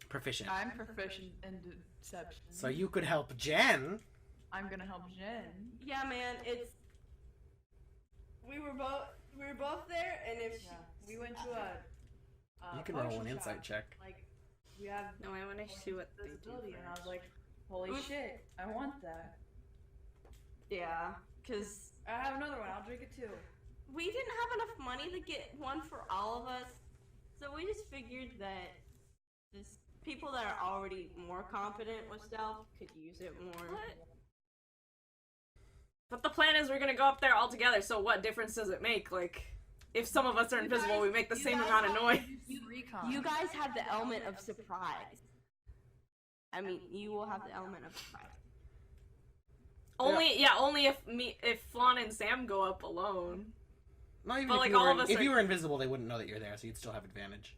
proficient. I'm proficient in deception. So you could help Jen. I'm gonna help Jen. Yeah, man. It's. We were both there, and if Yeah. We went to a. You can roll potion an insight shop. check. Like, we have No, I want to see what they this do. ability, and I was like, holy Oof. shit, I want that. yeah, cause I have another one. I'll drink it too. we didn't have enough money to get one for all of us, so we just figured that this people that are already more competent with stealth could use it more. What? But the plan is we're gonna go up there all together. So what difference does it make? Like, if some of us are invisible, we make the same amount of noise. Recon. You guys have the element of surprise. I mean, you will have the element of surprise. Only if Flan and Sam go up alone. Not even But, if, like, you were, all of us if are- you were invisible, they wouldn't know that you're there, so you'd still have advantage.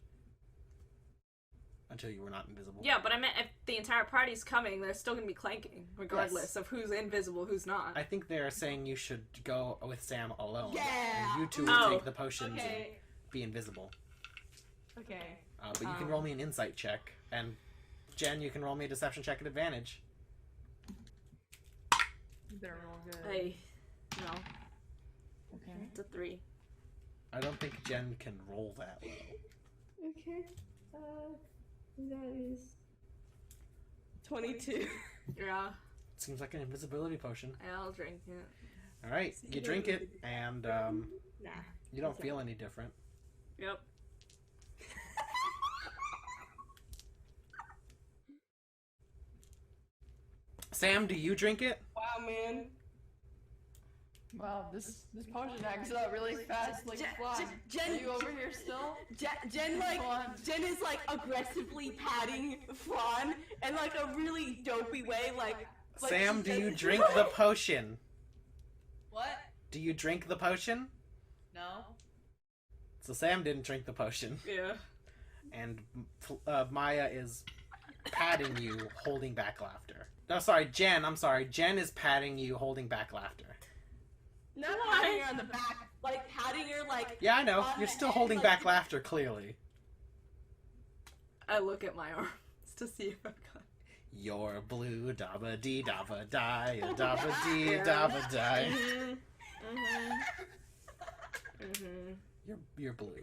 Until you were not invisible. Yeah, but I meant if the entire party's coming, they're still gonna be clanking, regardless of who's invisible, who's not. I think they're saying you should go with Sam alone. Yeah. And you two Oh. will take the potions Okay. and be invisible. Okay. But you can roll me an insight check. And Jen, you can roll me a deception check at advantage. You better roll good. No, Okay. it's a 3. I don't think Jen can roll that low. Okay. That is 22. Yeah, Seems like an invisibility potion. I'll drink it. Alright, you drink it, and Nah. you don't feel any different. Yep. Sam, do you drink it? Wow, man. Wow, this potion acts out really fast, like Flan. Jen, Are you over here still? Jen is like aggressively patting Flan in like a really dopey way, like Sam, she do you says- drink the potion? What? Do you drink the potion? No. So Sam didn't drink the potion. Yeah. And Maya is patting you, holding back laughter. No, sorry, Jen. I'm sorry. Jen is patting you, holding back laughter. Not patting her on the back, like patting her like. Yeah, I know. on You're the still head, holding like- back laughter, clearly. I look at my arms to see if I've got. You're blue, dabba dee dabba die, dabba dee dabba die. You're blue.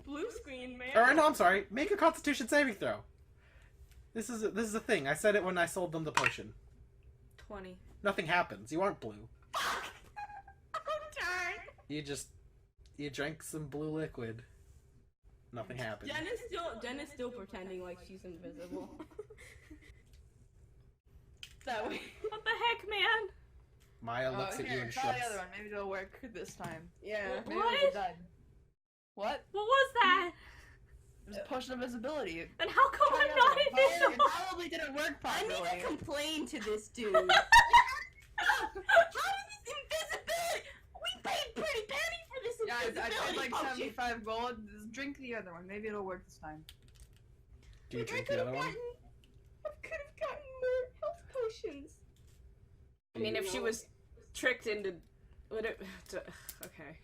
Blue screen, man. Or no, I'm sorry. Make a Constitution saving throw. This is a thing. I said it when I sold them the potion. 20. Nothing happens. You aren't blue. I'm darn. You drank some blue liquid. Nothing happened. Jen is still pretending like she's invisible. That way. What the heck, man? Maya looks at you and try shrugs. the other one. Maybe it'll work this time. Yeah. Maybe What? it's done. What? What was that? It was a potion of invisibility. Then how come Try I'm the not other one. It invisible? probably didn't work I properly. need to complain to this dude. How is this invisibility? We paid pretty penny for this Yeah, I invisibility paid like potion. 75 gold. Just drink the other one. Maybe it'll work this time. Do you Like, drink the other one? I could have gotten more health potions. I mean, if she was tricked into... Would it... Okay.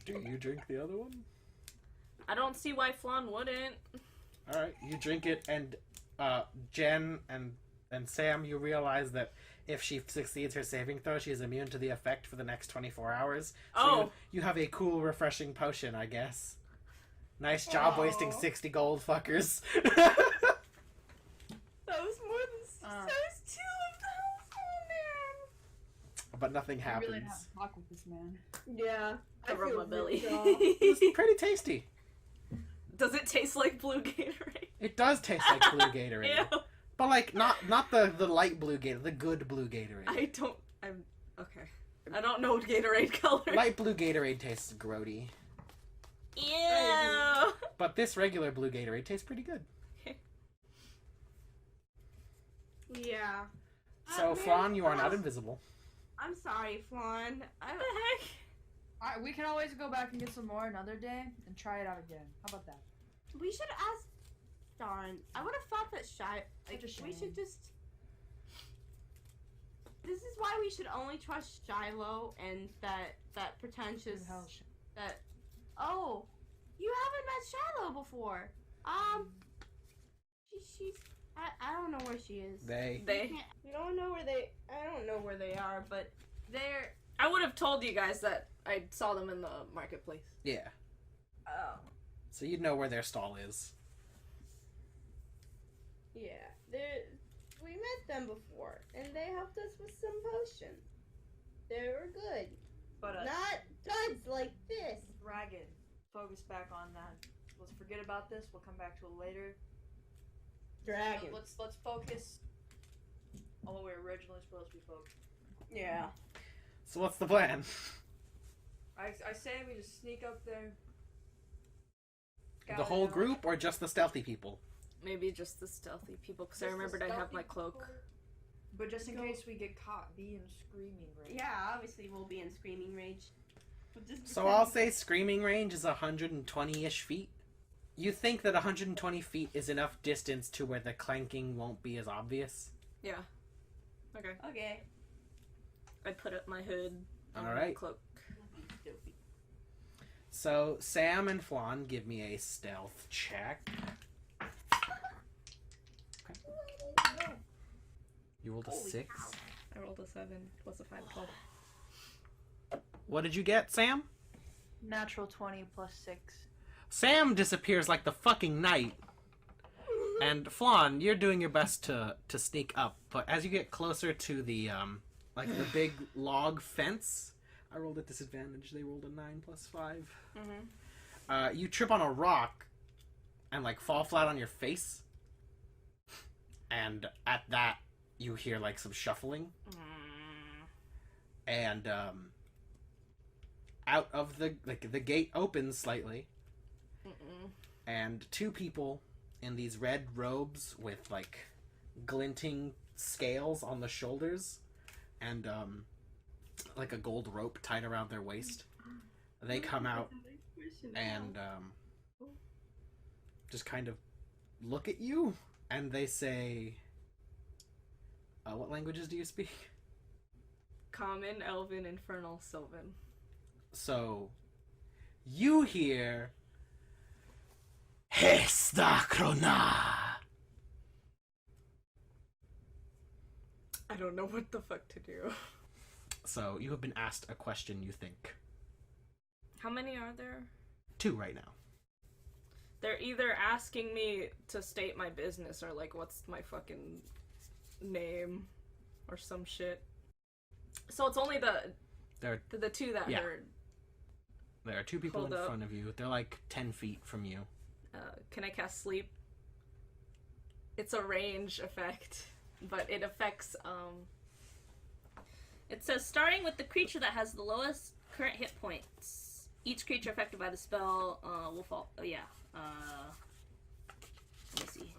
Do you drink the other one? I don't see why Flan wouldn't. Alright, you drink it, and Jen and Sam, you realize that if she succeeds her saving throw, she is immune to the effect for the next 24 hours. So Oh. you have a cool, refreshing potion, I guess. Nice job wasting 60 gold, fuckers. That was more than... that was 2 of those. Oh, man. But nothing I really happens. have to talk with this man. Yeah. I rub my belly. It's pretty tasty. Does it taste like blue Gatorade? It does taste like blue Gatorade. Ew. But like, not the light blue Gatorade, the good blue Gatorade. I'm... Okay. I don't know Gatorade color. Light blue Gatorade tastes grody. Ew. But this regular blue Gatorade tastes pretty good. Yeah. So, Flan, you are not invisible. I'm sorry, Flan. What the heck? Alright, we can always go back and get some more another day and try it out again. How about that? We should ask. Darn, I would have thought that Such a we shame. should just. This is why we should only trust Shilo and that pretentious. That. Oh, you haven't met Shilo before. She's. I don't know where she is. They. You don't know where they. I don't know where they are, but they're. I would have told you guys that I saw them in the marketplace. Yeah. Oh. So you'd know where their stall is. Yeah, we met them before, and they helped us with some potions. They were good. But Not duds like this. Dragon, focus back on that. Let's forget about this. We'll come back to it later. Dragon. Let's focus on what we were originally supposed to be focused. Yeah. So what's the plan? I say we just sneak up there. The scout whole it out. group or just the stealthy people? Maybe just the stealthy people, because I Just the remembered I have stealthy my cloak. people. But just in case we get caught, be in screaming range. Yeah, obviously we'll be in screaming rage. We'll just So pretend- I'll say screaming range is 120-ish feet. You think that 120 feet is enough distance to where the clanking won't be as obvious? Yeah. Okay. Okay. I put up my hood on my Alright. cloak. So Sam and Flan, give me a stealth check. Okay. You rolled a 6. I rolled a 7 plus a 5, 12. What did you get, Sam? Natural 20 plus 6. Sam disappears like the fucking night. And Flan, you're doing your best to sneak up, but as you get closer to the like the big log fence, I rolled at disadvantage. They rolled a 9 plus 5. Mm-hmm. You trip on a rock and like fall flat on your face. And at that, you hear like some shuffling. And out of the the gate opens slightly. And 2 people in these red robes with like glinting scales on the shoulders and like a gold rope tied around their waist. They come out and just kind of look at you and they say, what languages do you speak? Common, Elven, Infernal, Sylvan. So you hear Hesta Krona. I don't know what the fuck to do. So you have been asked a question, you think. How many are there? 2 right now. They're either asking me to state my business or like what's my fucking name or some shit. So it's only the 2 that Yeah. heard. There are two people Hold in up. front of you. They're like 10 feet from you. Can I cast sleep? It's a range effect, but it affects, It says, starting with the creature that has the lowest current hit points. Each creature affected by the spell, will fall... Oh, yeah. Let me see.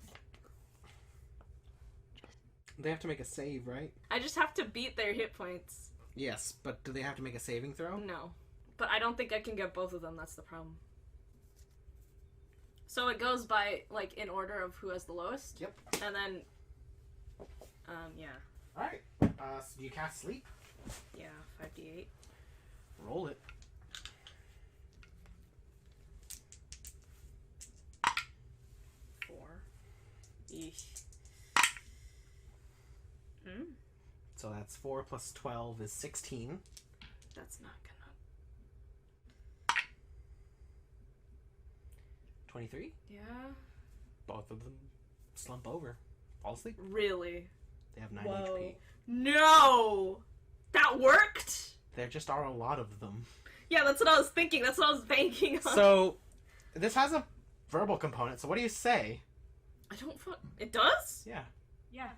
They have to make a save, right? I just have to beat their hit points. Yes, but do they have to make a saving throw? No. But I don't think I can get both of them, that's the problem. So it goes by, like, in order of who has the lowest? Yep. And then, yeah. Alright. So you cast sleep? Yeah, 5d8. Roll it. Eesh. So that's 4 plus 12 is 16. That's not gonna... 23? Yeah? Both of them slump over. Fall asleep. Really? They have 9 Whoa. HP. No! That worked? There just are a lot of them. Yeah, that's what I was thinking. That's what I was banking on. So, this has a verbal component, so what do you say? I don't It does? Yeah. Yeah.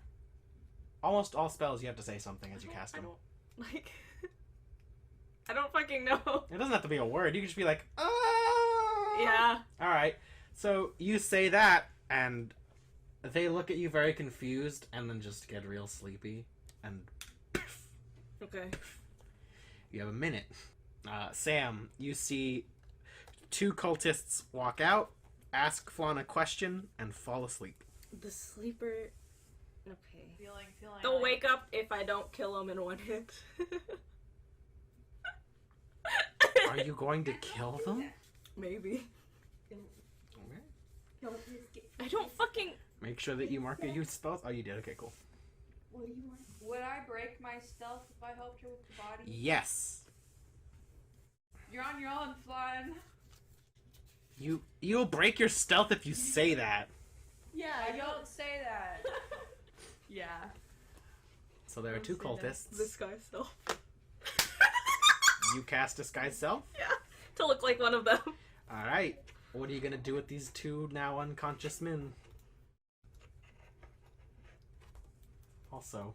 Almost all spells you have to say something as you cast them. I don't, like... I don't fucking know. It doesn't have to be a word. You can just be like, ah! Yeah. Alright. So, you say that, and they look at you very confused, and then just get real sleepy, and... Okay. You have a minute. Sam, you see 2 cultists walk out, ask Flan a question, and fall asleep. The sleeper... Okay. Feeling. They'll wake up if I don't kill them in one hit. Are you going to kill them? Maybe. Okay. I don't fucking... Make sure that you mark your use spells. Oh, you did. Okay, cool. What do you want? Would I break my stealth if I helped her with the body? Yes. You're on your own, Flan. You'll break your stealth if you say that. Yeah, I don't say that. Yeah. So there are 2 cultists. This guy still. You cast Disguise Self? Yeah. To look like one of them. Alright. What are you gonna do with these 2 now unconscious men? Also.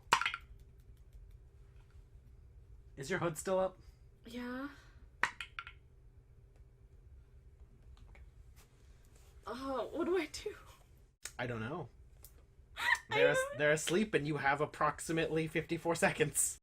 Is your hood still up? Yeah. Oh, what do I do? I don't know. They're asleep and you have approximately 54 seconds.